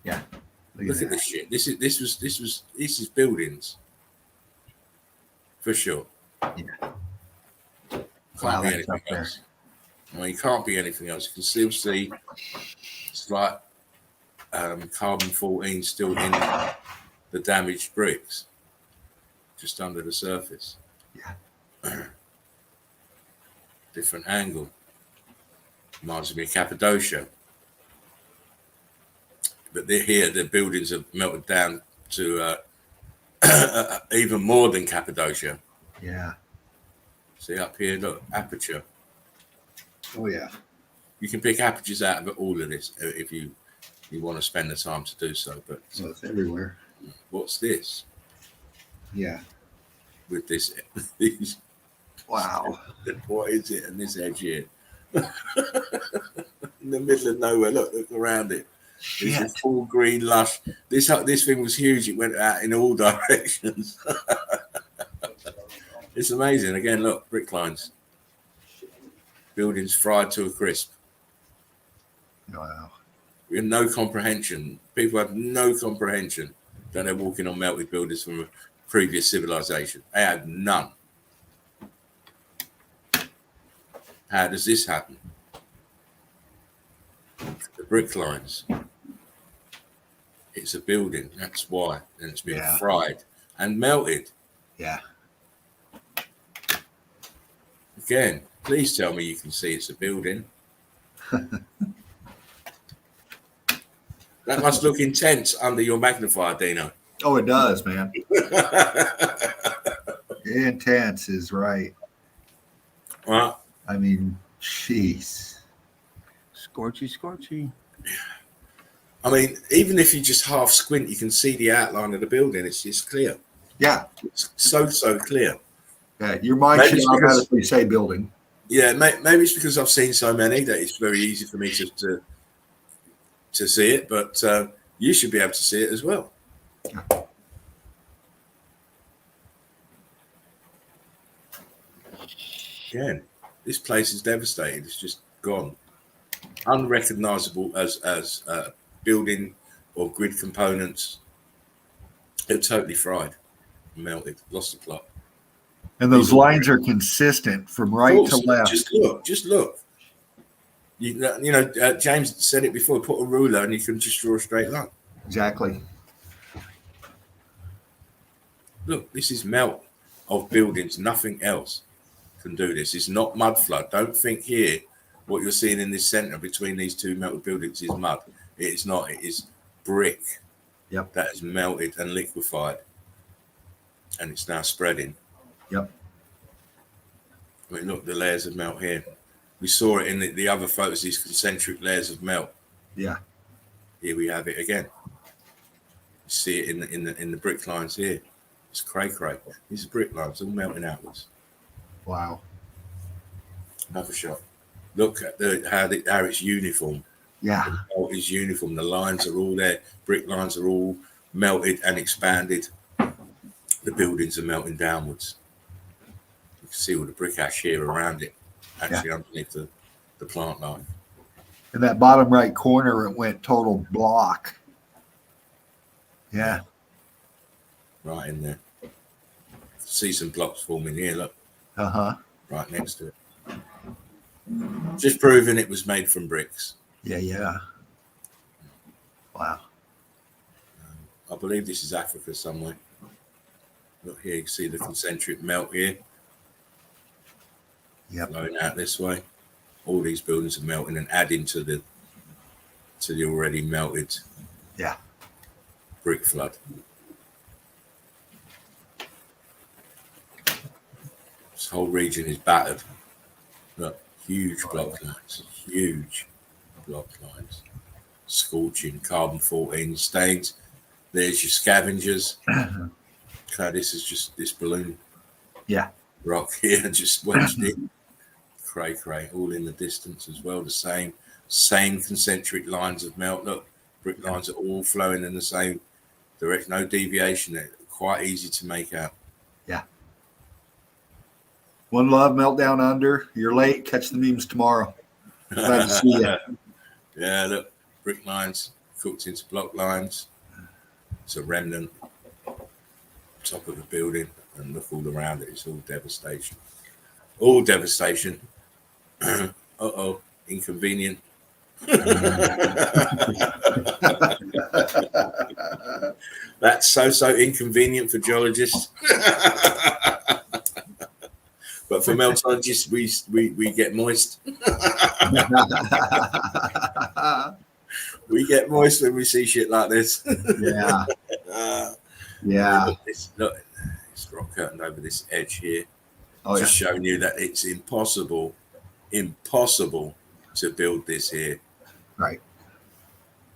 Yeah.
Look at this shit. This is buildings for sure.
Yeah.
Can't be anything else. I mean, it can't be anything else. You can still see it's like carbon 14 still in the damaged bricks, just under the surface.
Yeah.
Different angle. Reminds me of Cappadocia. But here, the buildings have melted down to even more than Cappadocia.
Yeah.
See up here, look, aperture.
Oh yeah.
You can pick apertures out of all of this if you want to spend the time to do so. But
So it's everywhere.
what's this?
Yeah.
With this, these,
Wow.
what is it? And this edge here, in the middle of nowhere. Look around it. It's a full green lush. This thing was huge. It went out in all directions. It's amazing. Again, look, brick lines. Buildings fried to a crisp.
Wow.
We have no comprehension. People have no comprehension that they're walking on melted buildings from a previous civilization. They have none. How does this happen? The brick lines. It's a building. That's why. And it's been fried and melted.
Yeah.
Again, please tell me you can see it's a building. That must look intense under your magnifier, Dino.
Oh, it does, man. Intense is right.
Well,
I mean, jeez.
Scorchy.
I mean, even if you just half squint, you can see the outline of the building. It's just clear.
Yeah.
It's so clear.
Yeah. Your mind should automatically say building.
Yeah, maybe it's because I've seen so many that it's very easy for me to see it, but you should be able to see it as well. Again, this place is devastated. It's just gone. Unrecognizable as building or grid components. They're totally fried, melted, lost the plot.
And those lines are consistent from right to left.
Just look. You know, James said it before. Put a ruler and you can just draw a straight line.
Exactly.
Look, this is melt of buildings. Nothing else can do this. It's not mud flood. Don't think here what you're seeing in this center between these two melted buildings is mud. It is not. It is brick.
Yep.
That is melted and liquefied, and it's now spreading.
Yep.
I mean, look, the layers of melt here. We saw it in the other photos. These concentric layers of melt.
Yeah.
Here we have it again. You see it in the brick lines here. It's cray. These are brick lines all melting outwards.
Wow.
Another shot. Look at how it's uniform.
Yeah.
The melt is uniform. The lines are all there. Brick lines are all melted and expanded. The buildings are melting downwards. You can see all the brick ash here around it, actually underneath the plant line.
In that bottom right corner, it went total block. Yeah.
Right in there. See some blocks forming here, look.
Uh-huh.
Right next to it. Just proving it was made from bricks.
Yeah. Wow.
I believe this is Africa somewhere. Look here, you can see the concentric melt here.
Yep.
Flowing out this way. All these buildings are melting and adding to the already melted brick flood. This whole region is battered. Look, huge block lines, scorching, carbon-14 stains. There's your scavengers. Okay, this is just this balloon rock here, just wedged in. Cray, all in the distance as well. The same concentric lines of melt. Look, brick lines are all flowing in the same direction. No deviation. They're quite easy to make out.
Yeah. One love, Meltdown Under. You're late. Catch the memes tomorrow. Glad to see you.
Yeah, look, brick lines cooked into block lines. It's a remnant. Top of the building, and look all around it. It's all devastation. All devastation. Inconvenient. That's so inconvenient for geologists. But for meltologists, we get moist. We get moist when we see shit like this.
Yeah.
Look, it's rock curtained over this edge here.
Oh,
Just showing you that it's impossible to build this here.
Right.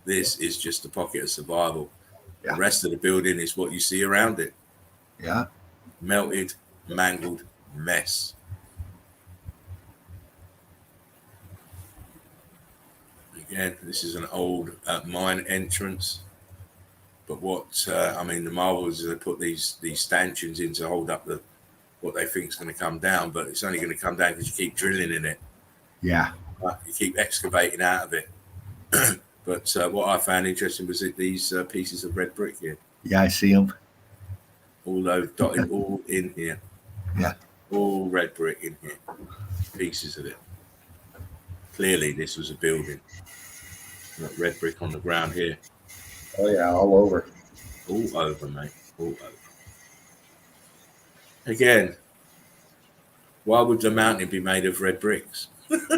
This is just a pocket of survival.
Yeah.
The rest of the building is what you see around it.
Yeah.
Melted, mangled mess. Again, this is an old mine entrance. But the marvel is they put these stanchions in to hold up what they think is going to come down, but it's only going to come down because you keep drilling in it.
Yeah.
You keep excavating out of it. But what I found interesting was these pieces of red brick here.
Yeah, I see them.
All those dotted all in here.
Yeah.
All red brick in here. Pieces of it. Clearly, this was a building. Look, red brick on the ground here.
Oh, yeah, all over.
All over, mate. All over. Again, why would the mountain be made of red bricks? Because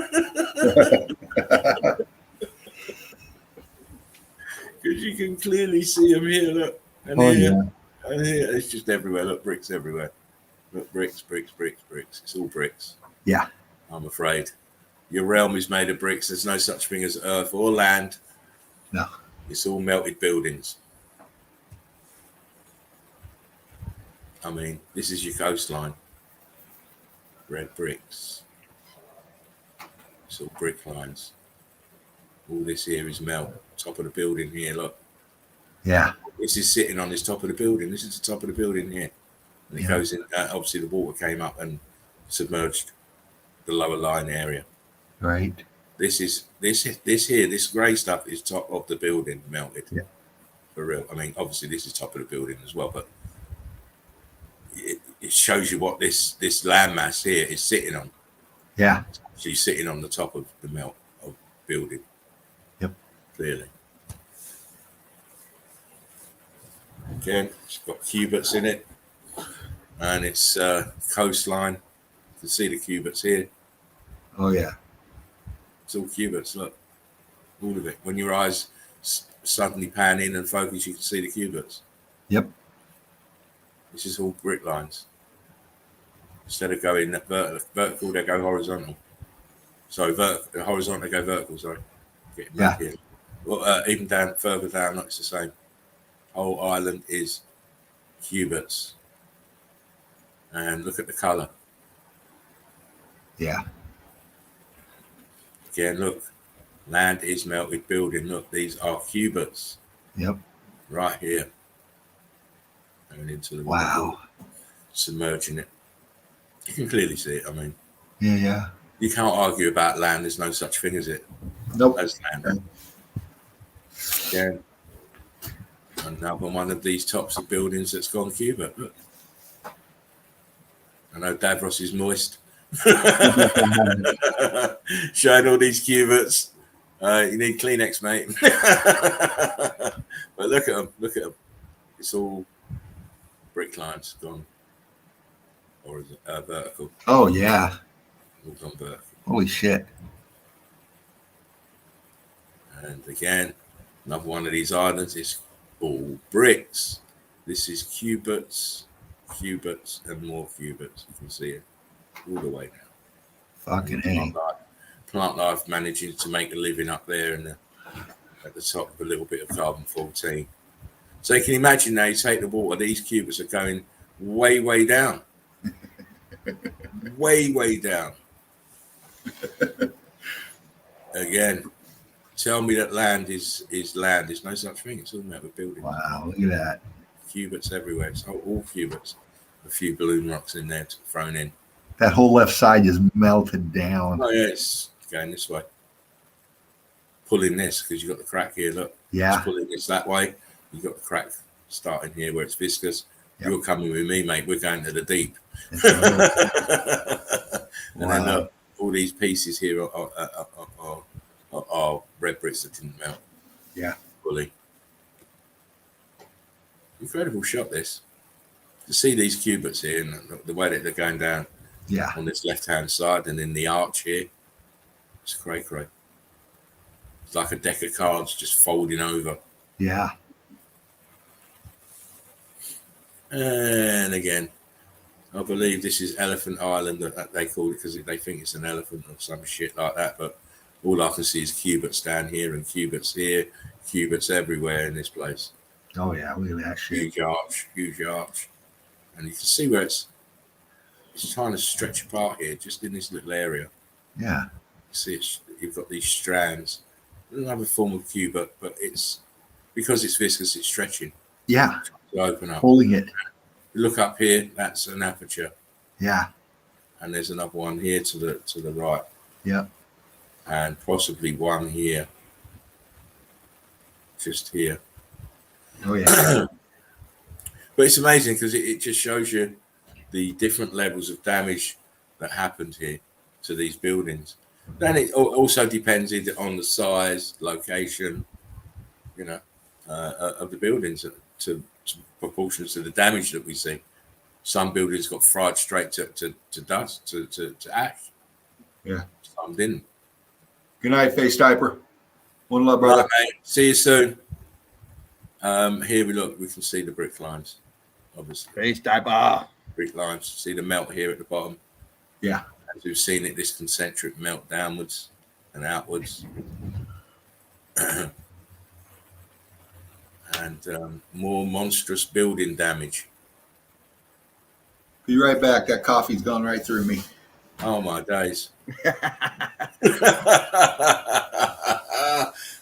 you can clearly see them here, look. And here. It's just everywhere. Look, bricks everywhere. Look, bricks. It's all bricks.
Yeah.
I'm afraid. Your realm is made of bricks. There's no such thing as earth or land.
No.
It's all melted buildings. I mean, this is your coastline. Red bricks. It's all brick lines. All this here is melt. Top of the building here, look.
Yeah.
This is sitting on this top of the building. This is the top of the building here. And it goes in. Obviously, the water came up and submerged the lower line area.
Right.
This grey stuff is top of the building melted.
Yeah.
For real. I mean, obviously this is top of the building as well, but it shows you what this landmass here is sitting on.
Yeah.
She's sitting on the top of the melt of building.
Yep.
Clearly. Again, it's got cubits in it, and it's coastline. You can see the cubits here.
Oh yeah.
It's all cubits. Look, all of it. When your eyes suddenly pan in and focus, you can see the cubits.
Yep.
This is all brick lines. Instead of going vertical, they go horizontal. Sorry, horizontal, they go vertical. Sorry. Getting back here. Well, even down further down, it's the same. Whole island is cubits. And look at the colour.
Yeah.
Again, look. Land is melted building. Look, these are cubits.
Yep.
Right here. Going into the
Wow.
Submerging it. You can clearly see it. I mean,
Yeah.
you can't argue about land. There's no such thing as it.
Nope.
As land. Yeah. Another one of these tops of buildings that's gone cubit. Look. I know Davros is moist. Showing all these cubits. You need Kleenex, mate. But look at them. Look at them. It's all brick lines gone. Or is it vertical?
Oh yeah.
All gone vertical.
Holy shit.
And again, another one of these islands is all bricks. This is cubits, and more cubits. You can see it all the way down.
Fucking A.
Plant life managing to make a living up there and at the top of a little bit of carbon-14. So you can imagine now, you take the water, these cubits are going way, way down. Way, way down. Again, tell me that land is land. There's no such thing. It's all about the building.
Wow, look at that.
Cubits everywhere. It's all cubits. A few balloon rocks in there thrown in.
That whole left side is melted down.
Oh, yeah, it's going this way. Pulling this because you've got the crack here. Look.
Yeah.
It's pulling this that way. You've got the crack starting here where it's viscous.
Yep.
You're coming with me, mate. We're going to the deep. And then look, all these pieces here are red bricks that didn't melt.
Yeah.
Fully. Incredible shot, this. To see these cubits here and the way that they're going down.
Yeah.
On this left-hand side and in the arch here. It's cray. It's like a deck of cards just folding over.
Yeah.
And again, I believe this is Elephant Island that they call it because they think it's an elephant or some shit like that. But all I can see is cubits down here and cubits here, cubits everywhere in this place.
Oh yeah, look at that shit.
Huge arch. And you can see where it's trying to stretch apart here, just in this little area.
Yeah.
See, you've got these strands. Another form of cubit, but it's because it's viscous, it's stretching.
Yeah.
To open up.
Holding it.
You look up here, that's an aperture.
Yeah.
And there's another one here to the right.
Yeah.
And possibly one here. Just here.
Oh yeah.
But it's amazing because it just shows you the different levels of damage that happened here to these buildings. Then it also depends on the size, location, of the buildings to proportions to the damage that we see. Some buildings got fried straight to dust, to ash.
Yeah.
Some didn't.
Good night, Face Diaper. One love, brother.
Right, mate. See you soon. Here we can see the brick lines, obviously.
Face Diaper.
Brick lines. See the melt here at the bottom.
Yeah.
As we've seen it, this concentric melt downwards and outwards. And more monstrous building damage.
Be right back. That coffee's gone right through me.
Oh, my days.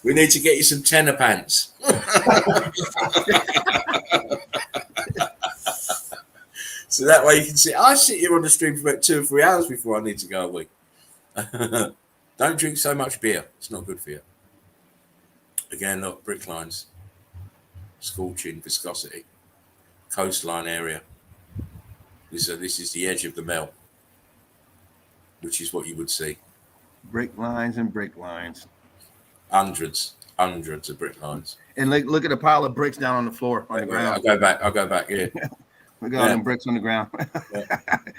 We need to get you some tenor pants. So that way you can see. I sit here on the stream for about 2 or 3 hours before I need to go away. Don't drink so much beer. It's not good for you. Again, look, brick lines, scorching, viscosity, coastline area. This is the edge of the melt, which is what you would see.
Brick lines and brick lines.
Hundreds of brick lines.
And look at a pile of bricks down on the floor on the ground.
I'll go back here.
Look at all them bricks on the ground.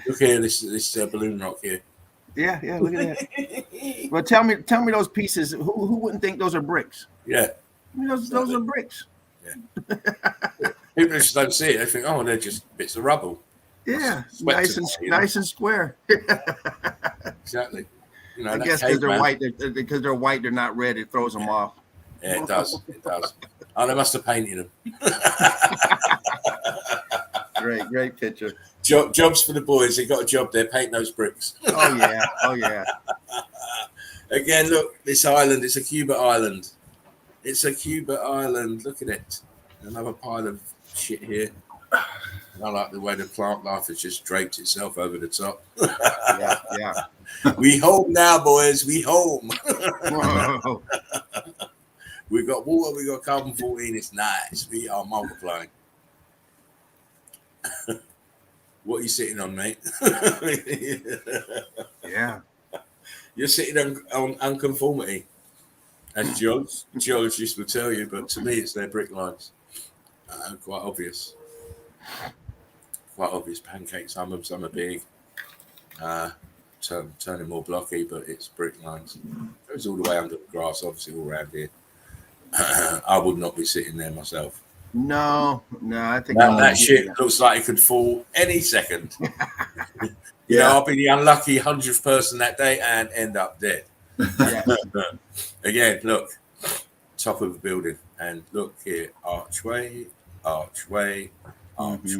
Look here, this balloon rock here.
Yeah, look at that. Well, tell me those pieces. Who wouldn't think those are bricks?
Yeah.
I mean, those are bricks.
Yeah. People just don't see it. They think, oh, they're just bits of rubble.
Yeah, nice and square.
Exactly. You know,
I guess because they're white. Because they're white, they're not red. It throws them off.
Yeah, it does. It does. Oh, they must have painted them.
Great picture.
Jobs for the boys. They got a job there. Paint those bricks.
Oh yeah.
Again, look, this island. It's a Cuba island. It's a Cuba island. Look at it. Another pile of shit here. I like the way the plant life has just draped itself over the top.
Yeah.
We home now, boys. We home.
Whoa.
We got water. We got carbon 14. It's nice. We are multiplying. What are you sitting on, mate?
Yeah.
You're sitting on unconformity, as geologists will tell you, but to me, it's their brick lines. Quite obvious. Quite obvious pancakes. Some of them are big, turning more blocky, but it's brick lines. It goes all the way under the grass, obviously, all around here. I would not be sitting there myself.
No, I think
that shit looks like it could fall any second.
Yeah,
I'll be the unlucky 100th person that day and end up dead.
Yeah.
Again, look, top of the building, and look here, archway, archways.
yeah.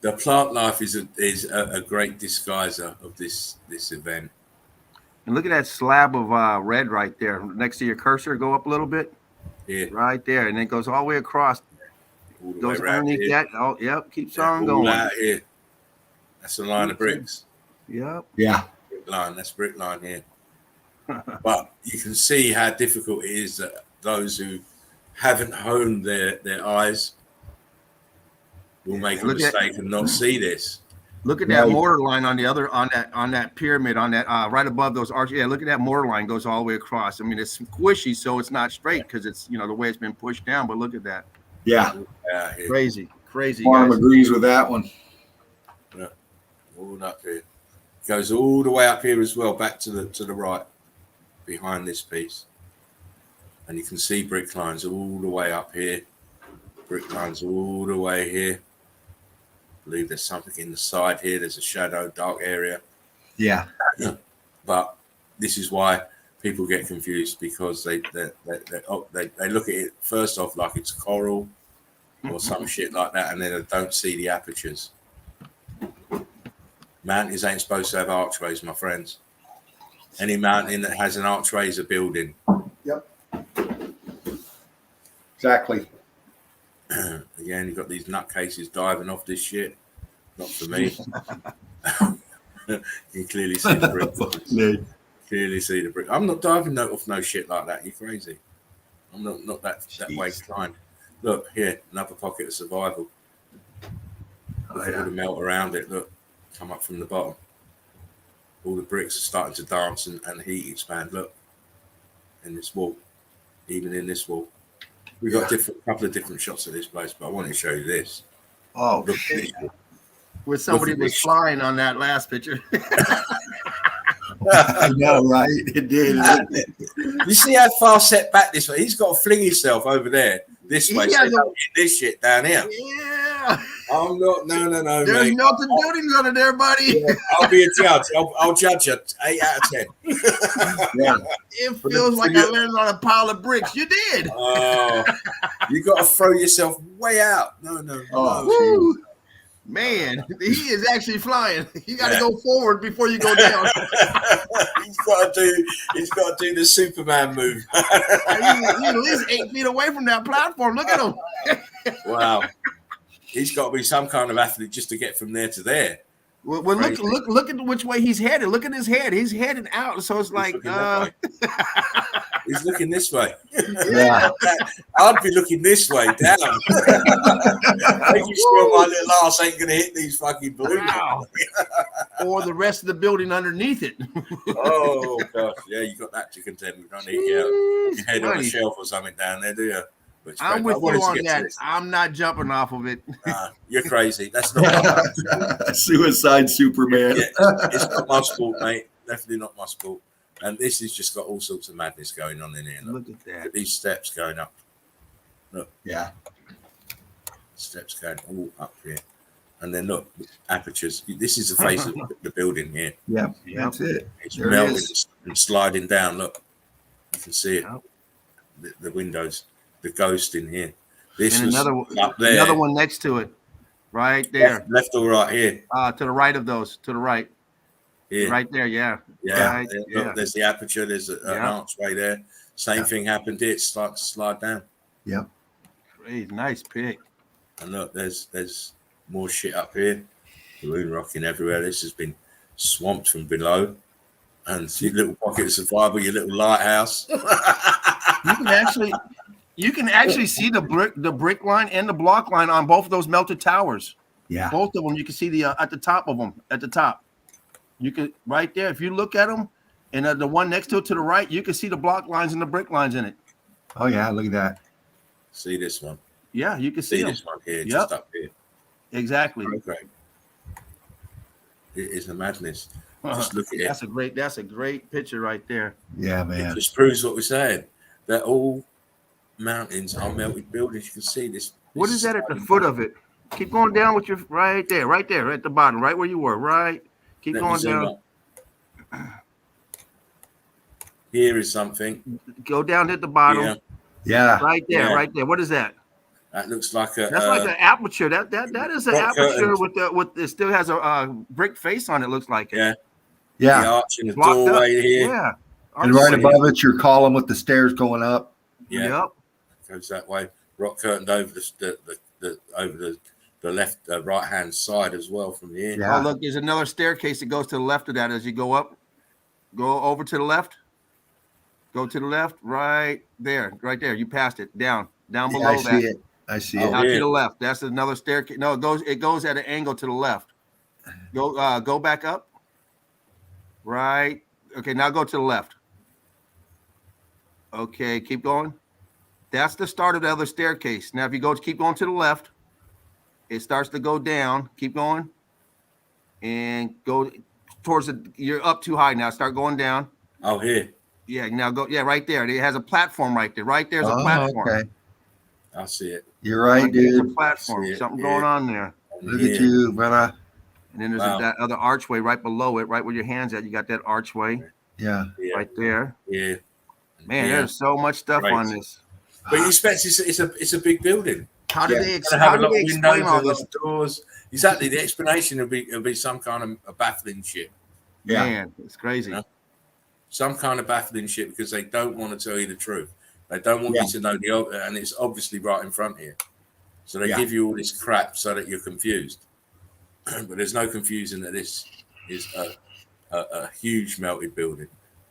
The plant life is a great disguiser of this event.
And look at that slab of red right there next to your cursor. Go up a little bit.
Here,
Right there, and it goes all the way across.
all the
Goes
way around
underneath
here.
that. Oh, yep. Keeps on
All
going.
out here. That's a line of bricks.
Yep.
Yeah.
Brick line. That's brick line here. But you can see how difficult it is that those who haven't honed their eyes will make a mistake and not see this.
Look at that mortar line on the other on that pyramid on that right above those arches. Yeah, look at that mortar line goes all the way across. I mean, it's squishy, so it's not straight because it's the way it's been pushed down. But look at that.
Yeah.
Crazy.
Farm
Guys.
agrees with that one.
Yeah. All up here. Goes all the way up here as well, back to the right, behind this piece. And you can see brick lines all the way up here. Brick lines all the way here. I believe there's something in the side here. There's a shadow, dark area.
Yeah.
But this is why people get confused, because they look at it first off like it's coral or some shit like that, and then they don't see the apertures. Mountains ain't supposed to have archways, my friends. Any mountain that has an archway is a building.
Yep. Exactly.
Again, you've got these nutcases diving off this shit. Not for me. You can clearly see the brick. Clearly see the brick. I'm not diving off no shit like that. You're crazy. I'm not that way inclined. Look here, another pocket of survival. Look at all the melt around it. Look, come up from the bottom. All the bricks are starting to dance and heat expand. Look, in this wall, even in this wall. We've got a couple of different shots of this place, but I want to show you this.
Oh, shit. Where somebody was flying on that last picture.
I know, right? It did.
You see how far set back this way? He's got to fling himself over there this way. So don't hit this shit down here.
Yeah.
I'm not. No.
There's
mate.
nothing buildings under there, buddy.
Yeah, I'll be a judge. I'll judge you 8 out of 10.
Yeah.
It feels like I landed on a pile of bricks. You did.
Oh, you got to throw yourself way out. No.
Oh,
Man, he is actually flying. You got to go forward before you go down.
He's got to do the Superman move.
He's at least 8 feet away from that platform. Look at him.
Wow. He's got to be some kind of athlete just to get from there to there.
Well, look at which way he's headed. Look at his head. He's heading out. So it's like
he's looking this way.
Yeah.
I'd be looking this way down. Making sure my little ass ain't gonna hit these fucking balloons.
Wow. Or the rest of the building underneath it.
Oh gosh, yeah, you got that to contend with. Don't need your head on a shelf or something down there, do you?
I'm with you on that. I'm not jumping off of it.
You're crazy. That's not
Suicide Superman.
Yeah, it's not my sport, mate. Definitely not my sport. And this has just got all sorts of madness going on in here.
Look at that.
Look at these steps going up. Look.
Yeah.
Steps going all up here. And then look, apertures. This is the face of the building here.
Yeah, that's it.
It's
There
melting
it is.
and sliding down. Look, you can see it. The windows, the ghost in here. This
And
was up there.
another one next to it, right there.
Left or right here.
To the right of those. To the right.
Here.
Right there. Yeah.
Yeah.
Right,
Look, there's the aperture. There's an archway there. Same thing happened here. It starts to slide down.
Yep.
Great. Nice pick.
And look, there's more shit up here. Balloon rocking everywhere. This has been swamped from below. And your little pocket of survival, your little lighthouse.
You can actually see the brick line and the block line on both of those melted towers.
Yeah.
Both of them. You can see the at the top of them. At the top, you can right there. If you look at them, and the one next to it to the right, you can see the block lines and the brick lines in it.
Oh yeah, look at that.
See this one.
Yeah, you can see
this one here, just up here.
Exactly.
Okay. It is a madness. Just look at it.
That's a great picture right there.
Yeah, man.
It just proves what we're saying. That all mountains are melted buildings. You can see this.
What is that at the foot of it? Keep going down with your right there at the bottom, right where you were. Right. Keep going down.
Here is something.
Go down at the bottom.
Yeah.
Right there. What is that?
That looks like a.
That's like an aperture. That is an aperture with it still has a brick face on it. Looks like it.
Yeah.
Yeah.
The arch in the doorway here.
Yeah.
And right above it, your column with the stairs going up.
Yeah.
Yep.
Goes that way. Rock curtained over the left right hand side as well from here.
Yeah.
Oh, look, there's another staircase that goes to the left of that as you go up. Go over to the left. Go to the left, right there. You passed it. Down below
I
that.
see it. I see it.
Now to the left. That's another staircase. No, it goes at an angle to the left. Go back up. Right. Okay, now go to the left. Okay, keep going. That's the start of the other staircase. Now, if you keep going to the left, it starts to go down. Keep going. And go towards you're up too high now. Start going down.
Oh, here.
Yeah, now go. Yeah, right there. It has a platform right there. Right there's a platform.
Okay.
I see it.
You're right, dude.
A platform. Something going on there.
Look at you, brother.
And then there's that other archway right below it, right where your hand's at. You got that archway.
Yeah.
Right there.
Yeah.
Man, there's so much stuff on this.
But you expect it's a big building.
How do they explain all this?
Doors. Exactly. The explanation will be some kind of a baffling shit.
Yeah.
Man, it's crazy.
You know? Some kind of baffling shit because they don't want to tell you the truth. They don't want you to know and it's obviously right in front here. So they give you all this crap so that you're confused. But there's no confusing that this is a huge melted building.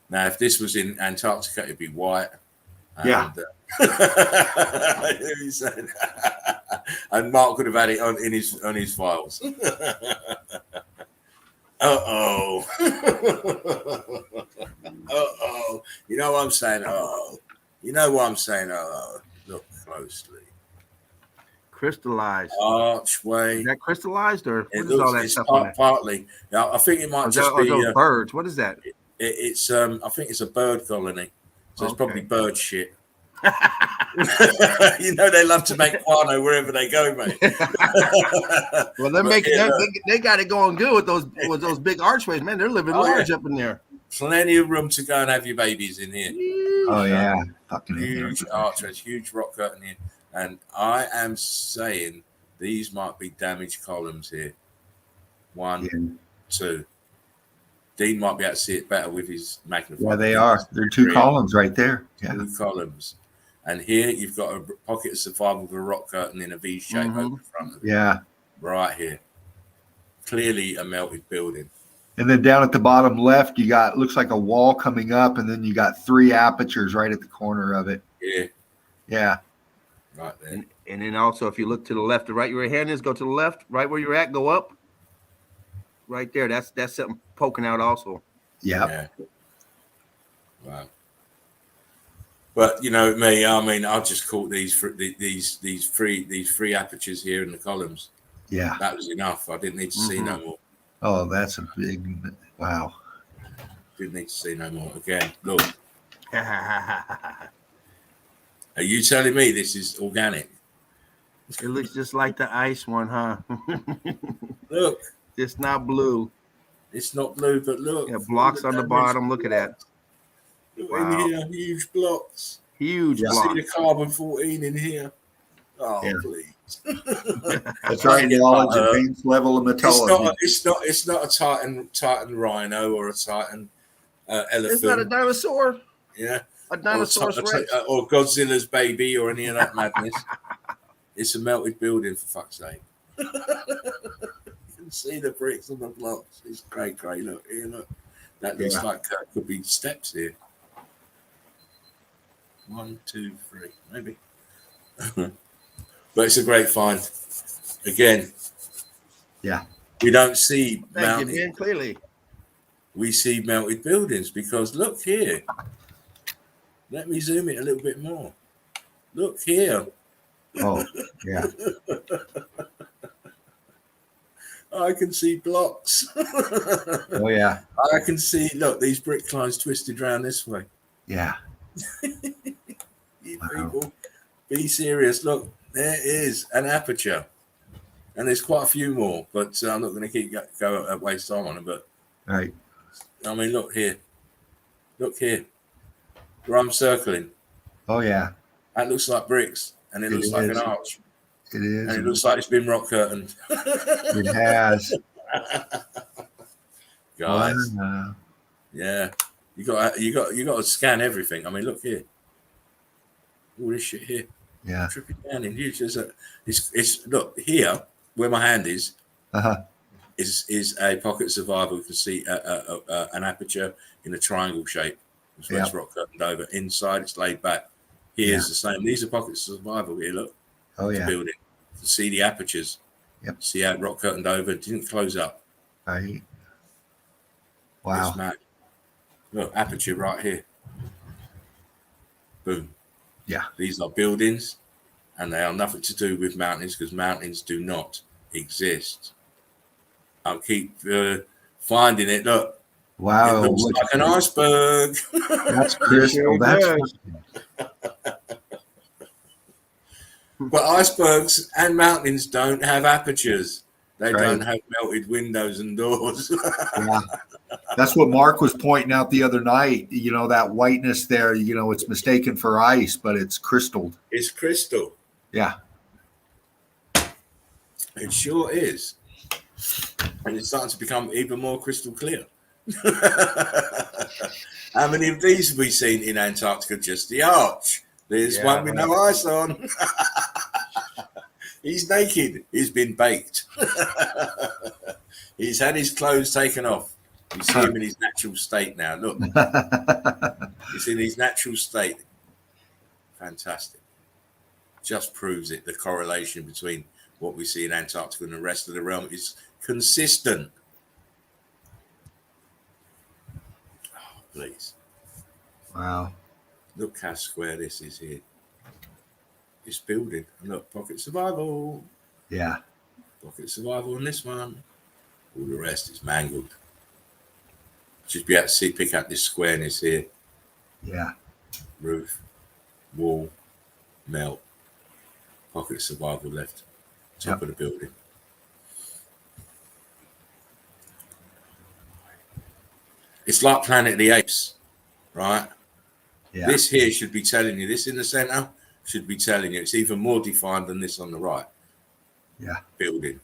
Now, if this was in Antarctica, it'd be white. And, and Mark could have had it on his files. Uh-oh. Uh-oh. You know what I'm saying? Uh-oh. You know what I'm saying? Uh-oh. Look closely.
Crystallized.
Archway.
Is that crystallized or what is
looks,
all that stuff on it?
Partly. Now, I think it might just be
those birds. What is that?
It's I think it's a bird colony. So it's probably bird shit. You know they love to make guano wherever they go, mate.
Well, they got it going good with those big archways, man. They're living large up in there.
Plenty of room to go and have your babies in here.
Oh yeah, fucking
huge archways, huge rock curtain here. And I am saying These might be damaged columns here. 1,
Yeah.
2. Dean might be able to see it better with his magnifying.
Yeah, they are. They're 2 columns right there. Yeah.
2 columns. And here you've got a pocket of survival with a rock curtain in a V shape over the front of it.
Yeah.
Right here. Clearly a melted building.
And then down at the bottom left, you got, looks like a wall coming up, and then you got 3 apertures right at the corner of it.
Yeah.
Yeah.
Right there.
And then also, if you look to the left, the right where your hand is, go to the left. Right where you're at, go up. Right there. That's something poking out also.
Yeah.
Wow. But you know me, I mean, I just caught these three apertures here in the columns.
Yeah.
That was enough. I didn't need to see no more.
Oh, that's a big, wow.
Didn't need to see no more. Again, look.
It
Are you telling me this is organic?
looks just like the ice one, huh?
Look.
It's not blue.
It's not blue, but look.
Yeah, blocks on the bottom. Look at that.
Look
Wow.
in here, huge blocks.
Huge
You
blocks.
see the carbon 14 in here? Oh,
Yeah.
please.
That's right. Knowledge, advanced level of metallurgy.
It's not a Titan rhino or a Titan elephant.
It's not a dinosaur.
Yeah.
A dinosaurus Rex.
Or Godzilla's baby or any of that madness. It's a melted building, for fuck's sake. You can see the bricks on the blocks. It's great. Look here, look. That looks like could be steps here. 1, 2, 3, maybe. But it's a great find. Again.
Yeah.
We don't see
Thank you, Ben, clearly.
We see melted buildings because look here. Let me zoom it a little bit more. Look here.
Oh, yeah.
I can see blocks.
Oh, yeah.
I can see, look, these brick lines twisted around this way.
Yeah.
You people, be serious. Look, there is an aperture. And there's quite a few more, but I'm not going to keep go waste time on them. But
Right.
I mean, look here. Look here. Where I'm circling.
Oh, yeah.
That looks like bricks. And it looks like an arch.
It is.
And it looks like it's been rock curtained.
It has.
Guys.
Wow.
Yeah. You got to scan everything. I mean, look here. All this shit here.
Yeah.
Trip it down in huge. It's look here where my hand is. Is a pocket of survival. You can see an aperture in a triangle shape. It's where it's rock curtained over. Inside, it's laid back. Here's the same. These are pockets of survival here. Look.
Oh, yeah.
Building. You can see the apertures.
Yep.
See how it rock curtained over. It didn't close up.
Right. Wow.
It's mad. Look, aperture right here. Boom.
Yeah.
These are buildings, and they are nothing to do with mountains because mountains do not exist. I'll keep finding it. Look.
Wow.
It looks like an iceberg.
That's crystal. That's
But icebergs and mountains don't have apertures. They
Right.
don't have melted windows and doors.
yeah. That's what Mark was pointing out the other night. You know, that whiteness there, you know, it's mistaken for ice, but it's crystalled.
It's crystal.
Yeah.
It sure is. And it's starting to become even more crystal clear. How many of these have we seen in Antarctica? Just the arch. There's one with no ice on. He's naked. He's been baked. He's had his clothes taken off. You see him in his natural state now. Look. He's in his natural state. Fantastic. Just proves it. The correlation between what we see in Antarctica and the rest of the realm is consistent. Oh, please.
Wow.
Look how square this is here. This building. And look, pocket survival.
Yeah.
Pocket survival on this one. All the rest is mangled. Just be able to see, pick out this squareness here.
Yeah.
Roof, wall, melt. Pocket of survival left. Top of the building. It's like Planet of the Apes, right?
Yeah.
This here should be telling you, this in the center should be telling you it's even more defined than this on the right.
Yeah.
Building.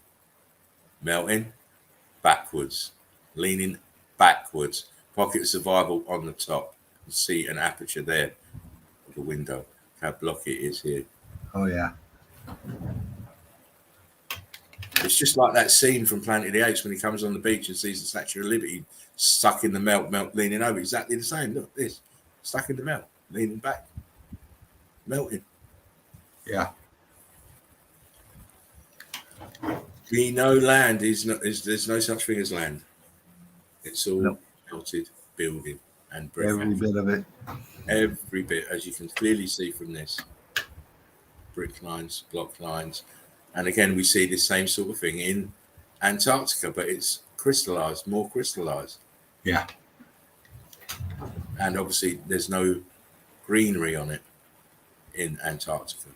Melting. Backwards. Leaning backwards. Pocket of survival on the top. You see an aperture there of the window. How blocky it is here.
Oh yeah.
It's just like that scene from Planet of the Apes when he comes on the beach and sees the Statue of Liberty stuck in the melt, leaning over. Exactly the same. Look, this. Stuck in the melt, leaning back. Melting.
Yeah.
We know land is not. There's no such thing as land. It's all
Nope.
melted building and brick.
Every bit of it.
Every bit, as you can clearly see from this. Brick lines, block lines, and again we see the same sort of thing in Antarctica, but it's crystallized, more crystallized.
Yeah.
And obviously there's no greenery on it in Antarctica.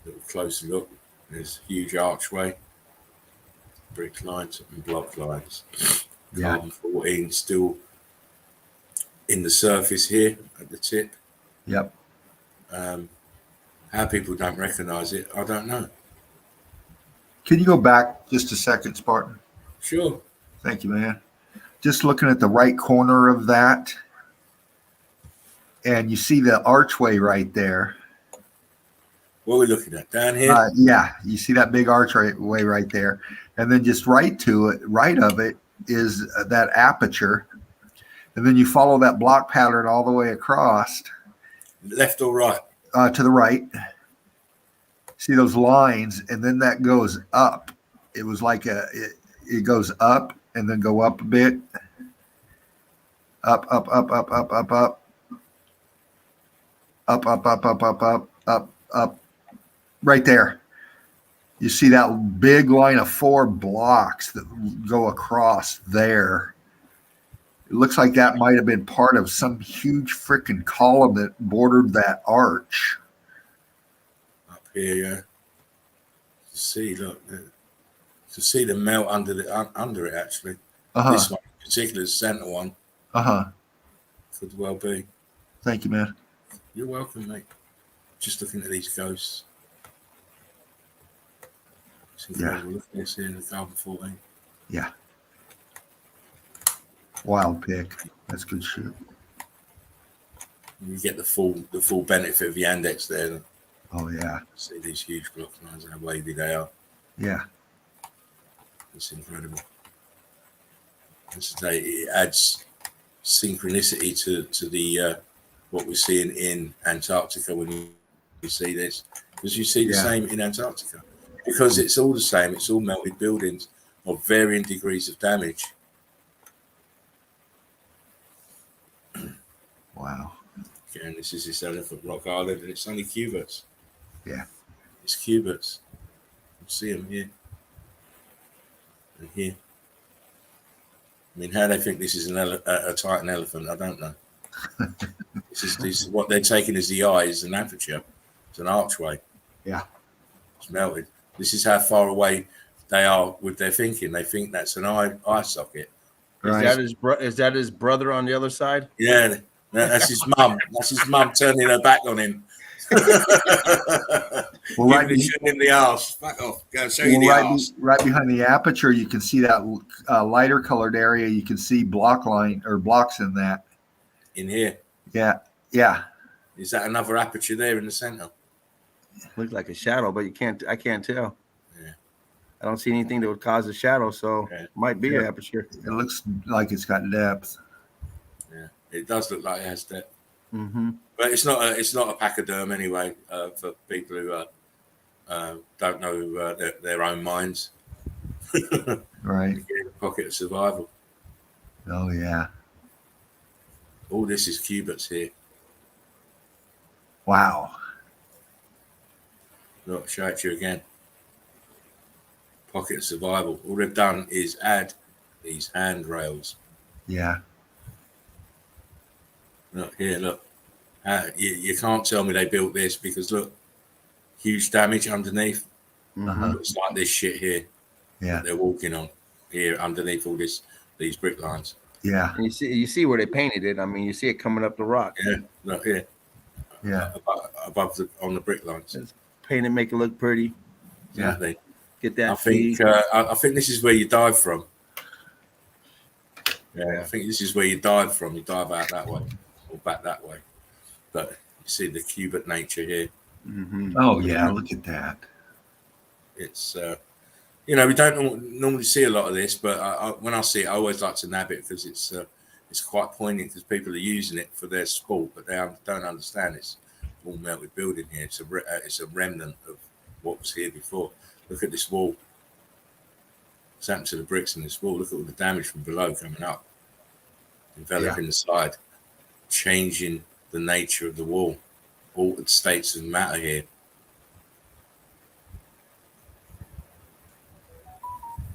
A little closer look. There's a huge archway, brick lines and block lines.
Yeah.
Carbon 14 still in the surface here at the tip.
Yep.
How people don't recognize it, I don't know.
Can you go back just a second, Spartan?
Sure.
Thank you, man. Just looking at the right corner of that, and you see the archway right there.
What are we looking at? Down here?
Yeah, you see that big archway right there, and then just right of it is that aperture, and then you follow that block pattern all the way across.
Left or right?
To the right. See those lines, and then that goes up. It was like it goes up and then go up a bit. Up, up, up, up, up, up, up. Up, up, up, up, up, up, up, up. Right there. You see that big line of 4 blocks that go across there. It looks like that might have been part of some huge freaking column that bordered that arch.
Up here, yeah. See, look, to see the melt under it actually. This one in particular, the center one. Could well be.
Thank you, man.
You're welcome, mate. Just looking at these ghosts. It's incredible. Look at this here, the carbon 14.
Yeah. Wild pick. That's good shit.
You get the full benefit of Yandex there.
Oh yeah.
See these huge block lines and how wavy they are.
Yeah.
It's incredible. It adds synchronicity to the what we're seeing in Antarctica when you see this, because you see the same in Antarctica, because it's all the same. It's all melted buildings of varying degrees of damage.
Wow.
Again, this is this Elephant Rock Island, and it's only cubits.
Yeah.
It's cubits. You see them here and here. I mean, how they think this is a Titan elephant, I don't know. This is what they're taking as the eye is an aperture. It's an archway.
Yeah.
It's melted. This is how far away they are with their thinking. They think that's an eye socket.
Right. Is that his brother on the other side?
Yeah, that's his mum. That's his mum turning her back on him.
Well, right
shooting him the arse. Fuck off. Go show you the arse.
Right behind the aperture, you can see that lighter colored area. You can see blocks in that.
In here.
Yeah. Yeah.
Is that another aperture there in the center?
Looks like a shadow, but I can't tell.
Yeah.
I don't see anything that would cause a shadow, so it might be an aperture.
It looks like it's got depth.
Yeah, it does look like it has depth.
Mm-hmm.
But it's not a pachyderm anyway, for people who don't know their own minds.
Right.
Pocket of survival.
Oh yeah.
All this is cubits here.
Wow.
Look, show it to you again. Pocket of survival. All they've done is add these handrails.
Yeah.
Look here, look. You can't tell me they built this because look, huge damage underneath.
Mm-hmm.
It's like this shit here.
Yeah.
They're walking on here underneath all these brick lines.
Yeah.
And you see where they painted it. I mean, you see it coming up the rock.
Yeah, look here.
Yeah.
Above on the brick lines.
Paint it, make it look pretty.
Exactly.
Get that
I think
feed.
I think this is where you dive from. Yeah, I think this is where you dive from. You dive out that way or back that way. But you see the cubit nature here.
Mm-hmm.
Oh yeah, look at that.
It's we don't normally see a lot of this, but when I see it, I always like to nab it because it's quite poignant because people are using it for their sport, but they don't understand it's all melted building here. It's a remnant of what was here before. Look at this wall. What's happened to the bricks in this wall? Look at all the damage from below coming up, enveloping the side, changing the nature of the wall. Altered states of matter here.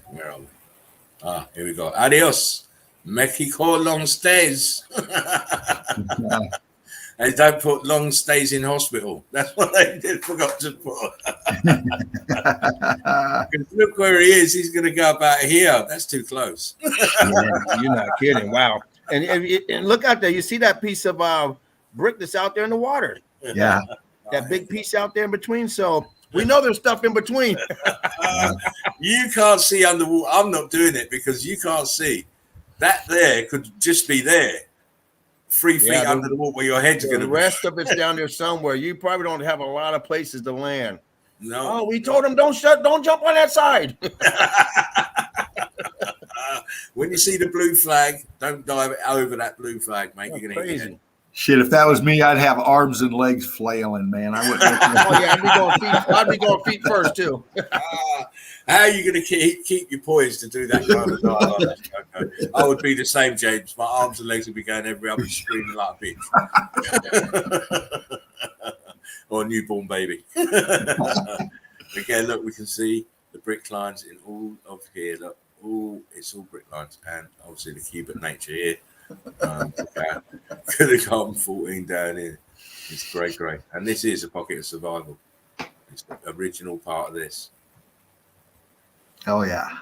Where are we? Here we go. Adios, Mexico, long stays. And don't put long stays in hospital. That's what they forgot to put. Look where he is. He's going to go about here. That's too close.
You're not kidding. Wow. And look out there. You see that piece of brick that's out there in the water.
Yeah.
That big piece out there in between. So we know there's stuff in between.
You can't see underwater. I'm not doing it because you can't see. That there could just be there. 3 feet under the water where your head's going to be.
The rest of it's down there somewhere. You probably don't have a lot of places to land.
No.
Oh, we told him don't jump on that side.
When you see the blue flag, don't dive over that blue flag, mate. You're going to hit it.
Shit, if that was me, I'd have arms and legs flailing, man. I wouldn't.
Oh yeah, I'd be going feet first too.
How are you going to keep your poise to do that kind of dive? I would be the same, James. My arms and legs would be going everywhere. I'd be screaming like a bitch. Or a newborn baby. Again, look, we can see the brick lines in all of here. Look, it's all brick lines, and obviously the cubit nature here. Could have gone 14 down here. It's great. And this is a pocket of survival. It's the original part of this.
Oh yeah.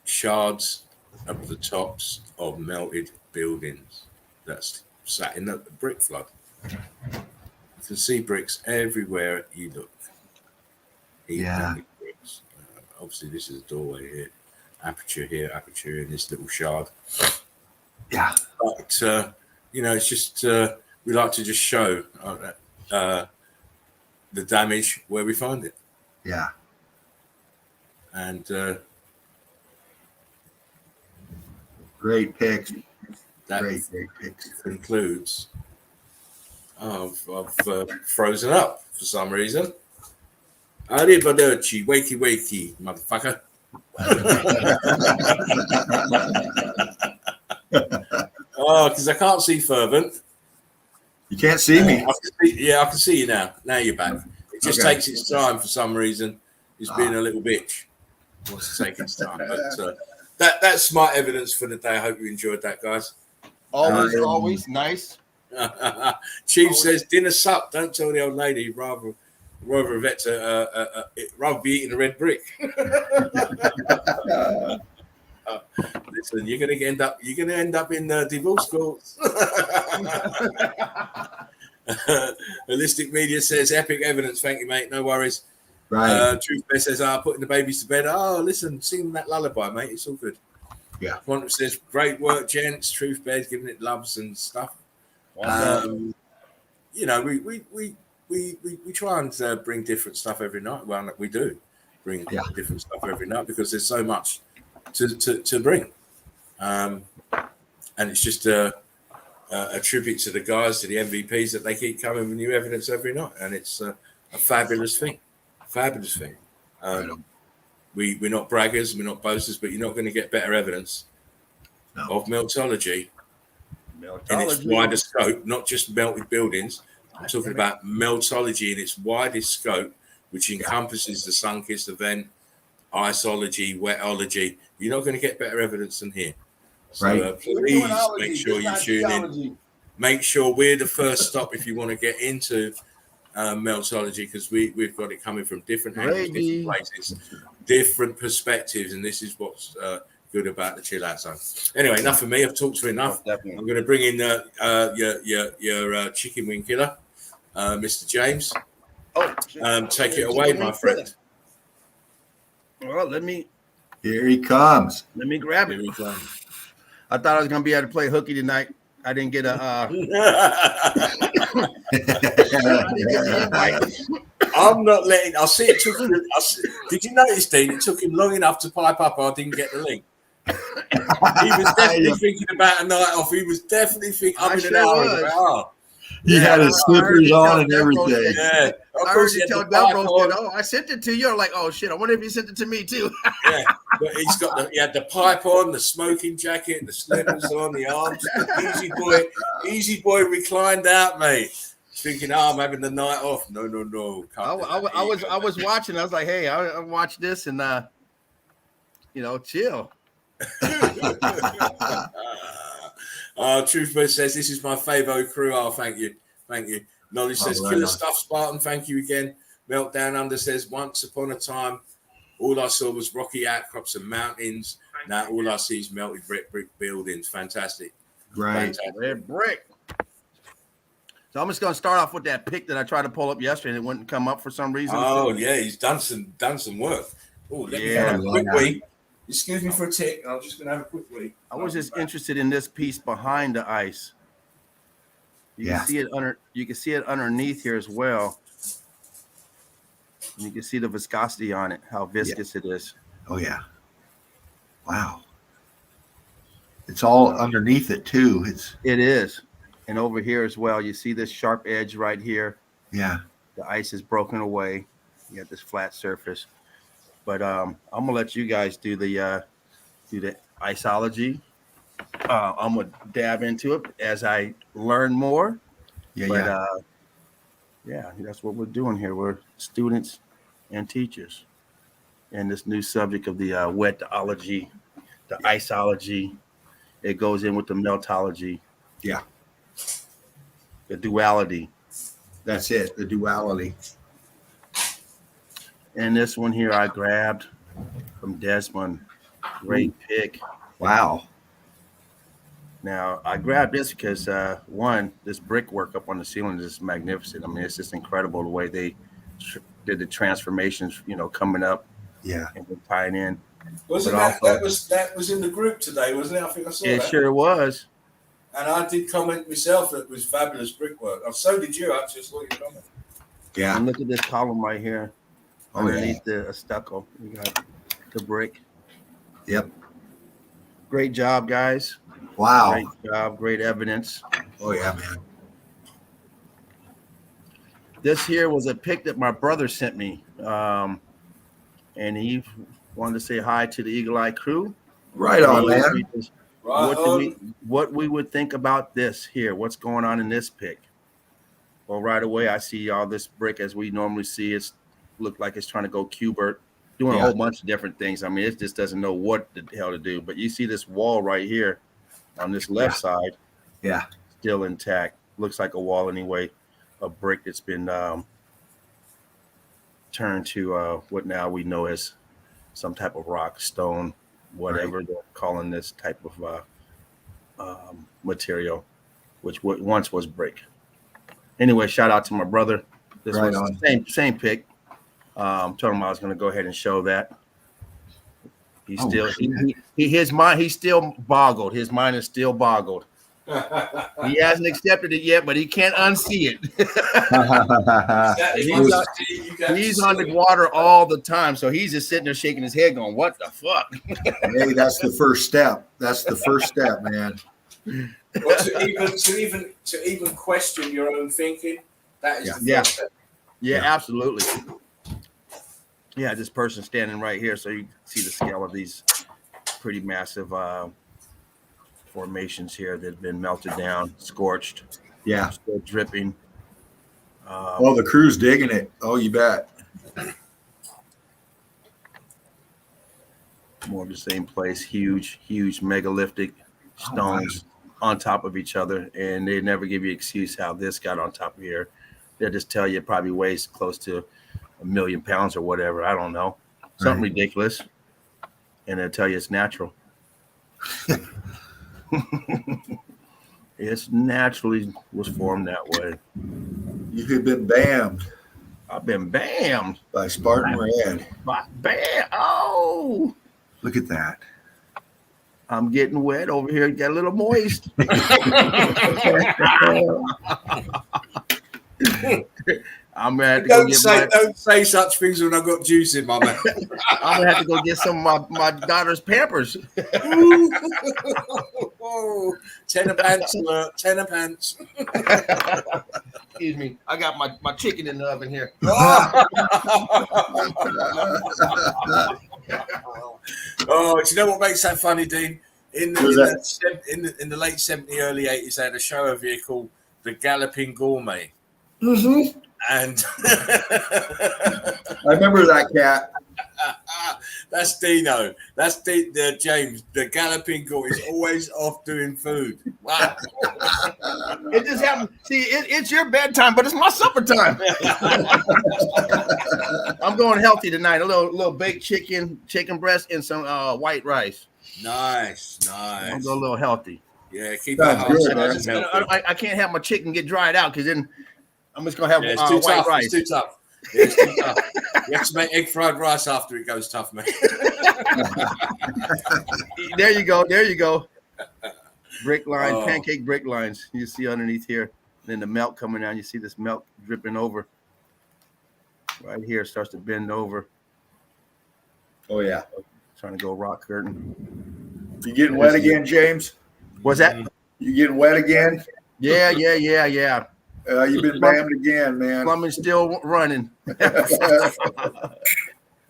Shards of the tops of melted buildings that's sat in the brick flood. You can see bricks everywhere you look. Bricks. Obviously, this is a doorway here. Aperture in this little shard.
Yeah.
But, it's just, we like to just show the damage where we find it.
Yeah.
And
great picks.
That
Great picks.
concludes. I've frozen up for some reason. Arrivederci, wakey, motherfucker. Oh, because I can't see Fervent.
You can't see me.
I can see you now. Now you're back. It just takes its time for some reason. He's being a little bitch. It wants to take its time. But that's smart evidence for the day. I hope you enjoyed that, guys.
Always nice.
Chief says dinner sucked. Don't tell the old lady. Rather be eating a red brick. Listen, you're gonna end up in divorce courts. Holistic Media says epic evidence. Thank you, mate. No worries.
Right.
Truth Bear says, putting the babies to bed. Oh, listen, sing that lullaby, mate. It's all good.
Yeah.
Quantum says, great work, gents. Truth Bear's giving it loves and stuff. We try and bring different stuff every night. Well, we do bring different stuff every night because there's so much to bring. And it's just a tribute to the guys, to the MVPs, that they keep coming with new evidence every night. And it's a fabulous thing. We're not braggers, we're not boasters, but you're not going to get better evidence of meltology in its wider scope, not just melted buildings. I'm talking about meltology in its widest scope, which encompasses the sun-kissed event, iceology, wetology. You're not going to get better evidence than here. So please make sure you tune in. Make sure we're the first stop if you want to get into meltology, because we've got it coming from different angles, different places, different perspectives, and this is what's good about the chill out zone. Anyway, enough for me. I've talked to enough. I'm going to bring in your chicken wing killer, Mr. James.
Oh, shit.
Take it away, my friend.
Well, let me
Here he comes.
grab
Here
it.
we go.
I thought I was gonna be able to play hooky tonight. I didn't get a. I didn't get the invite.
I'm not letting. I see it took. Did you notice, Dean? It took him long enough to pipe up. I didn't get the link. He was definitely thinking about a night off. He was definitely thinking. I'm in an hour.
He had his slippers on and everything.
Yeah, of
I heard
course he
you
had
tell
the pipe
Delbro,
on.
said, "Oh, I sent it to you." I'm like, "Oh shit! I wonder if he sent it to me too."
Yeah, but he's got he had the pipe on, the smoking jacket, the slippers on, the arms. Easy boy reclined out, mate. Thinking, oh, I'm having the night off. No.
I was watching. I was like, "Hey, I watched this and chill."
Truthbird says this is my favourite crew. Oh, thank you. Knowledge says killer stuff, Spartan. Thank you again. Meltdown Under says once upon a time, all I saw was rocky outcrops and mountains. Now all I see is melted brick buildings. Fantastic.
Right.
Red brick. So I'm just gonna start off with that pic that I tried to pull up yesterday and it wouldn't come up for some reason.
Oh yeah, he's done some work. Oh, let me have a quick wee. Excuse me for a tick. I'm just gonna have a quick wee.
I was just interested in this piece behind the ice. You can see it under. You can see it underneath here as well. You can see the viscosity on it, how viscous it is.
Oh yeah. Wow. It's all underneath it too.
It is, and over here as well. You see this sharp edge right here.
Yeah.
The ice is broken away. You got this flat surface. But I'm gonna let you guys do the iceology. I'm gonna dab into it as I learn more. Yeah, that's what we're doing here. We're students and teachers, and this new subject of the wetology, the iceology, it goes in with the meltology.
Yeah,
the duality.
That's it. The duality.
And this one here I grabbed from Desmond. Great pick.
Wow.
Now, I grabbed this because, one, this brickwork up on the ceiling is magnificent. I mean, it's just incredible the way they did the transformations, coming up.
Yeah.
And tying in.
Wasn't that was in the group today, wasn't it? I think I saw that.
It sure was.
And I did comment myself that it was fabulous brickwork. And so did you. I just saw your comment.
Yeah.
And look at this column right here. Underneath the stucco. We got the brick.
Yep.
Great job, guys.
Wow.
Great job. Great evidence.
Oh, yeah, man.
This here was a pic that my brother sent me. And he wanted to say hi to the Eagle Eye crew.
Right on, man.
What we would think about this here. What's going on in this pic? Well, right away, I see all this brick as we normally see. It's look like it's trying to go Cubert, doing a whole bunch of different things. I mean, it just doesn't know what the hell to do. But you see this wall right here on this left side, still intact. Looks like a wall anyway, a brick that's been turned to what now we know as some type of rock, stone, whatever they're calling this type of material, which once was brick. Anyway, shout out to my brother. This was the same pic. Told him I was going to go ahead and show that. He's his mind. He's still boggled. His mind is still boggled. He hasn't accepted it yet, but he can't unsee it. He's underwater all the time, so he's just sitting there shaking his head, going, "What the fuck?"
Hey, that's the first step. That's the first step, man.
Well, to even question your own thinking, that is the first step.
Yeah, absolutely. Yeah, this person standing right here, so you can see the scale of these pretty massive formations here that have been melted down, scorched.
Yeah,
still dripping.
The crew's digging it. Oh, you bet.
More of the same place. Huge megalithic stones on top of each other, and they never give you an excuse how this got on top of here. They'll just tell you it probably weighs close to 1 million pounds or whatever. I don't know. Something ridiculous. And they'll tell you it's natural. It's naturally was formed that way.
You could have been bammed.
I've been bammed
by Spartan Red.
Bam! Oh,
Look at that.
I'm getting wet over here. Get a little moist. I'm gonna have to go get
Don't say such things when I've got juice in my mouth.
I'm gonna have to go get some of my daughter's Pampers.
Tenner pants alert, tenner pants.
Excuse me. I got my chicken in the oven here.
Oh, do you know what makes that funny, Dean? In the late 70s, early 80s, they had a show vehicle, the Galloping Gourmet.
Mm-hmm.
And
I remember that cat.
That's Dino. That's James. The Galloping Gourmet is always off doing food. Wow.
It just happened. See, it's your bedtime, but it's my supper time. I'm going healthy tonight. A little baked chicken breast, and some white rice.
Nice.
I'm going a little healthy.
Yeah, keep
That's
that
good,
nice and healthy.
I can't have my chicken get dried out because then I'm just gonna have
It's too
white
tough.
rice.
It's too tough. Yeah, it's too tough. You have to make egg fried rice after it goes tough, mate.
There you go. Brick lines, pancake brick lines. You see underneath here. And then the milk coming down. You see this milk dripping over. Right here it starts to bend over.
Oh yeah.
Trying to go rock curtain.
You getting wet again, James?
What's that?
You getting wet again?
Yeah.
You've been bammed again, man.
Plumbing's still running.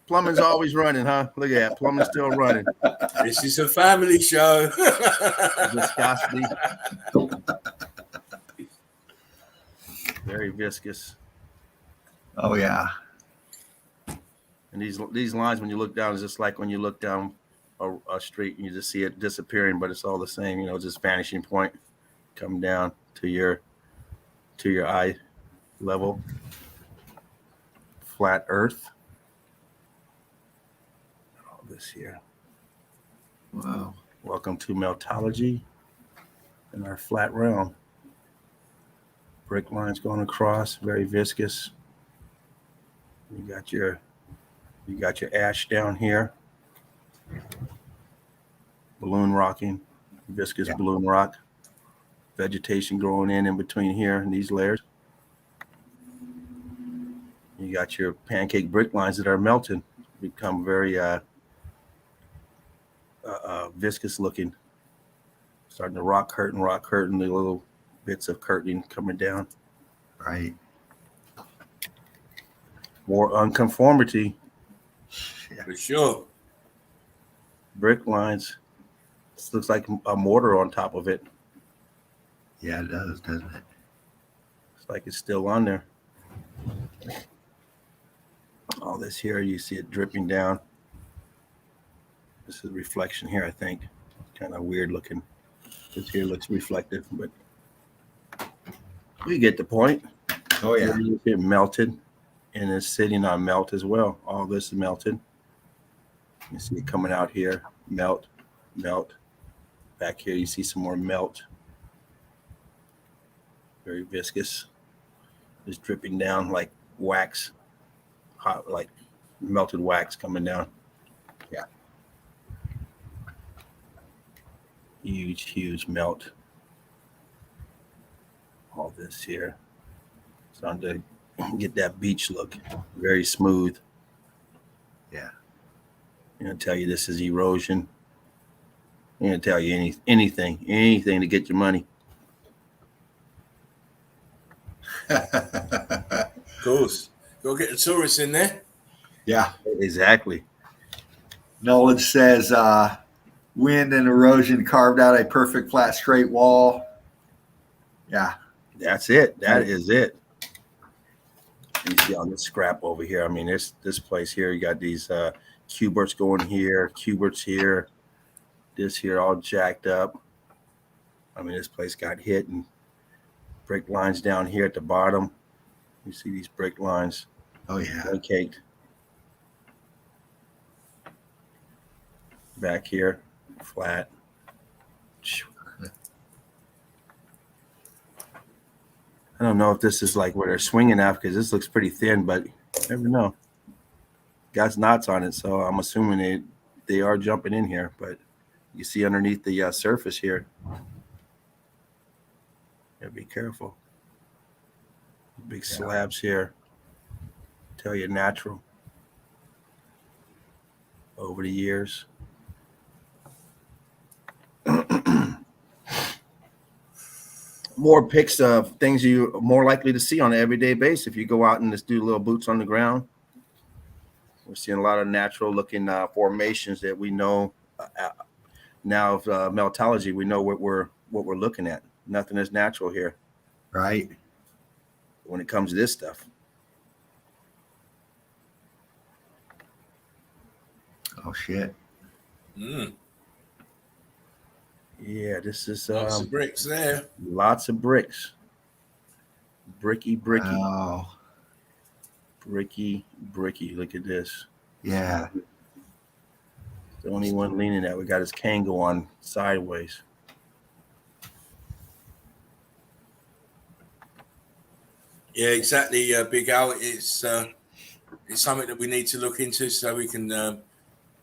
Plumbing's always running, huh? Look at that. Plumbing's still running.
This is a family show.
Viscosity. Very viscous.
Oh yeah.
And these lines, when you look down, is just like when you look down a street and you just see it disappearing, but it's all the same, just vanishing point coming down to your eye level. Flat earth. All this here.
Wow.
Welcome to Meltology in our flat realm. Brick lines going across, very viscous. You got your ash down here. Balloon rocking, viscous balloon rock. Vegetation growing in between here in these layers. You got your pancake brick lines that are melting, become very viscous looking. Starting to rock curtain, the little bits of curtain coming down.
Right.
More unconformity.
Yeah.
For sure.
Brick lines. This looks like a mortar on top of it.
Yeah, it does, doesn't it?
It's like it's still on there. All this here, you see it dripping down. This is reflection here, I think. Kind of weird looking. This here looks reflective, but we get the point.
Oh yeah.
It melted, and it's sitting on melt as well. All this is melted. You see it coming out here, melt. Back here, you see some more melt. Very viscous. It's dripping down like wax, hot, like melted wax coming down.
Yeah.
Huge melt. All this here. Starting to get that beach look. Very smooth.
Yeah.
I'm going to tell you this is erosion. I'm going to tell you anything to get your money.
Of course. Go get the tourists in there.
Yeah.
Exactly.
Knowledge says wind and erosion carved out a perfect flat straight wall. Yeah.
That's it. That is it. You see all this scrap over here. I mean, this place here, you got these cuberts going here, cuberts here, this here all jacked up. I mean, this place got hit, and brick lines down here at the bottom. You see these brick lines.
Oh yeah.
Caked. Back here, flat. I don't know if this is like where they're swinging at because this looks pretty thin, but you never know. Got knots on it, so I'm assuming they are jumping in here. But you see underneath the surface here. Yeah, be careful. Big slabs here. Tell you natural. Over the years. More pics of things you're more likely to see on an everyday basis if you go out and just do little boots on the ground. We're seeing a lot of natural looking formations that we know now of meltology. We know what we're looking at. Nothing is natural here,
Right.
when it comes to this stuff.
Oh shit.
Yeah, this is
Lots of bricks there.
lots of bricks. Bricky.
Wow.
Bricky. Look at this.
Yeah.
The only one leaning that we got his Kango on sideways.
Yeah, exactly, Big Al. It's something that we need to look into so we can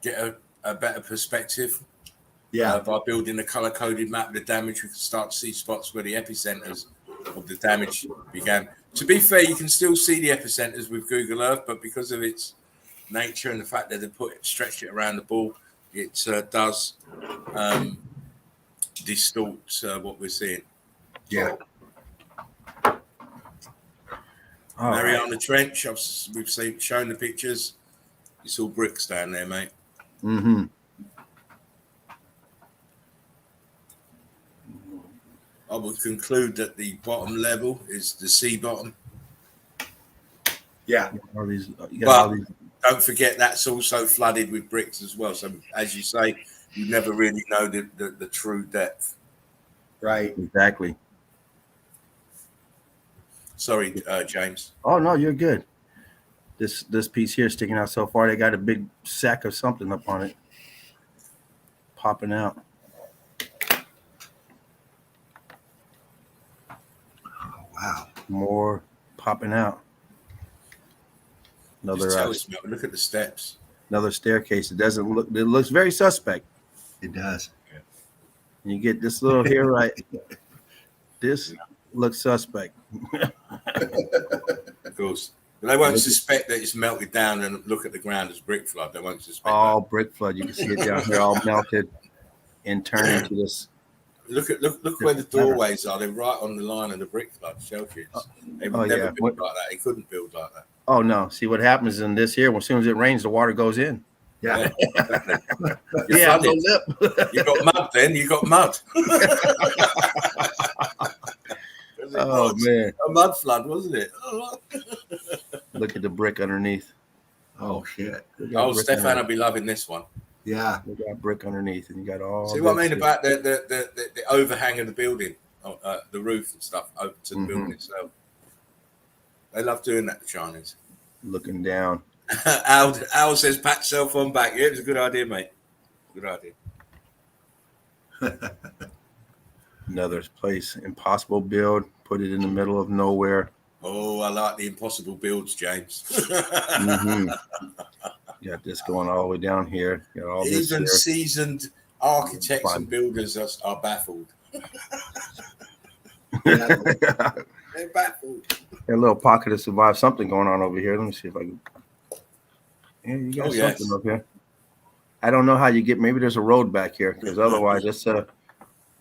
get a better perspective.
Yeah.
By building a color-coded map of the damage, we can start to see spots where the epicenters of the damage began. To be fair, you can still see the epicenters with Google Earth, but because of its nature and the fact that they stretched it around the ball, it does distort what we're seeing.
Yeah.
Mariana Trench, we've shown the pictures. It's all bricks down there, mate.
Mm-hmm.
I would conclude that the bottom level is the sea bottom.
Yeah.
All these,
don't forget that's also flooded with bricks as well. So as you say, you never really know the true depth.
Right.
Exactly.
Sorry, James.
Oh no, you're good. This piece here sticking out so far, they got a big sack of something up on it, popping out.
Oh, wow.
More popping out. Another
Look at the steps.
Another staircase. It looks very suspect.
It does.
Yeah.
You get this little here, right? This looks suspect.
Of course. But they won't suspect that it's melted down and look at the ground as brick flood. They won't suspect that.
Brick flood. You can see it down here all melted and turned into this.
Look where the doorways are. They're right on the line of the brick flood shell sheets. They would never build like that. They couldn't build like that.
Oh no! See what happens in this here. As soon as it rains, the water goes in.
Yeah.
Yeah.
You got mud. Then you got mud.
Oh man!
A mud flood, wasn't it?
Look at the brick underneath.
Oh shit.
Oh, Stefan will be loving this one.
Yeah.
We got brick underneath, and you got all.
See what I mean about the overhang of the building, the roof and stuff over to the building itself. They love doing that, the Chinese.
Looking down.
Al says, pat cell phone back. Yeah, it was a good idea, mate. Good idea.
Another place, impossible build. Put it in the middle of nowhere.
Oh, I like the impossible builds, James.
Got this going all the way down here. Got all this
Even
here.
Seasoned architects and builders are baffled. They're baffled.
A little pocket of survive something going on over here. Let me see if I can. Yeah, you got something up here. I don't know how you get. Maybe there's a road back here because otherwise it's a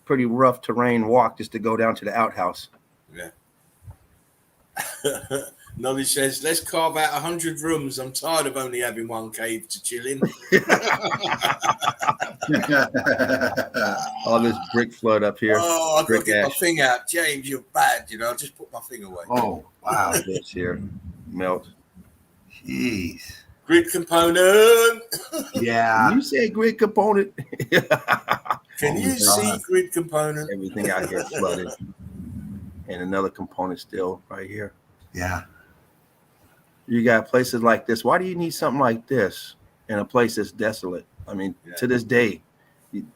pretty rough terrain walk just to go down to the outhouse.
Yeah. Nolly says, let's carve out 100 rooms. I'm tired of only having one cave to chill in.
All this brick flood up here.
Oh, I've got to get my thing out. James, you're bad. I'll just put my thing away.
Oh, wow.
This here. Melt.
Jeez.
Grid component.
Yeah.
You say grid component.
Can you see grid component?
Everything out here flooded. And another component still right here.
Yeah.
You got places like this. Why do you need something like this in a place that's desolate? I mean, to this day,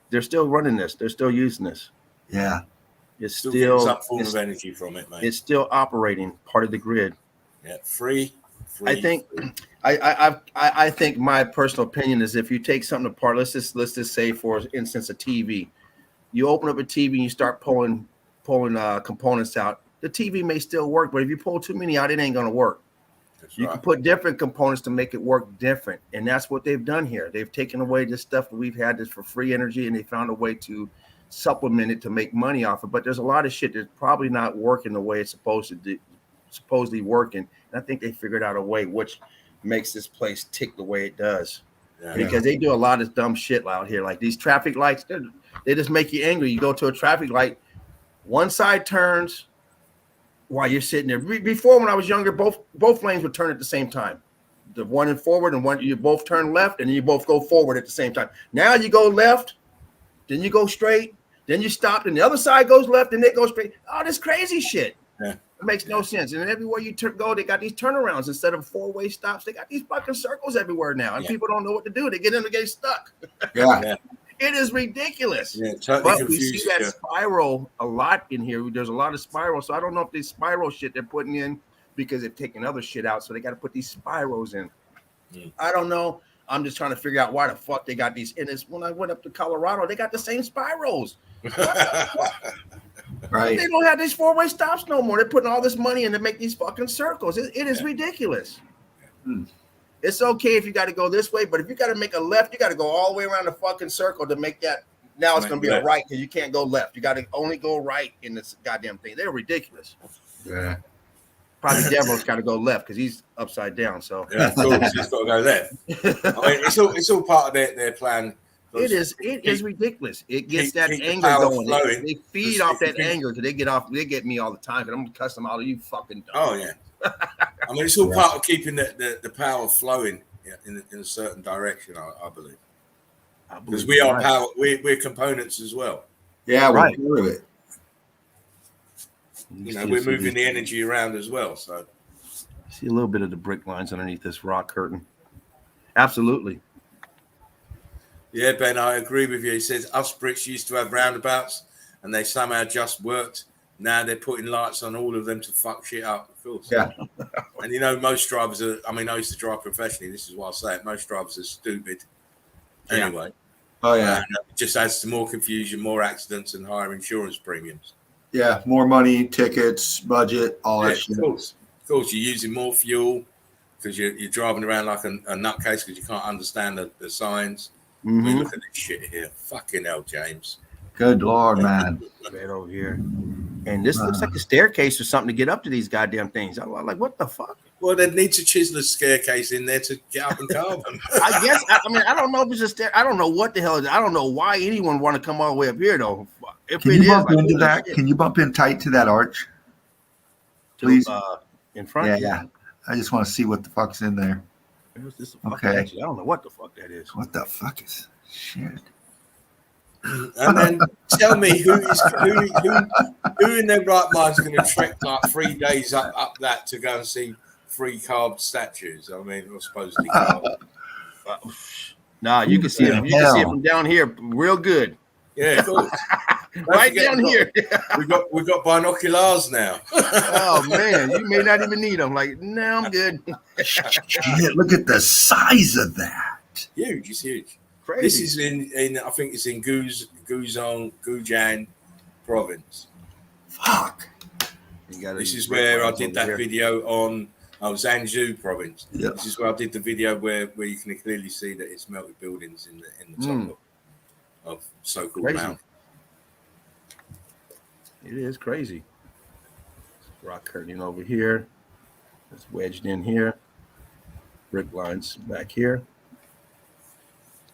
they're still running this. They're still using this.
Yeah.
It's
Still getting some form
it's,
of energy from it, mate.
it's still operating, part of the grid.
Yeah, free.
I think I think my personal opinion is if you take something apart, let's just say, for instance, a TV. You open up a TV and you start pulling components out. The TV may still work, but if you pull too many out, it ain't gonna work.
That's
You
right.
can put different components to make it work different, and that's what they've done here. They've taken away this stuff that we've had this for free energy, and they found a way to supplement it to make money off it. But there's a lot of shit that's probably not working the way it's supposedly working. And I think they figured out a way which makes this place tick the way it does.
Yeah.
Because they do a lot of dumb shit out here, like these traffic lights. They just make you angry. You go to a traffic light, one side turns while you're sitting there. Before, when I was younger, both lanes would turn at the same time. The one in forward and one, you both turn left, and you both go forward at the same time. Now you go left, then you go straight, then you stop, and the other side goes left, and they go straight. Oh, this crazy shit.
Yeah.
It makes no sense. And everywhere you go, they got these turnarounds instead of four-way stops. They got these fucking circles everywhere now, and people don't know what to do. They get in and get stuck.
Yeah.
It is ridiculous.
Yeah, totally
But
confused.
we see that spiral a lot in here. There's a lot of spiral. So I don't know if these spiral shit they're putting in because they've taken other shit out. So they got to put these spirals in. I don't know. I'm just trying to figure out why the fuck they got these. And it's when I went up to Colorado, they got the same spirals.
Right.
They don't have these four-way stops no more. They're putting all this money in to make these fucking circles. It is ridiculous. It's okay if you got to go this way, but if you got to make a left, you got to go all the way around the fucking circle to make that. Now it's going to be a right because you can't go left. You got to only go right in this goddamn thing. They're ridiculous.
Yeah.
Probably Devil's got to go left because he's upside down. So
Yeah, of course, it's got to go left. I mean, it's all part of their plan.
it is ridiculous. It gets that
keep the
anger
power
going.
flowing.
They feed off that anger because they get me all the time. Because I'm gonna cuss them out. You fucking dumb.
Oh yeah. I mean, it's all part of keeping the power flowing in a certain direction. I believe. Because we are power. We're components as well.
Yeah, we're
Right.
part of it.
You know, we're moving the energy around as well. So
See a little bit of the brick lines underneath this rock curtain. Absolutely.
yeah, Ben, I agree with you. He says us bricks used to have roundabouts, and they somehow just worked. Now they're putting lights on all of them to fuck shit up, of course.
Yeah.
And you know, most drivers are. I mean, I used to drive professionally. This is why I say it. Most drivers are stupid. Anyway.
Oh yeah.
And it just adds to more confusion, more accidents, and higher insurance premiums.
Yeah. More money, tickets, budget, all that shit.
Of course, you're using more fuel because you're driving around like a nutcase because you can't understand the signs.
Mhm.
We look at this shit here. Fucking hell, James.
Good Lord, man.
Right over here. And this looks like a staircase or something to get up to these goddamn things. I'm like, what the fuck?
Well, they'd need to chisel a staircase in there to get up and carve them.
I guess. I mean, I don't know if it's a stair. I don't know what the hell it is. I don't know why anyone want to come all the way up here though. If
Can
it
you
is,
bump
like,
into
holy
that?
shit.
Can you bump in tight to that arch? Please.
In front.
Yeah. I just want to see what the fuck's in there.
This
Okay.
I don't know what the fuck that is.
What the fuck is shit?
And then tell me who in their right mind is going to trek like 3 days up that to go and see 3 carved statues. I mean, or supposedly carved.
Nah, you can see it. You can see it from down here, real good.
Yeah, of course.
Right down here.
we got binoculars now.
Oh man, you may not even need them. Like, no, I'm good.
Shit, look at the size of that.
Huge, it's huge.
Crazy.
This is in I think it's in Gujan province.
Fuck.
This is where I did that video on Zanju province.
Yeah.
This is where I did the video where you can clearly see that it's melted buildings in the top of so-called
Crazy.
mountain.
It is crazy. Rock curtain over here. It's wedged in here. Brick lines back here.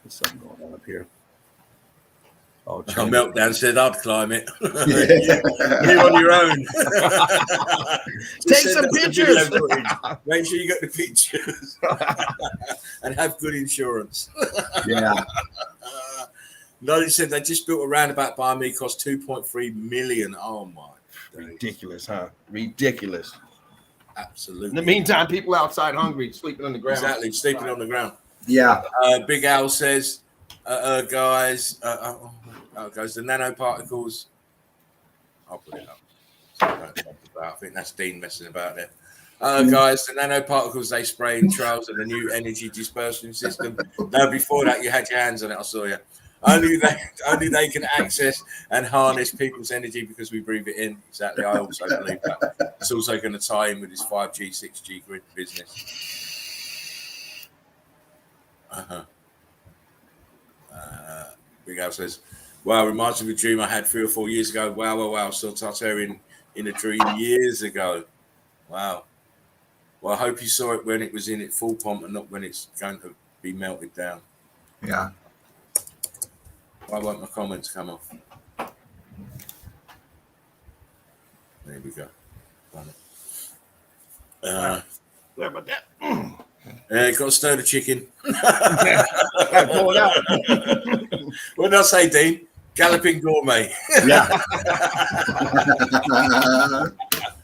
There's something going on up here. Oh,
A meltdown said I'd climb it. you on your own.
Take some pictures.
Make sure you got the pictures and have good insurance.
Yeah.
No, they said they just built a roundabout by me, cost 2.3 million. Oh my,
Ridiculous, huh? Ridiculous.
absolutely.
In the meantime, people outside hungry, sleeping on the ground.
Exactly, sleeping on the ground.
Yeah.
Big Al says, guys, the nanoparticles I'll put it up. So don't talk about. I think that's Dean messing about there. Guys, the nanoparticles they spray in trials of the new energy dispersion system. No, before that, you had your hands on it. I saw you. Only they can access and harness people's energy because we breathe it in. Exactly. I also believe that. It's also going to tie in with this 5G, 6G grid business. Big Al says, wow, reminds me of a dream I had 3 or 4 years ago. Wow. Saw Tartarian in a dream years ago. Wow. Well, I hope you saw it when it was in its full pomp and not when it's going to be melted down.
Yeah.
Why won't my comments come off? There we go.
Sorry about that.
Got to stir the chicken.
Gotta pull it out.
What did I say, Dean? Galloping gourmet.
Yeah.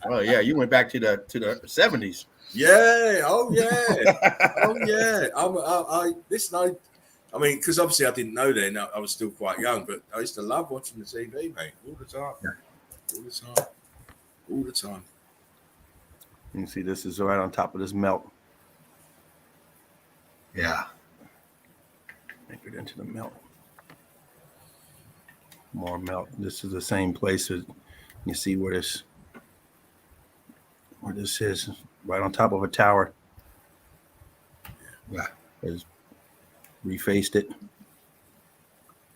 Oh yeah, you went back to the 70s.
Yeah. Oh yeah. Listen, I mean, because obviously I didn't know then. I was still quite young, but I used to love watching the TV, mate, all the time.
Yeah.
All the time.
You can see this is right on top of this melt.
Yeah.
Anchored into the melt. More melt. This is the same place that you see where this is, right on top of a tower.
Yeah.
Just refaced it.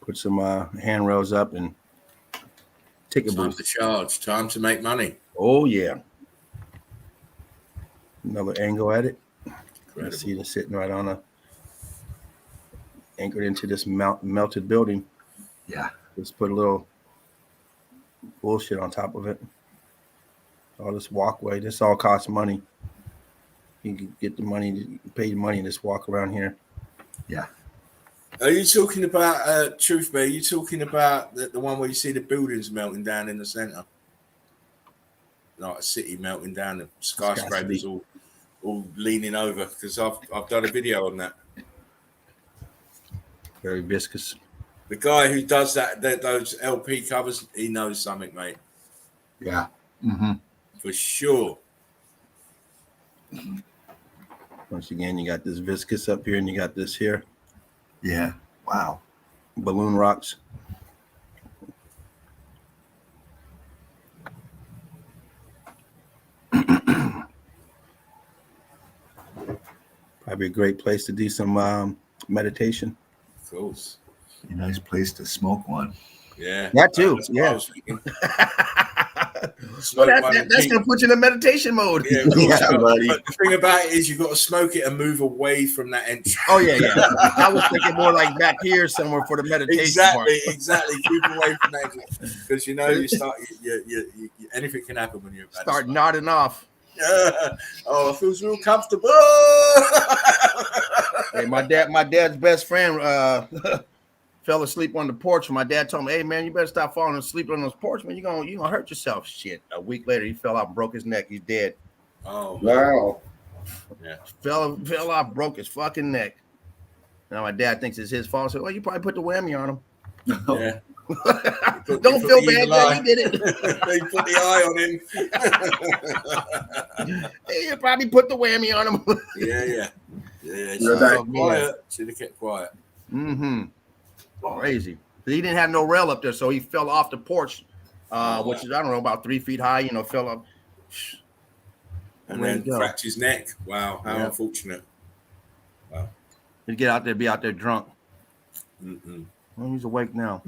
Put some handrails up and take a
Time
boost.
to charge. Time to make money.
Oh yeah. Another angle at it.
Incredible.
You see it sitting right on anchored into this melted building.
Yeah.
Just put a little bullshit on top of it. All this walkway. This all costs money. You can get the money, pay the money, and just walk around here.
Yeah.
Are you talking about Truth Bear? Are you talking about the one where you see the buildings melting down in the center? Like a city melting down, the skyscrapers all leaning over, because I've done a video on that.
Very viscous.
The guy who does those LP covers, he knows something, mate.
Yeah. Mm-hmm.
For sure.
Once again, you got this viscous up here, and you got this here.
Yeah. Wow.
Balloon rocks. Probably a great place to do some meditation.
Of course.
A nice place to smoke one.
Yeah.
That too.
That's what
Yeah.
I was thinking.
Well, that's going to put you in a meditation mode.
Yeah, of course.
Yeah, buddy.
But the thing about it is you've got to smoke it and move away from that entrance.
Oh, yeah. I was thinking more like back here somewhere for the meditation part.
Exactly. Keep away from that entrance. Because, you know, you start, you anything can happen when you're about
Start nodding off.
Oh, it feels real comfortable.
Hey, my dad's best friend fell asleep on the porch. My dad told me, "Hey man, you better stop falling asleep on this porch, man. You're gonna hurt yourself." Shit. A week later, he fell out and broke his neck. He's dead.
Oh man.
Wow.
Yeah.
Fell off, broke his fucking neck. Now my dad thinks it's his fault. I said, "Well, you probably put the whammy on him."
Yeah.
Don't feel bad, Dad. He did it.
They put the eye on him.
Hey, you probably put the whammy on him.
Yeah.
You're
Should have kept quiet.
Mm-hmm. Crazy. He didn't have no rail up there, so he fell off the porch, which is, I don't know, about 3 feet high, fell up.
And then cracked his neck. Wow, how unfortunate. Wow.
He'd get out there, be out there drunk.
Mm-mm.
Well, he's awake now.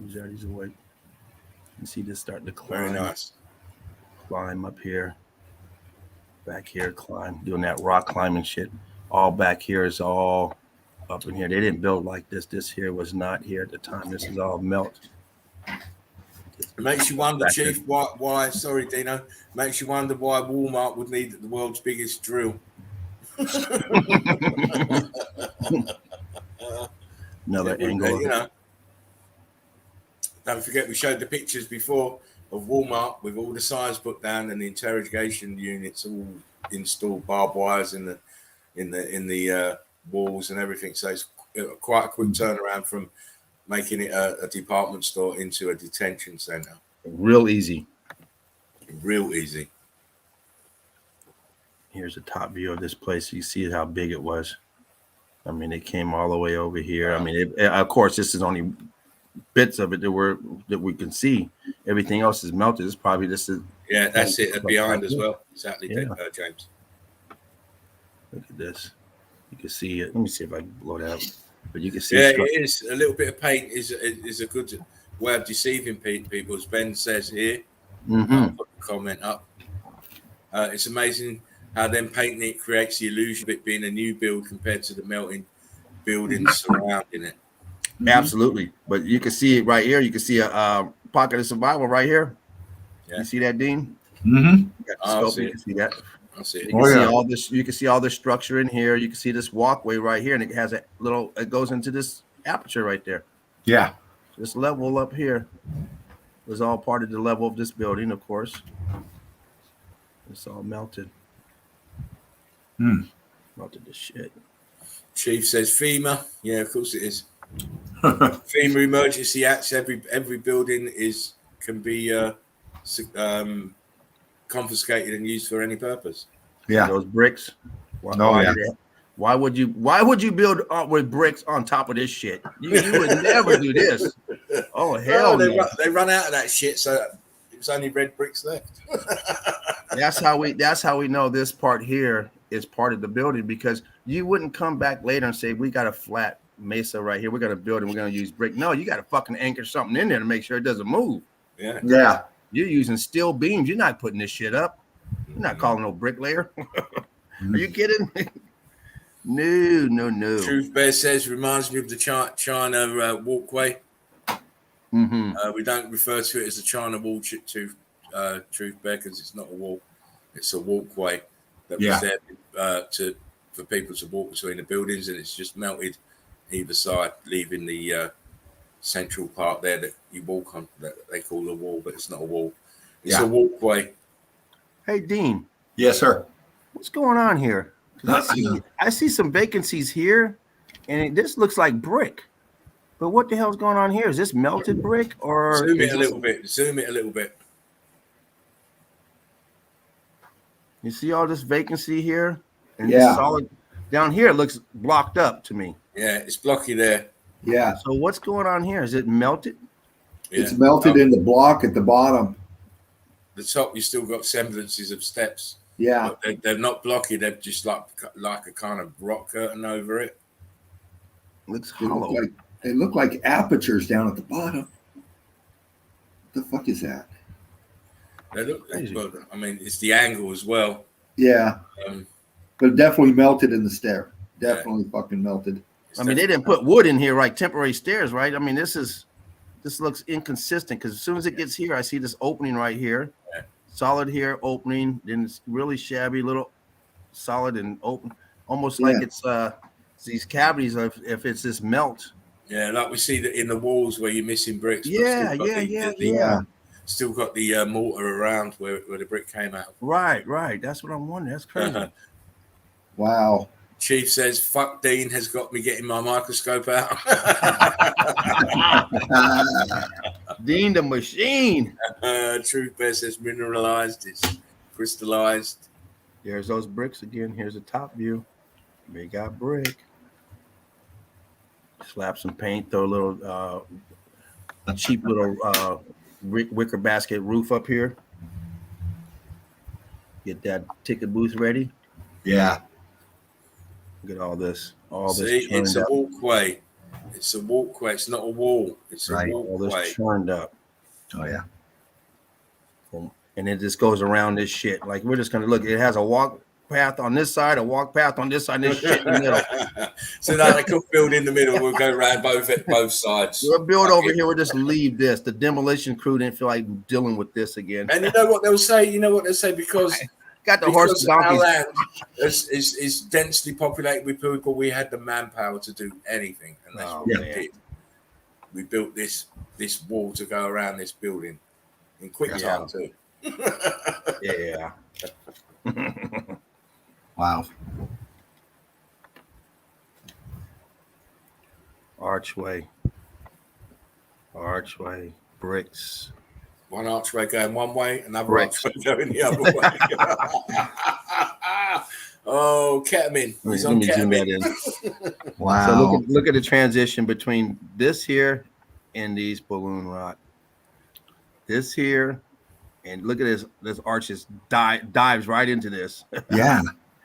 He's awake. You see this starting to climb.
Very nice.
Climb up here. Back here, climb. Doing that rock climbing shit. All back here is all up in here. They didn't build like this. This here was not here at the time. This is all melt.
It makes you wonder, Chief, why, sorry, Dino, makes you wonder why Walmart would need the world's biggest drill.
Another angle.
Don't forget we showed the pictures before of Walmart with all the signs put down and the interrogation units all installed, barbed wires in the walls and everything. So it's quite a quick turnaround from making it a department store into a detention center.
Real easy.
Real easy.
Here's a top view of this place. You see how big it was. I mean, it came all the way over here.
Wow.
I mean, of course, this is only bits of it that we can see. Everything else is melted. It's probably this is.
Yeah, that's it. Behind as well. Exactly,
Yeah.
James.
Look at this. You can see it. Let me see if I can blow that up. But you can see.
Yeah, it is. A little bit of paint is a good way of deceiving people, as Ben says here. I'll put the comment up. It's amazing how then painting it creates the illusion of it being a new build compared to the melting buildings surrounding it.
Absolutely. But you can see it right here. You can see a pocket of survival right here.
Yeah.
You see that, Dean?
Mm-hmm.
You can see that.
I see it.
You can see all this. You can see all this structure in here. You can see this walkway right here, and it has a little. It goes into this aperture right there.
Yeah.
This level up here was all part of the level of this building, of course. It's all melted. Melted to shit.
Chief says FEMA. Yeah, of course it is. FEMA emergency acts. Every building can be confiscated and used for any purpose.
Yeah.
Those bricks. Why would you build with bricks on top of this shit? You would never do this. Oh hell no!
They run out of that shit, so it's only red bricks left.
That's how we know this part here is part of the building, because you wouldn't come back later and say we got a flat mesa right here. We're gonna build and we're gonna use brick. No, you got to fucking anchor something in there to make sure it doesn't move.
Yeah.
Yeah.
You're using steel beams. You're not putting this shit up. You're not calling no bricklayer. Are you kidding? No.
Truth Bear says reminds me of the China walkway. We don't refer to it as a China wall to Truth Bear, because it's not a wall; it's a walkway that was there for people to walk between the buildings, and it's just melted either side, leaving the central part there that you walk on that they call a wall, but it's not a wall; it's a walkway.
Hey, Dean.
Yes, sir.
What's going on here? I see some vacancies here, and this looks like brick. But what the hell's going on here? Is this melted brick or
Zoom it a little bit.
You see all this vacancy here? And this solid down here looks blocked up to me.
Yeah, it's blocky there.
Yeah.
So what's going on here? Is it melted?
Yeah.
It's melted in the block at the bottom.
The top, you still got semblances of steps.
Yeah.
But they're not blocky. They're just like a kind of rock curtain over it.
Looks hollow.
They look like apertures down at the bottom. What the fuck is that?
They look. I mean, it's the angle as well.
Yeah. But definitely melted in the stair. Definitely fucking melted.
I mean, they didn't put wood in here, right? Temporary stairs, right? I mean, this looks inconsistent, because as soon as it gets here, I see this opening right here.
Yeah.
Solid here, opening, then it's really shabby, little solid and open, almost like it's these cavities of if it's this melt.
Yeah, like we see that in the walls where you're missing bricks.
Yeah.
Still got the mortar around where the brick came out.
Right. That's what I'm wondering. That's crazy.
Wow.
Chief says, "Fuck Dean has got me getting my microscope out."
Dean the machine.
Truth Bear says, "Mineralized. It's crystallized."
There's those bricks again. Here's the top view. They got brick. Slap some paint. Throw a little cheap little wicker basket roof up here. Get that ticket booth ready.
Yeah.
Look at all this.
See, it's a walkway. It's a walkway. It's not a wall. It's a walkway.
All this churned up.
Oh yeah.
And it just goes around this shit. Like, we're just gonna look. It has a walk path on this side, a walk path on this side, and this shit in the middle.
So now they could build in the middle. We'll go around both sides.
We'll build over here. We'll just leave this. The demolition crew didn't feel like dealing with this again.
And you know what they'll say? Because
got the horse and donkeys.
Our land is densely populated with people. We had the manpower to do anything, and that's what we did. We built this wall to go around this building in quick time too.
Yeah.
Wow.
Archway. Archway, bricks.
One archway going one way, another
Bricks.
archway going the other way. Oh, ketamine. He's
Let
on
me zoom that
ketamine.
in.
Wow.
So look at the transition between this here and these balloon rock. This here, and look at this arch just dives right into this.
Yeah.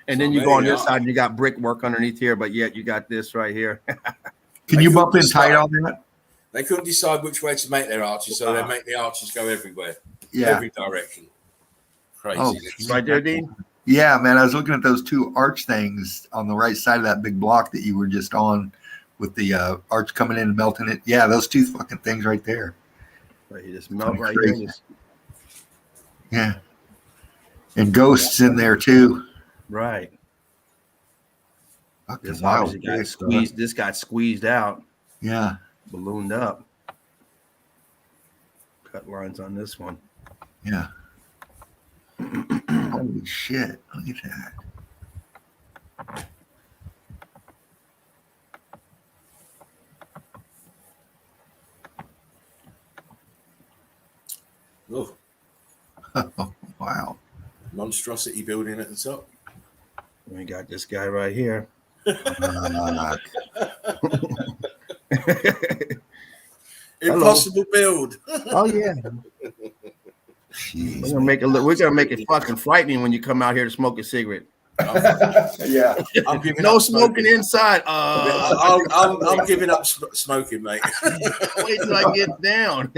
And then you go on this side and you got brickwork underneath here, but yet you got this right here.
Can you bump in tight on that?
They couldn't decide which way to make their arches, so they make the arches go everywhere.
Yeah.
Every direction. Crazy.
Oh,
Right there, Dean?
yeah, man. I was looking at those two arch things on the right side of that big block that you were just on with the arch coming in and melting it. Yeah, those two fucking things right there.
Right, you just melt right
Crazy.
here.
Yeah. And ghosts in there too.
Right.
Fucking
This
wild.
obviously got squeezed. This got squeezed out,
Yeah.
ballooned up. Cut lines on this one.
Yeah. Holy shit. Look at that.
Oh,
Oh, wow.
monstrosity building at the top.
We got this guy right here.
Impossible build.
Oh yeah.
Jeez.
We're gonna make it fucking frightening when you come out here to smoke a cigarette.
Yeah.
I'm giving
No
up
smoking inside.
I'm giving up smoking, mate.
Wait till I get down.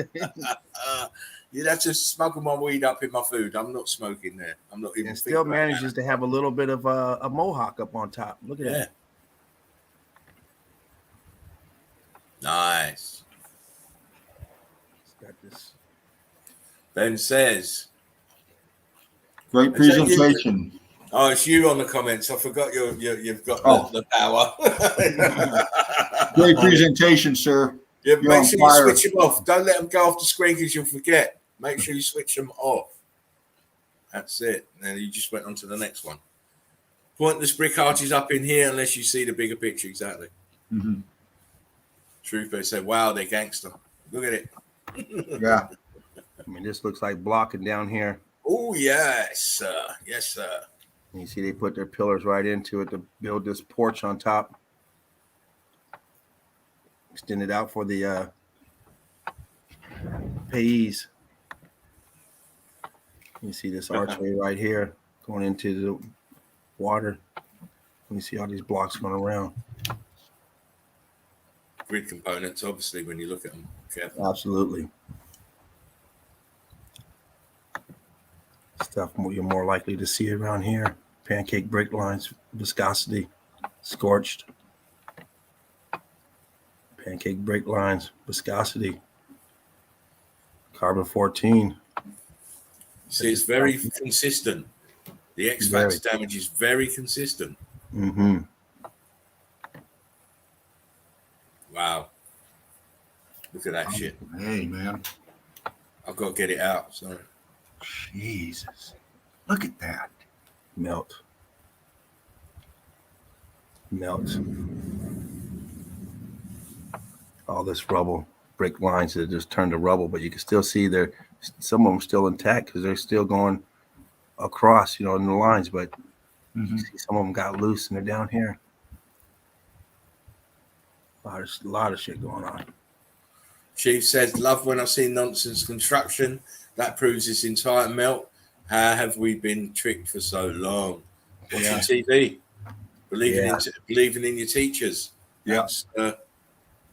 You'd have to smuggle my weed up in my food. I'm not smoking there. I'm not even.
And still manages to have a little bit of a mohawk up on top. Look at that.
Nice.
It's got this.
Ben says,
Great presentation.
"Oh, it's you on the comments. I forgot you've got the power."
Great presentation, sir.
Yeah,
You're
make
on
sure
fire.
you switch them off. Don't let them go off the screen because you'll forget. Make sure you switch them off. That's it. Now you just went on to the next one. Pointless brick arches up in here unless you see the bigger picture. Exactly.
Mm-hmm.
Trooper said, "Wow, they're gangster. Look at it."
Yeah.
I mean, this looks like blocking down here.
Oh yes, sir. Yes, sir.
And you see they put their pillars right into it to build this porch on top. Extend it out for the payees. You see this archway right here going into the water. You see all these blocks going around.
Grid components, obviously, when you look at them. Careful.
Absolutely. Stuff you're more likely to see around here. Pancake break lines, viscosity, scorched. Pancake break lines, viscosity, carbon 14.
See, it's very consistent. The X-Fax damage is very consistent.
Mm-hmm.
Wow. Look at that shit.
Hey, man.
I've got to get it out. Sorry.
Jesus. Look at that.
Melt. All this rubble, brick lines that just turned to rubble, but you can still see some of them still intact because they're still going across, in the lines, but you see some of them got loose and they're down here. A lot of shit going on.
Chief says, "Love when I see nonsense construction. That proves this entire melt. How have we been tricked for so long? Watching TV, believing in your teachers. That's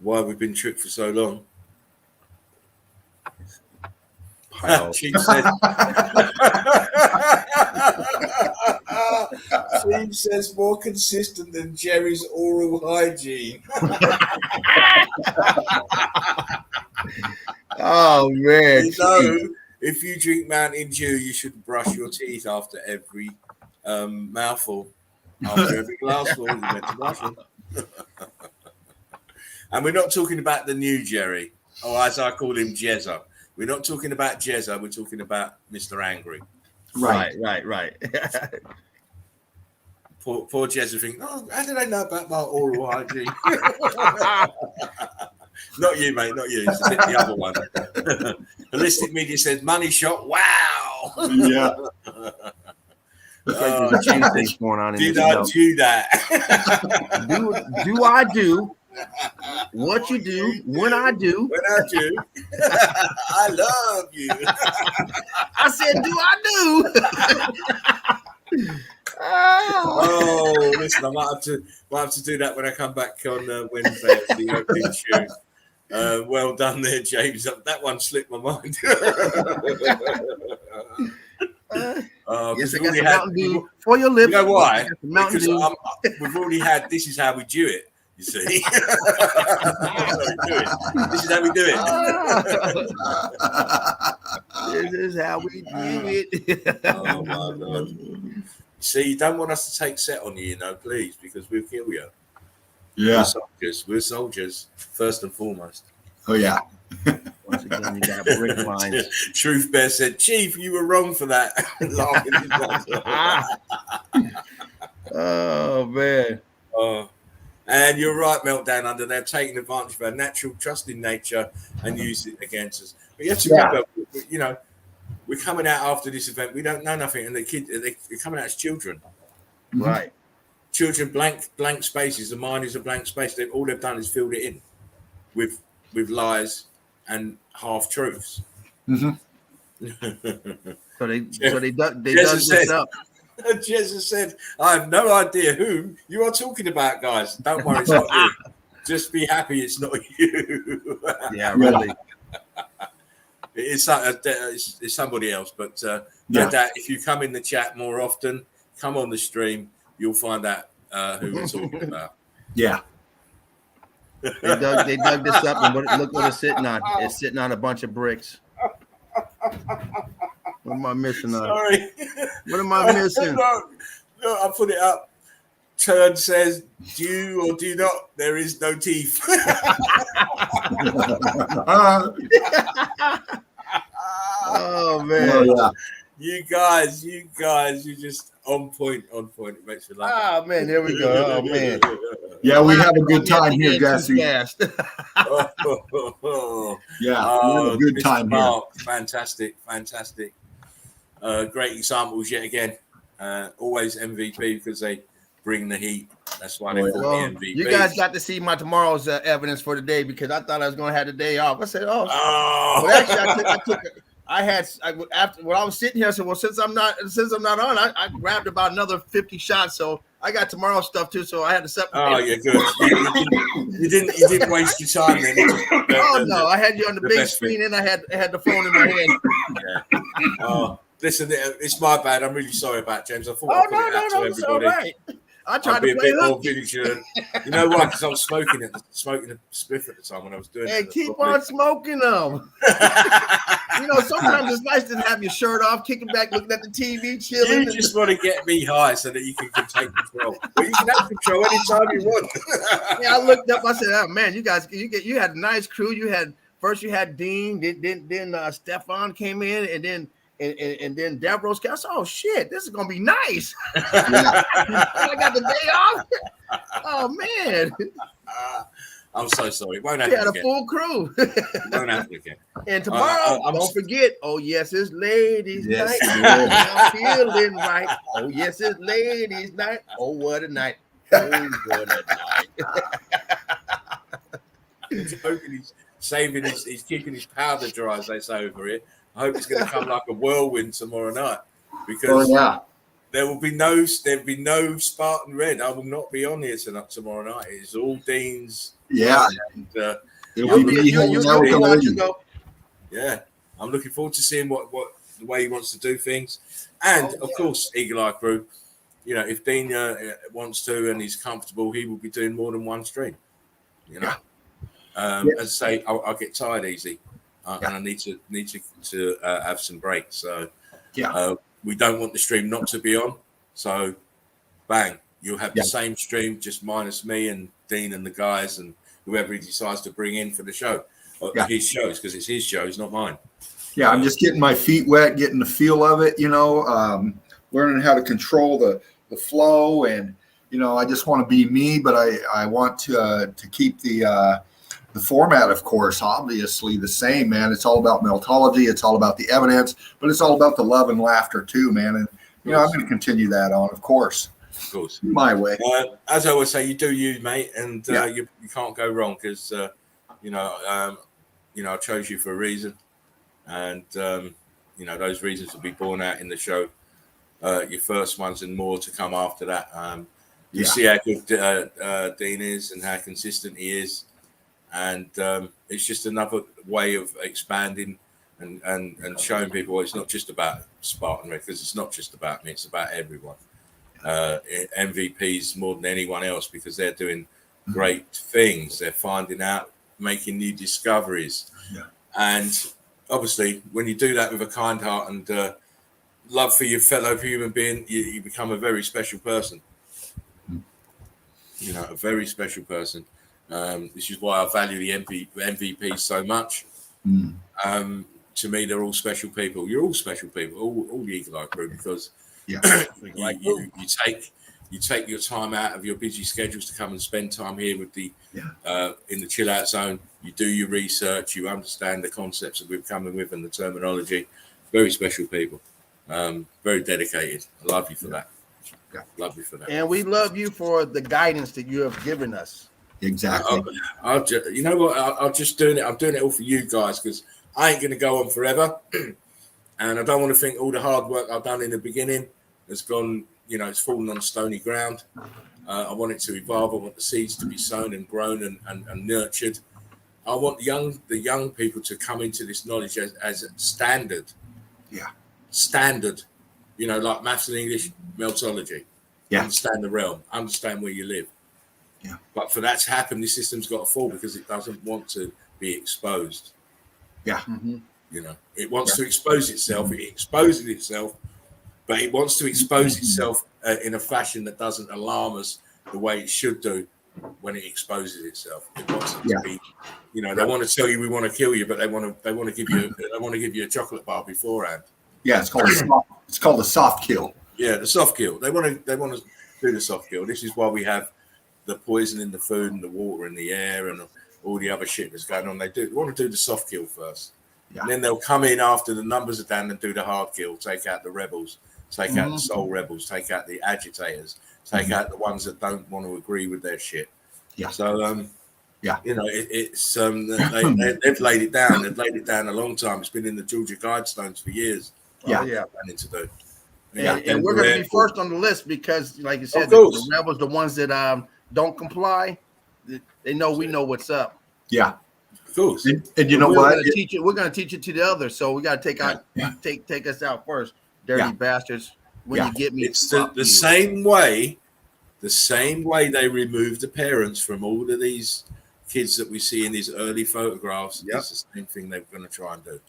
why we've been tricked for so long." Chief says, Chief says, "More consistent than Jerry's oral hygiene."
Oh man!
If you drink Mountain Dew, you should brush your teeth after every mouthful. After every glassful, you're meant to brush them. And we're not talking about the new Jerry, or as I call him, Jezza. We're not talking about Jezza. We're talking about Mr. Angry.
Right.
Poor Jezza thinking, "Oh, how did I know about my oral hygiene?" Not you, mate. Not you. It's the other one. Holistic Media says money shot. Wow.
Yeah.
Looks like there's a few things going on in
Did
this
I
note.
do that?
Do I do what you do when I do?
When I do, I love you.
I said, do I do?
Oh, listen, I might have to do that when I come back on Wednesday at the opening show. Well done there, James. That one slipped my mind.
Yes, I got some Mountain Dew for your lips.
You know why?
Mountain Dew.
We've already had. This is how we do it. You see, this is how we do it.
This is how we do it.
Oh my God! See, you don't want us to take set on you, you know, please, because we'll kill you.
Yeah.
We're soldiers first and foremost.
Oh yeah.
Once again, you got brick lines.
Truth Bear said, Chief, you were wrong for that.
Oh man.
And you're right, Meltdown Under. They're taking advantage of our natural trust in nature and use it against us. But you have to remember, you know, we're coming out after this event. We don't know nothing, and the kids they're coming out as children.
Right.
Children, blank spaces. The mind is a blank space. All they've done is filled it in with lies and half truths.
So they dug this up.
Jesus said, I have no idea whom you are talking about, guys. Don't worry, it's not you. Just be happy it's not you.
Yeah, really.
It's somebody else. But that if you come in the chat more often, come on the stream, you'll find out who we're talking about.
Yeah.
They dug this up, and look what it's sitting on. It's sitting on a bunch of bricks. What am I missing?
Sorry.
What am I missing?
No, I'll put it up. Turn says, do or do not, there is no teeth.
Oh, man.
Oh, yeah.
You guys, you're just on point. It makes me laugh.
Oh, man, there we go. Oh, man.
Yeah, we have a good time here, Jesse. Yeah, we have a good time here.
Fantastic. Great examples yet again. Always MVP because they bring the heat. That's why they call me MVP.
You guys got to see my tomorrow's evidence for today because I thought I was going to have the day off. I said, well, actually, after when I was sitting here, I said, well, since I'm not on, I grabbed about another 50 shots, so I got tomorrow's stuff too. So I had to separate.
Oh, yeah, good. You didn't waste your time then.
No, I had you on the big screen and I had the phone in my hand.
Yeah. Oh, listen, it's my bad. I'm really sorry about it, James. I thought
no, it's all right. I tried to
be a bit more vigilant. You know why? Because I was smoking a spliff at the time when I was doing it.
And keep on smoking them. You know, sometimes it's nice to have your shirt off, kicking back, looking at the TV, chilling.
You just want to get me high so that you can take control. But you can have control anytime you want.
Yeah, I looked up. I said, "Oh man, you guys, you had a nice crew. You had Dean, then Stefan came in, and then." And then Deborah's cast. Oh shit! This is gonna be nice. I got the day off. Oh man!
I'm so sorry. Won't happen
had
again.
A full crew.
Won't happen again.
And tomorrow, don't forget. Oh yes, it's ladies' night. I'm feeling right. Oh yes, it's ladies' night. Oh what a night. Oh what a night.
He's hoping he's keeping his powder dry, as they say over here. I hope it's going to come like a whirlwind tomorrow night because there'll be no Spartan Red. I will not be on here tomorrow night. It's all Dean's.
Yeah.
And,
you'll be watching though.
Yeah, I'm looking forward to seeing what the way he wants to do things, and of course, Eagle Eye Crew. You know, if Dean wants to and he's comfortable, he will be doing more than one stream. You know, as I say, I'll get tired easy. And I need to have some breaks. So we don't want the stream not to be on. So bang, you'll have the same stream, just minus me and Dean and the guys and whoever he decides to bring in for the show. His shows, because it's his shows, not mine.
Yeah, I'm just getting my feet wet, getting the feel of it, learning how to control the flow. And, I just want to be me, but I want to keep the The format, of course, obviously the same, man. It's all about meltology. It's all about the evidence, but it's all about the love and laughter too, man. And, you know, I'm going to continue that on, of course.
Of course.
My way.
As I always say, you do you, mate, and you can't go wrong because, you know, I chose you for a reason. And, you know, those reasons will be borne out in the show. Your first ones and more to come after that. You see how good Dean is and how consistent he is. And it's just another way of expanding and showing people it's not just about Spartan because it's not just about me, it's about everyone. MVPs more than anyone else because they're doing great things. They're finding out, making new discoveries.
Yeah.
And obviously, when you do that with a kind heart and love for your fellow human being, you become a very special person. You know, a very special person. This is why I value the MVP so much. To me, they're all special people. You're all special people, all the Eagle Eye crew, because you take your time out of your busy schedules to come and spend time here with the in the chill out zone. You do your research, you understand the concepts that we're coming with and the terminology. Very special people, very dedicated. I love you for that. Love you for that.
And we love you for the guidance that you have given us.
Exactly.
You know what? I'm just doing it. I'm doing it all for you guys because I ain't going to go on forever. And I don't want to think all the hard work I've done in the beginning has gone, you know, it's fallen on stony ground. I want it to evolve. I want the seeds to be sown and grown and nurtured. I want the young people to come into this knowledge as a standard.
Yeah.
Standard. You know, like maths and English, meltology.
Yeah.
Understand the realm. Understand where you live.
Yeah.
But for that to happen, this system's got to fall because it doesn't want to be exposed.
Yeah.
You know, it wants to expose itself. It exposes itself, but it wants to expose itself in a fashion that doesn't alarm us the way it should do when it exposes itself. It wants it to be, you know, they want to tell you we want to kill you, but they want to give you a chocolate bar beforehand.
Yeah, it's called a soft kill.
Yeah, the soft kill. They want to do the soft kill. This is why we have the poison in the food and the water in the air and all the other shit that's going on. They want to do the soft kill first. Yeah. And then they'll come in after the numbers are down and do the hard kill, take out the rebels, take out the soul rebels, take out the agitators, take out the ones that don't want to agree with their shit. Yeah. So, you know, it's they've laid it down. They've laid it down a long time. It's been in the Georgia Guidestones for years. Planning to do.
And we're going to be first on the list because, like you said, the rebels, the ones that don't comply, they know we know what's up.
Yeah.
Of course.
And you know what?
We're going to teach it to the others. So we got to take us out first. Dirty bastards. When you get me.
It's the same way they removed the parents from all of these kids that we see in these early photographs. Yep. It's the same thing they're going to try and do.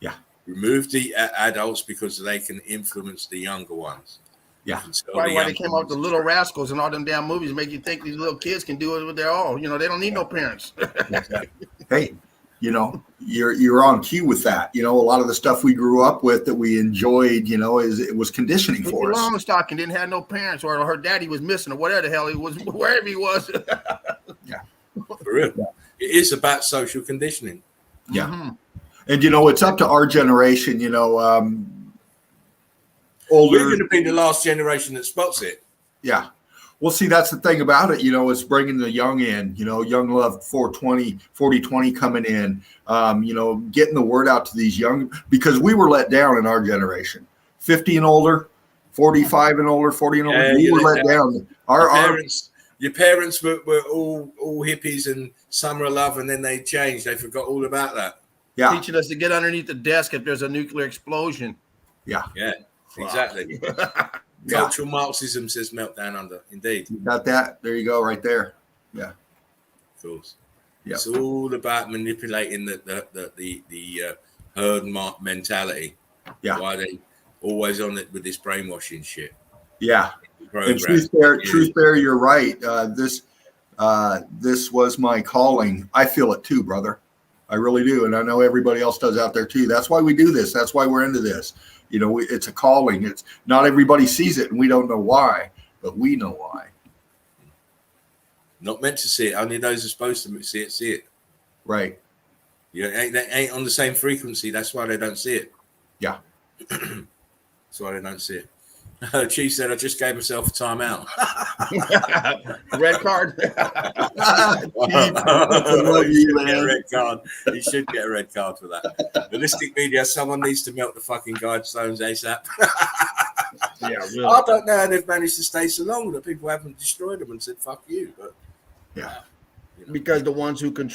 Yeah. Remove the adults because they can influence the younger ones. Yeah.
Why they came out with the Little Rascals and all them damn movies make you think these little kids can do it with their own. You know, they don't need no parents.
Hey, you know, you're on cue with that. You know, a lot of the stuff we grew up with that we enjoyed, you know, it was conditioning for us.
Longstocking didn't have no parents, or her daddy was missing, or whatever the hell he was, wherever he was.
Yeah, for real. Yeah. It is about social conditioning.
Yeah, and you know, it's up to our generation. You know, older.
We're going to be the last generation that spots it.
Yeah. Well, see, that's the thing about it, you know, is bringing the young in, you know, young love 40-20 coming in, you know, getting the word out to these young, because we were let down in our generation, 50 and older, 45 and older, 40 and older, we were let down.
Your parents were all hippies and summer love, and then they changed. They forgot all about that.
Yeah. Teaching us to get underneath the desk if there's a nuclear explosion.
Yeah.
Yeah, exactly. Cultural Marxism says meltdown under. Indeed.
You got that? There you go, right there. Yeah.
Of course. Yeah. It's all about manipulating the herd mentality. Yeah. Why they always on it with this brainwashing shit.
Yeah. And truth bear, you're right. This was my calling. I feel it too, brother. I really do. And I know everybody else does out there too. That's why we do this. That's why we're into this. You know, it's a calling. It's not everybody sees it, and we don't know why, but we know why.
Not meant to see it. Only those who are supposed to see it.
Right.
They ain't on the same frequency. That's why they don't see it.
Yeah.
That's why they don't see it. Chief said, I just gave myself a timeout.
Red card.
Love you,
Get a
man.
red card. He should get a red card for that. Ballistic media, someone needs to melt the fucking guidestones ASAP.
Yeah, really.
I don't know how they've managed to stay so long that people haven't destroyed them and said, fuck you. But
Yeah.
Because the ones who put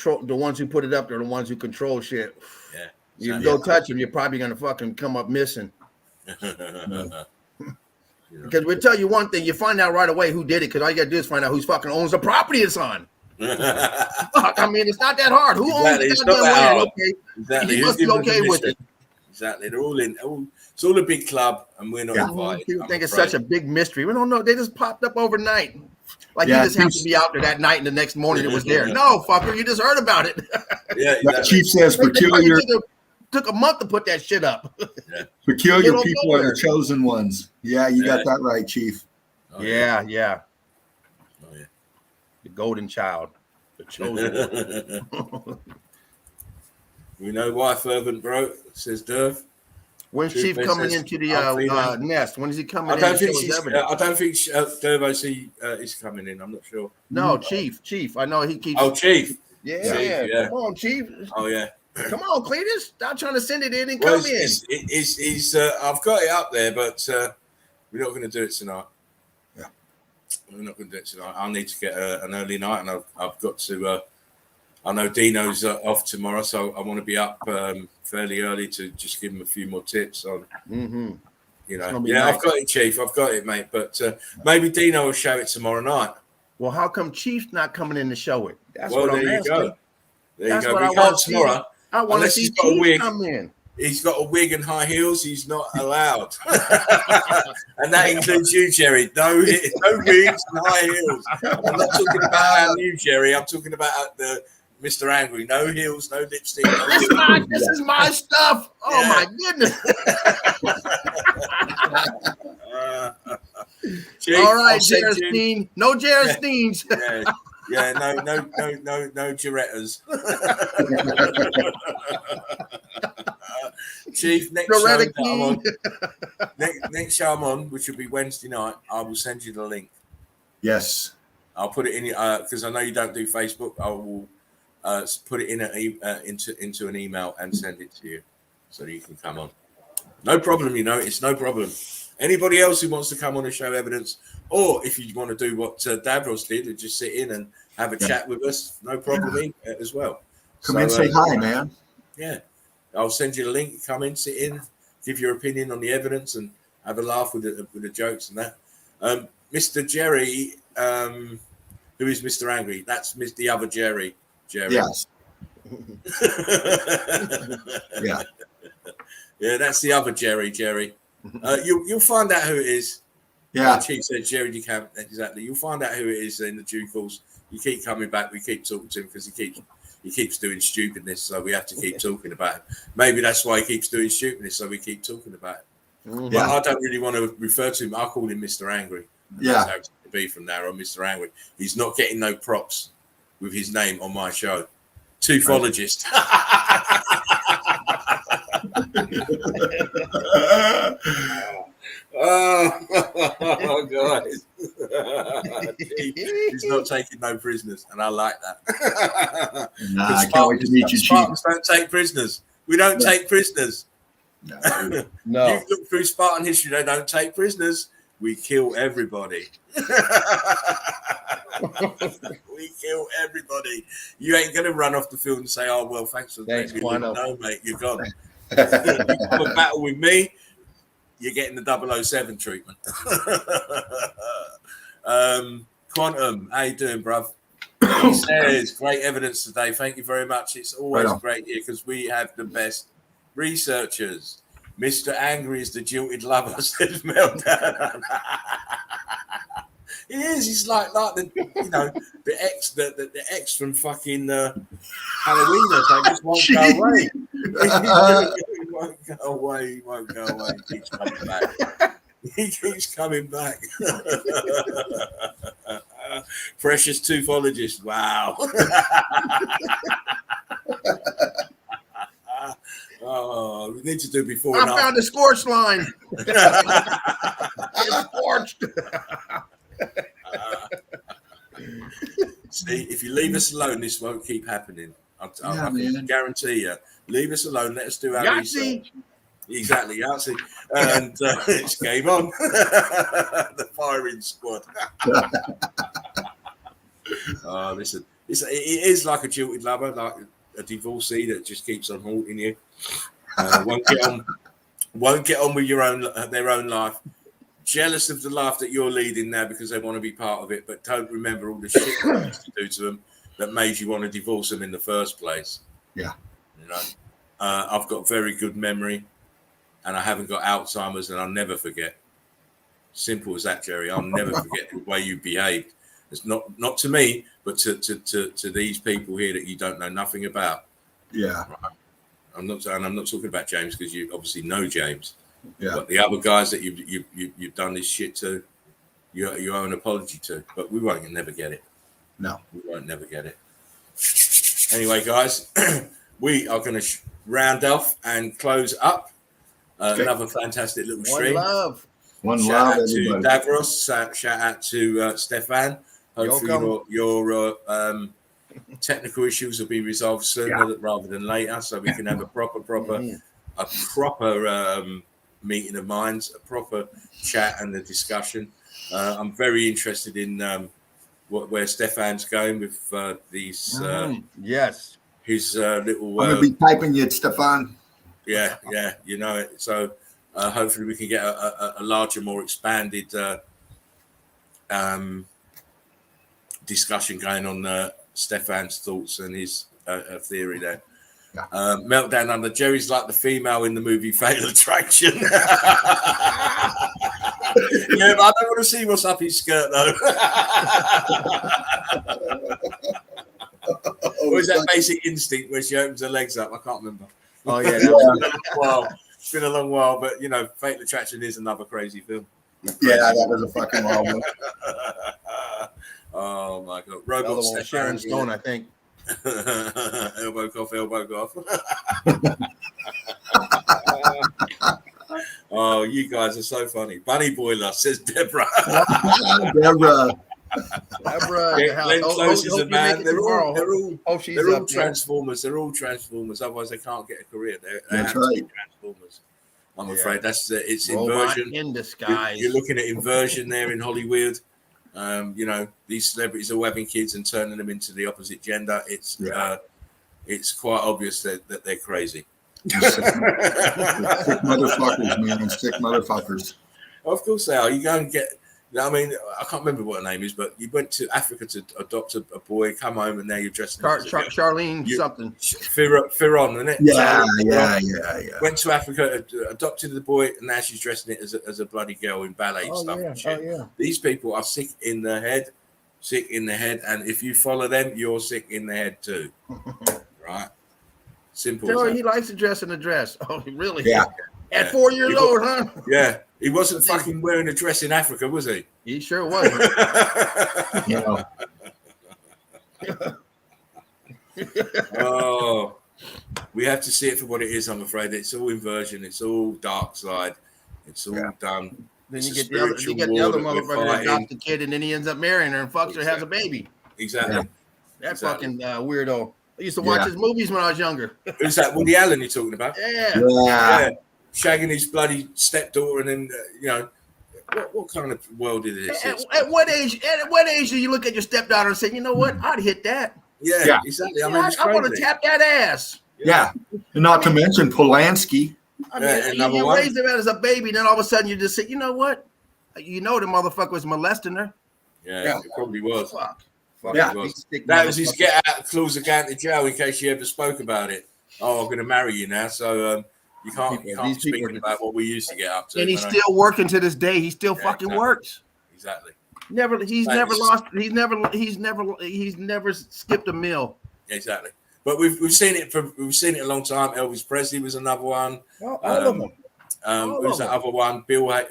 it up there, are the ones who control shit.
yeah.
You go touch them, you're probably gonna fucking come up missing. Because we'll tell you one thing, you find out right away who did it, because all you gotta do is find out who's fucking owns the property it's on. Fuck, I mean, it's not that hard. Who owns the goddamn land? Okay,
Exactly.
you must be okay with it.
Exactly. They're all in. It's all a big club, and we're not invited.
People
I'm
think it's
afraid.
such a big mystery. We don't know. They just popped up overnight. Like
Yeah,
you just happened to be out there that night, and the next morning it was there. No, fucker, you just heard about it.
Yeah, exactly.
Chief says peculiar
Took a month to put that shit up.
peculiar
Get
people
over
are the
it.
chosen ones. Yeah, you got that right, Chief.
Oh,
Yeah.
Oh, yeah.
The golden child, the chosen one.
We know why fervent broke, says Derv.
When's
Chief
Chief coming
says,
into the
"I'll be there."
nest? When is he coming
I
in?
don't
to
think
show his
she's.
evidence?
I don't think Dervo is coming in. I'm not sure.
No, Chief. I know he keeps.
Oh, Chief.
yeah.
Chief, yeah.
Come on, Chief.
Oh, yeah.
Come on, Cletus. Stop trying to send it in and
Well,
come in.
he's I've got it up there, but we're not going to do it tonight.
Yeah.
We're not going to do it tonight. I need to get an early night, and I've got to. I know Dino's off tomorrow, so I want to be up fairly early to just give him a few more tips on.
Mm-hmm.
You
It's
know,
gonna be
yeah,
nice.
I've got it, Chief. I've got it, mate. But maybe Dino will show it tomorrow night.
Well, how come Chief's not coming in to show it? That's
Well,
what I'm
there you
asking.
go. There
That's
you go.
what I
We
wanna
can't
see.
tomorrow.
I want to
Unless
see
he's got a
Chief
wig.
come in.
He's got a wig and high heels. He's not allowed, and that includes you, Jerry. No wigs and high heels. I'm not talking about our new Jerry. I'm talking about the Mr. Angry. No heels, no lipstick. No
This is my stuff. Oh
Yeah.
my goodness.
Chief,
All right,
I'll send you-
Jarestein. No Jaresteins.
Yeah, no Girettas. Chief, next show
Loretta
that I'm on,
King.
next show I'm on, which will be Wednesday night, I will send you the link.
Yes.
I'll put it in because I know you don't do Facebook. I will put it in into an email and send it to you so you can come on. No problem, it's no problem. Anybody else who wants to come on and show evidence, or if you want to do what Davros did and just sit in and have a chat with us, no problem as well.
Come in, say hi, man.
Yeah, I'll send you the link. Come in, sit in, give your opinion on the evidence, and have a laugh with the jokes and that. Mr. Jerry, who is Mr. Angry? That's the other Jerry.
Yes. Yeah.
Yeah, that's the other Jerry. You'll find out who it is.
Yeah.
Chief said Jerry DeCamp. Exactly. You'll find out who it is in the due course. You keep coming back. We keep talking to him because he keeps doing stupidness. So we have to keep talking about it. Maybe that's why he keeps doing stupidness. So we keep talking about it. But I don't really want to refer to him. I call him Mr. Angry.
Yeah.
That's how it's going to be from now on, Mr. Angry. He's not getting no props with his name on my show. Toothologist. Oh, God. He's not taking no prisoners, and I like that.
Nah, I can't wait to meet you, Chief.
Spartans don't take prisoners. We don't take prisoners.
No.
You look through Spartan history, they don't take prisoners. We kill everybody. We kill everybody. You ain't going to run off the field and say, oh, well, thanks for
Thanks,
letting me
Quano.
know, mate. You're gone. You have a battle with me, you're getting the 007 treatment. Quantum, how you doing, bruv? He says, great evidence today. Thank you very much. It's always
Right on.
great here because we have the best researchers. Mr. Angry is the jilted lover, says Meltdown. He is. He's like the ex from fucking Halloween. They just won't go away. He won't go away. He won't go away. He keeps coming back. He keeps coming back. Precious toothologist. Wow. Oh, we need to do before
I
and
found the scorch line. It's scorched.
See, if you leave us alone, this won't keep happening. I
man.
can guarantee you. Leave us alone. Let us do our
Yahtzee.
research. Exactly, Yahtzee. And it's game on. The firing squad. Oh, listen, it is like a jilted lover, like a divorcee that just keeps on haunting you. Won't get on with their own life. Jealous of the life that you're leading now because they want to be part of it, but don't remember all the shit you used to do to them that made you want to divorce them in the first place.
Yeah.
You know, I've got very good memory, and I haven't got Alzheimer's, and I'll never forget. Simple as that, Jerry. I'll never forget the way you behaved. It's not to me, but to these people here that you don't know nothing about.
Yeah.
Right? I'm not talking about James because you obviously know James.
Yeah.
But the other guys that you've done this shit to, you owe an apology to. But we won't never get it.
No.
We won't never get it. Anyway, guys, we are going to round off and close up. Another fantastic little stream.
One
Shout
love,
out to
everybody.
Davros. Shout out to Stefan. Hopefully your technical issues will be resolved sooner rather than later, so we can have a proper meeting of minds, a proper chat and a discussion. I'm very interested in where Stefan's going with these.
Yes.
His little.
I'm gonna be typing you, Stefan.
Yeah, you know it. So hopefully we can get a larger, more expanded discussion going on Stefan's thoughts and his theory there.
Yeah.
Meltdown Under. Jerry's like the female in the movie Fatal Attraction. Yeah, but I don't want to see what's up his skirt though. Or is that Basic Instinct where she opens her legs up? I can't remember.
Oh yeah,
It's been a long while, but you know, Fatal Attraction is another crazy film.
Yeah, that was a fucking wild one.
Oh my god, Robot Stefan,
Sharon Stone, I think.
elbow cough. Oh, you guys are so funny. Bunny Boiler, says Deborah.
Deborah.
Glenn Close is a man. They're all
Transformers.
Transformers. They're all Transformers. Otherwise, they can't get a career.
That's right.
Transformers. I'm afraid it's
Robot
inversion
in disguise.
You're looking at inversion there in Hollywood. You know, these celebrities are having kids and turning them into the opposite gender. It's quite obvious that they're crazy.
Sick motherfuckers, man. Sick motherfuckers.
Of course they are. You go and get. I mean, I can't remember what her name is, but you went to Africa to adopt a boy, come home, and now you're dressing up.
Charlene something.
Firon, isn't it?
Yeah.
Went to Africa, adopted the boy, and now she's dressing it as a bloody girl in ballet stuff.
Yeah.
And shit.
Oh, yeah.
These people are sick in the head, and if you follow them, you're sick in the head too. Right? Simple.
So he likes to dress in a dress. Oh, really?
Yeah.
At 4 years old, huh?
Yeah. He wasn't fucking wearing a dress in Africa, was he?
He sure wasn't.
Oh, we have to see it for what it is. I'm afraid it's all inversion. It's all dark side. It's all done.
Then you get the other motherfucker that adopts the kid, and then he ends up marrying her and fucks her, has a baby.
Exactly.
That fucking weirdo. I used to watch his movies when I was younger.
Who's that? Woody Allen you're talking about?
Yeah.
Shagging his bloody stepdaughter, and then you know what kind of world is this?
At what age? At what age do you look at your stepdaughter and say, you know what, I'd hit that?
Yeah. Exactly. I mean,
I want to tap that ass.
Yeah. And not to mention Polanski.
I mean, you raised him as a baby, then all of a sudden you just say, you know what? You know the motherfucker was molesting her.
Yeah. It probably was.
Fuck.
That was his get out clause of going to jail in case she ever spoke about it. Oh, I'm going to marry you now, so you can't be speaking about what we used to get up to.
And he's still working to this day. He still fucking works.
Exactly.
He's never skipped a meal.
Exactly. But we've seen it a long time. Elvis Presley was another one.
All of them.
Who's that other one?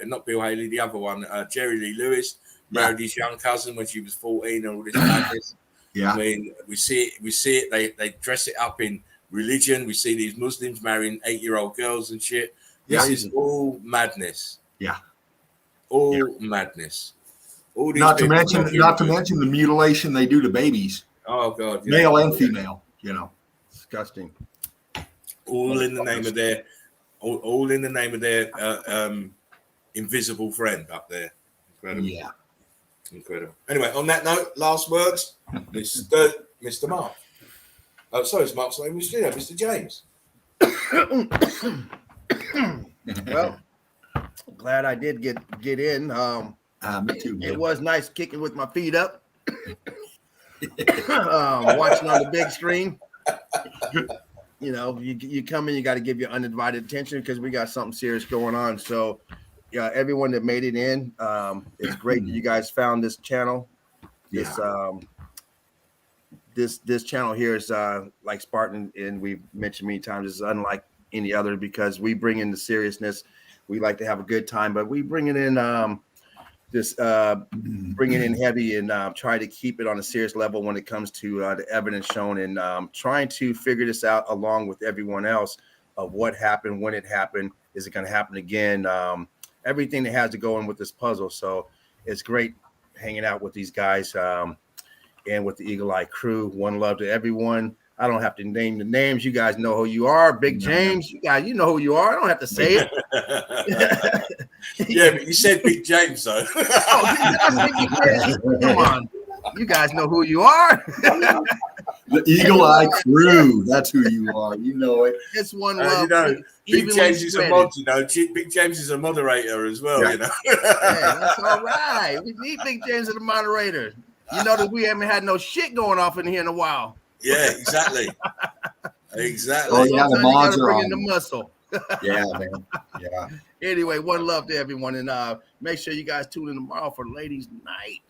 Not Bill Haley. The other one, Jerry Lee Lewis, married his young cousin when she was 14, and all this madness.
Yeah.
I mean, we see it. They dress it up in religion. We see these Muslims marrying 8-year-old girls and shit. This is all madness.
Yeah.
All madness. All these
Not to
people
mention,
not
not to
human
mention the mutilation they do to babies,
Oh God, yeah.
male and female. You know,
Disgusting.
all in the name of their, all in the name of their invisible friend up there. Incredible.
yeah.
Incredible. Anyway, on that note, last words, Mr. Mark. Oh, sorry, it's Mark's name. Mr. James.
Well, glad I did get in.
Me too.
It was nice kicking with my feet up, watching on the big screen. You know, you come in, you got to give your undivided attention because we got something serious going on. So, yeah, everyone that made it in, it's great that you guys found this channel. This channel here is like Spartan, and we've mentioned many times, is unlike any other because we bring in the seriousness. We like to have a good time, but we bring it in bring it in heavy and try to keep it on a serious level when it comes to the evidence shown, and trying to figure this out along with everyone else of what happened, when it happened, is it going to happen again, everything that has to go in with this puzzle. So it's great hanging out with these guys and with the Eagle Eye crew. One love to everyone. I don't have to name the names. You guys know who you are. Big James, you guys, you know who you are. I don't have to say it.
Yeah, but you said Big James, though.
Come on. You guys know who you are.
The Eagle Eye crew. That's who you are. You know it.
It's one love.
You know, Big James is a mod. You know, Big James is a moderator as well.
Yeah.
You know,
Yeah, that's all right. We need Big James as the moderator. You know that we haven't had no shit going off in here in a while.
Yeah, exactly. Exactly.
Oh, yeah, the
Sometimes you
mods
gotta
are
bring
on.
in the muscle.
Yeah, man. Yeah.
Anyway, one love to everyone, and make sure you guys tune in tomorrow for Ladies Night.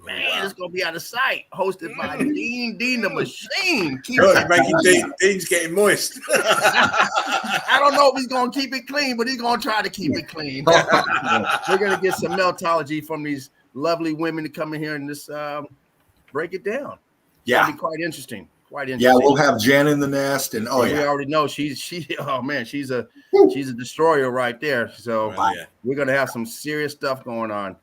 Man, it's gonna be out of sight. Hosted by Dean the Machine.
You're making Dean's getting moist.
I don't know if he's gonna keep it clean, but he's gonna try to keep it clean. We're gonna get some meltology from these lovely women to come in here and just break it down.
Yeah.
It'll be quite interesting. Quite
Yeah,
interesting.
we'll have Jen in the nest, and
We already know she oh man, she's a destroyer right there. So
Yeah.
we're gonna have some serious stuff going on.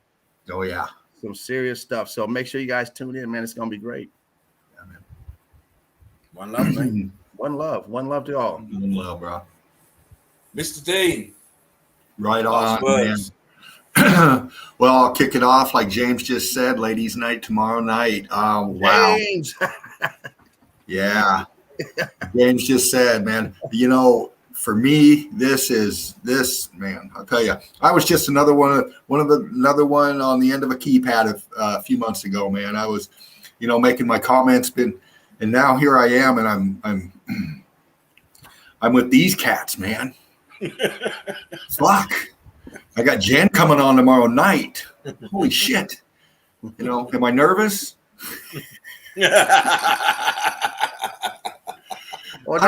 Oh yeah.
Some serious stuff. So make sure you guys tune in, man. It's gonna be great.
Yeah, man.
One love, mate.
One love to all.
One love, bro.
Mr. Dean.
Right
Last
on, man.
words.
Well, I'll kick it off like James just said. Ladies' night tomorrow night. Wow.
James.
Yeah. James just said, man. You know, for me, this man. I'll tell you, I was just another one on the end of a keypad a few months ago, man. I was, making my comments, and now here I am, and I'm with these cats, man. Fuck. I got Jen coming on tomorrow night. Holy shit. Am I nervous?
Well,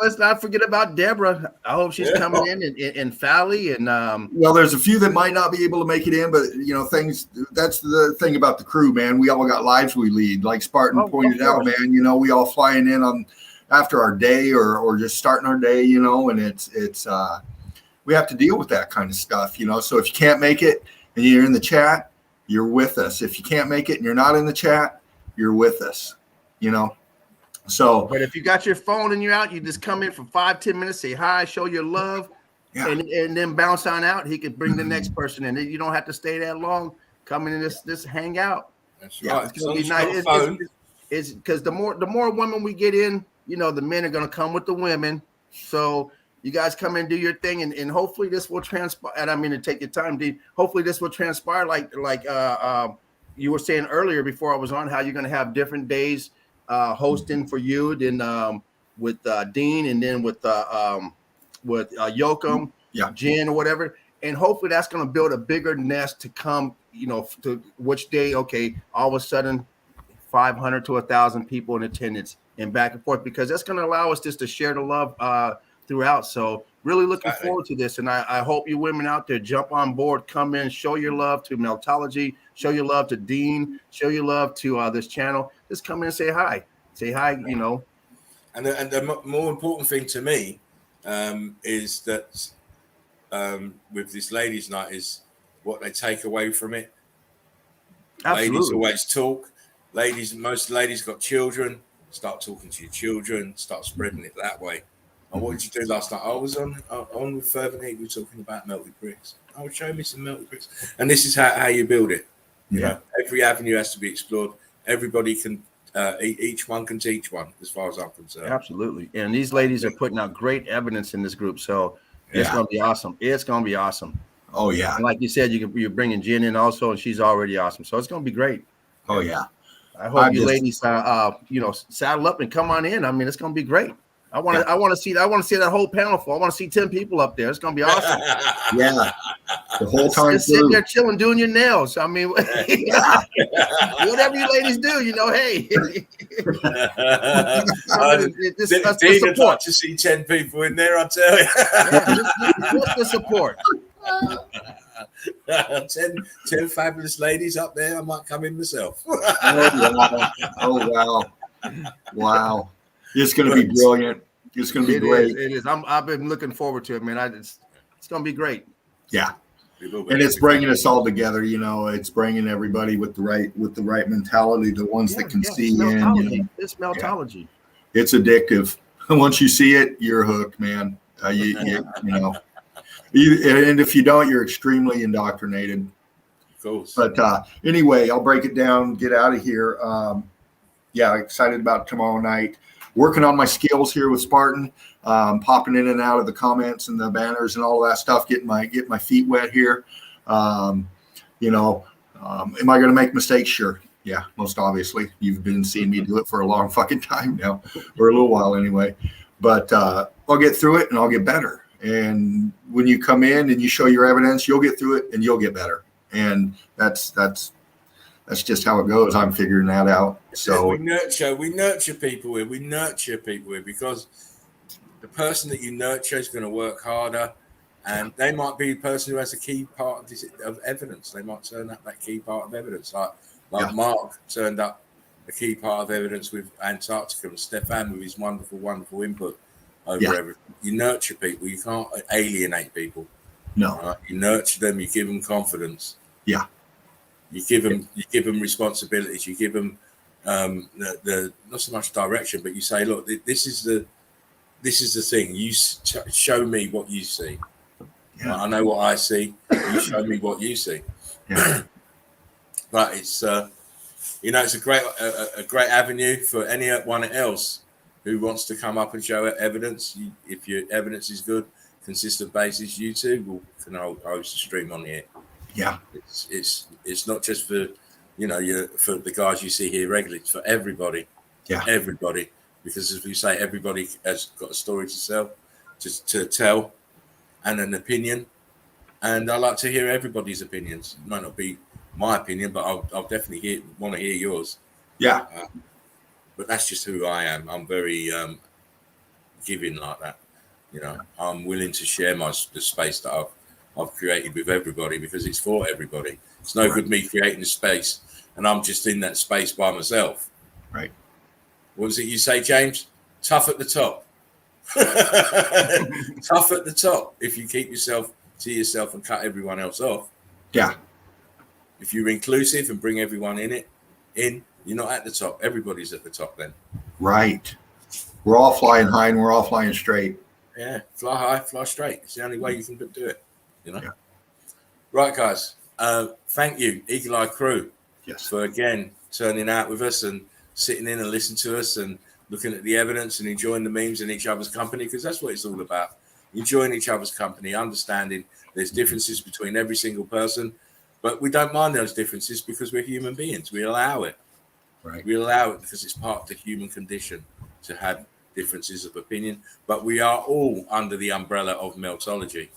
let's not forget about Deborah. I hope she's coming in and Fally and
well, there's a few that might not be able to make it in, but things. That's the thing about the crew, man. We all got lives we lead, like Spartan pointed out, man. We all flying in on after our day or just starting our day, and it's we have to deal with that kind of stuff, So if you can't make it and you're in the chat, you're with us. If you can't make it and you're not in the chat, you're with us, So,
but if you got your phone and you're out, you just come in for 5-10 minutes, say hi, show your love, and then bounce on out. He could bring the next person in. You don't have to stay that long. Come in and just hang out.
That's
right. It's gonna be nice. It's because the more women we get in, the men are gonna come with the women. So you guys come in, do your thing, and hopefully this will transpire. And I mean to take your time, Dean. Hopefully this will transpire like you were saying earlier before I was on, how you're gonna have different days. Hosting for you, then with Dean, and then with Yoakum, Jen, or whatever, and hopefully that's going to build a bigger nest to come. To which day? Okay, all of a sudden, 500 to 1,000 people in attendance, and back and forth, because that's going to allow us just to share the love throughout. So really looking forward to this, and I hope you women out there jump on board, come in, show your love to Meltology, show your love to Dean, show your love to this channel. Just come in and say hi,
And the more important thing to me is that with this ladies' night is what they take away from it.
Absolutely.
Ladies always talk. Most ladies got children. Start talking to your children. Start spreading it that way. And what did you do last night? I was on with Further Need. We were talking about melted bricks. I was showing me some melted bricks, and this is how you build it. You know, every avenue has to be explored. Everybody can. Each one can teach one, as far as I'm concerned.
Absolutely. And these ladies are putting out great evidence in this group, so it's going to be awesome. It's going to be awesome.
Oh yeah.
And like you said, you're bringing Jen in also, and she's already awesome. So it's going to be great.
Oh yeah.
I hope you ladies, saddle up and come on in. I mean, it's going to be great. I want to see that whole panel full. I want to see 10 people up there. It's going to be awesome.
Yeah. The whole time
just sitting there chilling, doing your nails. I mean, whatever you ladies do, hey.
Dean would like to see 10 people in there, I tell you.
What's the support?
10 fabulous ladies up there. I might come in myself.
Oh, wow. It's going to be brilliant. It's going to be great.
It is. I've been looking forward to it, man. It's going to be great.
Yeah. And it's bringing us all together. It's bringing everybody with the right mentality, the ones that can see in.
It's meltology.
Yeah. It's addictive. Once you see it, you're hooked, man. And if you don't, you're extremely indoctrinated.
Of course.
But anyway, I'll break it down, get out of here. Excited about tomorrow night. Working on my skills here with Spartan, popping in and out of the comments and the banners and all that stuff, getting my feet wet here. Am I going to make mistakes? Sure. Yeah, most obviously. You've been seeing me do it for a long fucking time now, or a little while anyway. But I'll get through it and I'll get better. And when you come in and you show your evidence, you'll get through it and you'll get better. And that's just how it goes. I'm figuring that out. So
we nurture people here. We nurture people here because the person that you nurture is going to work harder, and they might be the person who has a key part of evidence. They might turn up that key part of evidence, like Mark turned up a key part of evidence with Antarctica, and Stefan with his wonderful, wonderful input over everything. You nurture people. You can't alienate people.
No,
right? You nurture them. You give them confidence.
Yeah.
You give them responsibilities. You give them the not so much direction, but you say, look, this is the thing. You show me what you see. Yeah. I know what I see. You show me what you see.
Yeah.
But it's it's a great avenue for anyone else who wants to come up and show evidence. If your evidence is good, consistent basis, you too can host a stream on here.
Yeah,
it's not just for for the guys you see here regularly. It's for everybody.
Yeah,
everybody. Because as we say, everybody has got a story to tell, and an opinion. And I like to hear everybody's opinions. It might not be my opinion, but I'll definitely want to hear yours.
Yeah.
But that's just who I am. I'm very giving like that. I'm willing to share the space that I've created with everybody because it's for everybody. It's no good me creating a space and I'm just in that space by myself.
Right.
What was it you say, James? Tough at the top. Tough at the top. If you keep yourself to yourself and cut everyone else off.
Yeah.
If you're inclusive and bring everyone in, you're not at the top. Everybody's at the top then.
Right. We're all flying high and we're all flying straight.
Yeah. Fly high, fly straight. It's the only way you can do it.
Yeah.
Right, guys. Thank you, Eagle Eye Crew, for again turning out with us and sitting in and listening to us and looking at the evidence and enjoying the memes in each other's company, because that's what it's all about. Enjoying each other's company, understanding there's differences between every single person, but we don't mind those differences because we're human beings. We allow it.
Right.
We allow it because it's part of the human condition to have differences of opinion, but we are all under the umbrella of meltology.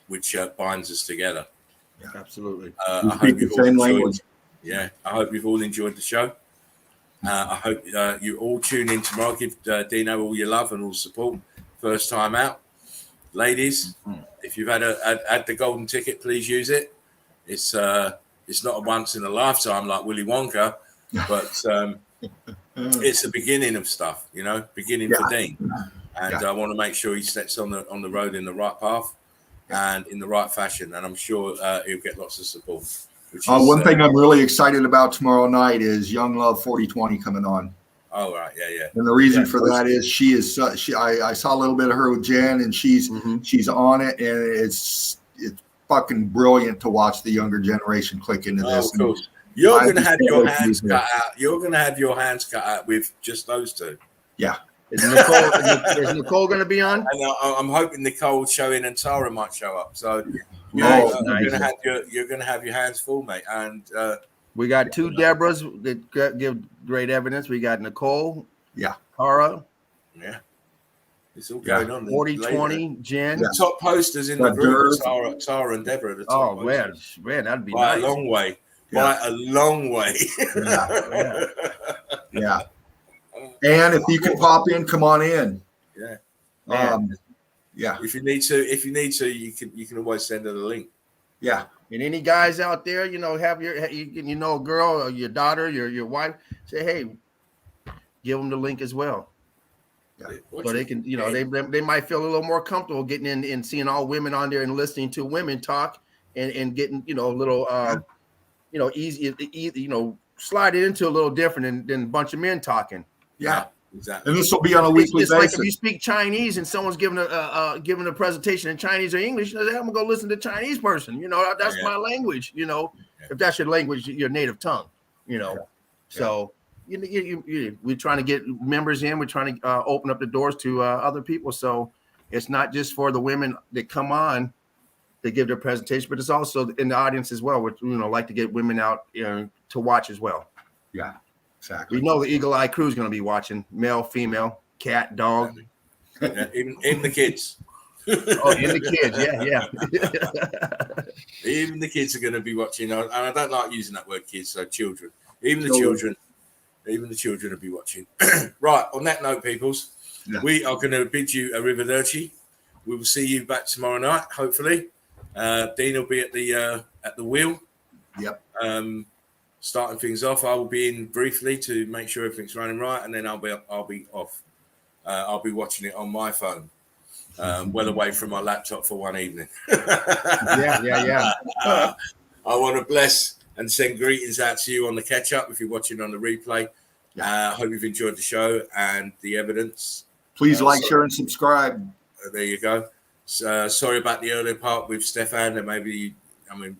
Which binds us together.
Yeah, absolutely.
I hope you've all enjoyed. Yeah, I hope you've all enjoyed the show. I hope you all tune in tomorrow. Give Dino all your love and all support. First time out, ladies. If you've had the golden ticket, please use it. It's not a once in a lifetime like Willy Wonka, but it's the beginning of stuff, you know, beginning for Dean. And I want to make sure he sets on the road in the right path and in the right fashion. And I'm sure he'll get lots of support.
One thing I'm really excited about tomorrow night is Young Love 4020 coming on.
Oh, right. Yeah.
And the reason for that is I saw a little bit of her with Jen, and she's on it, and it's fucking brilliant to watch the younger generation click into this.
Of course. You're going to have your hands cut out. You're going to have your hands cut out with just those two.
Yeah.
Is Nicole going to be on?
And I'm hoping Nicole will show in and Tara might show up. So
Nice.
you're going to have your hands full, mate. And
we got two Deborahs that give great evidence. We got Nicole.
Yeah.
Tara.
Yeah. It's all going on.
40-20, Jen.
The top posters in the group are Tara and Deborah. Are the top posters.
Man, that'd be
by
nice.
a long way. By a long way.
Yeah. And if you can pop in, come on in.
Yeah.
Yeah.
If you need to, you can always send her the link.
Yeah.
And any guys out there, you know, have a girl or your daughter, your wife, say, hey, give them the link as well.
Yeah.
So they can, you know, they might feel a little more comfortable getting in and seeing all women on there and listening to women talk and getting, you know, a little, you know, easy, you know, slide it into a little different than a bunch of men talking.
Yeah.
Exactly.
And this will be on a weekly basis.
Like if you speak Chinese and someone's giving a presentation in Chinese or English, I'm gonna go listen to Chinese person. You know, that's my language. You know, if that's your language, your native tongue. You know, so we're trying to get members in. We're trying to open up the doors to other people. So it's not just for the women that come on to give their presentation, but it's also in the audience as well. We like to get women out to watch as well.
Yeah. Exactly.
We know the Eagle Eye crew is going to be watching, male, female, cat, dog.
Even the kids.
In the kids, yeah.
Even the kids are going to be watching. And I don't like using that word kids, so children. Even the children will be watching. Right, on that note, peoples, we are going to bid you arrivederci. We will see you back tomorrow night, hopefully. Dean will be at the wheel.
Yep.
Starting things off, I will be in briefly to make sure everything's running right, and then I'll be off. I'll be watching it on my phone, well away from my laptop for one evening.
Yeah.
I want to bless and send greetings out to you on the catch up if you're watching on the replay. Hope you've enjoyed the show and the evidence.
Please like, share, and subscribe.
There you go. Sorry about the earlier part with Stefan, and maybe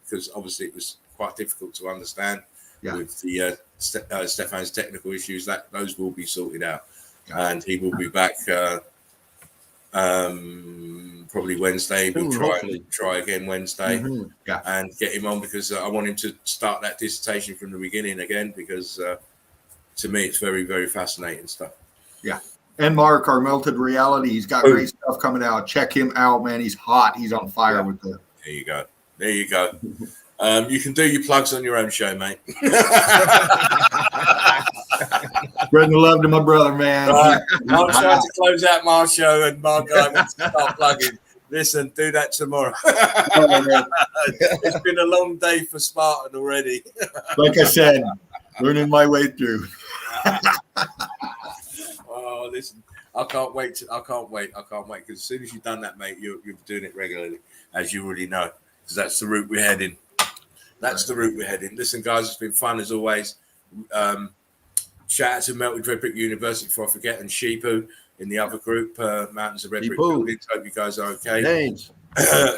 because obviously it was quite difficult to understand. With the Stefan's technical issues, that those will be sorted out, and he will be back probably Wednesday. We'll try again Wednesday and get him on because I want him to start that dissertation from the beginning again because to me it's very, very fascinating stuff. Yeah.
And Mark, our Melted Reality, he's got great stuff coming out. Check him out, man. He's hot. He's on fire with the.
There you go. You can do your plugs on your own show, mate.
Spreading the love to my brother, man.
Right. I'm trying to close out my show, and Mark, I want to start plugging. Listen, do that tomorrow. It's been a long day for Spartan already.
Like I said, learning my way through.
Oh, listen, I can't wait. Because as soon as you've done that, mate, you'll be doing it regularly, as you already know, because that's the route we're heading. Listen, guys, it's been fun as always. Shout out to Melted Red Brick University before I forget, and Sheepu in the other group, Mountains of Red Brick Buildings. Hope you guys are okay.
Thanks.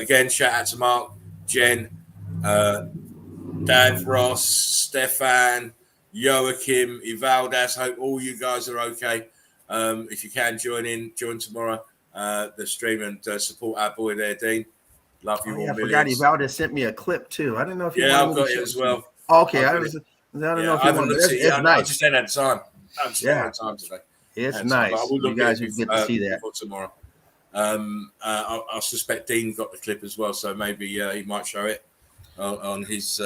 Again, shout out to Mark, Jen, Dave, Ross, Stefan, Joachim, Ivaldas. Hope all you guys are okay. If you can join tomorrow the stream and support our boy there, Dean. Love you all. I forgot
Ivaldas sent me a clip too. I don't know if you
I've got it as well.
Okay, I don't know if you want to. It's nice.
I just didn't have time. Today.
It's nice. You guys will get to see that
tomorrow. I suspect Dean got the clip as well, so maybe he might show it on his.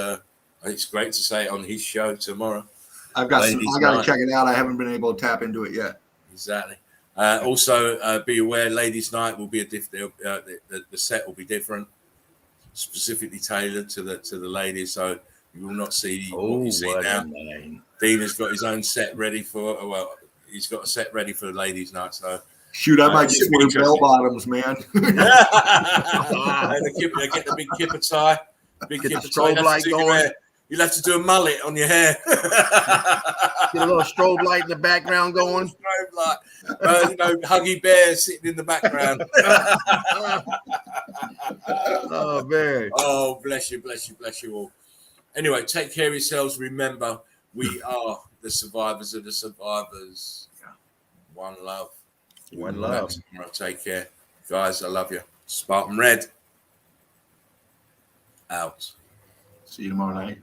It's great to say it on his show tomorrow.
I got to check it out. I haven't been able to tap into it yet.
Exactly. Also, be aware, ladies' night will be the set will be different, specifically tailored to the ladies. So You will not see what
Oh,
you see
what
now.
a name.
Dean has got his own set ready for, well, he's got a set ready for ladies' night, so.
Shoot, I might
Should
just
be
wear
interesting.
bell bottoms, man.
They get the big kipper tie. Big
Get the
kipper tie.
strobe light going.
You'll have to do a mullet on your hair.
Get a little strobe light in the background going.
Strobe light. Huggy Bear sitting in the background.
Oh, man.
Oh, bless you all. Anyway, take care of yourselves. Remember, we are the survivors of the survivors. One love.
One love.
Take care. Guys, I love you. Spartan Red. Out.
See you tomorrow night.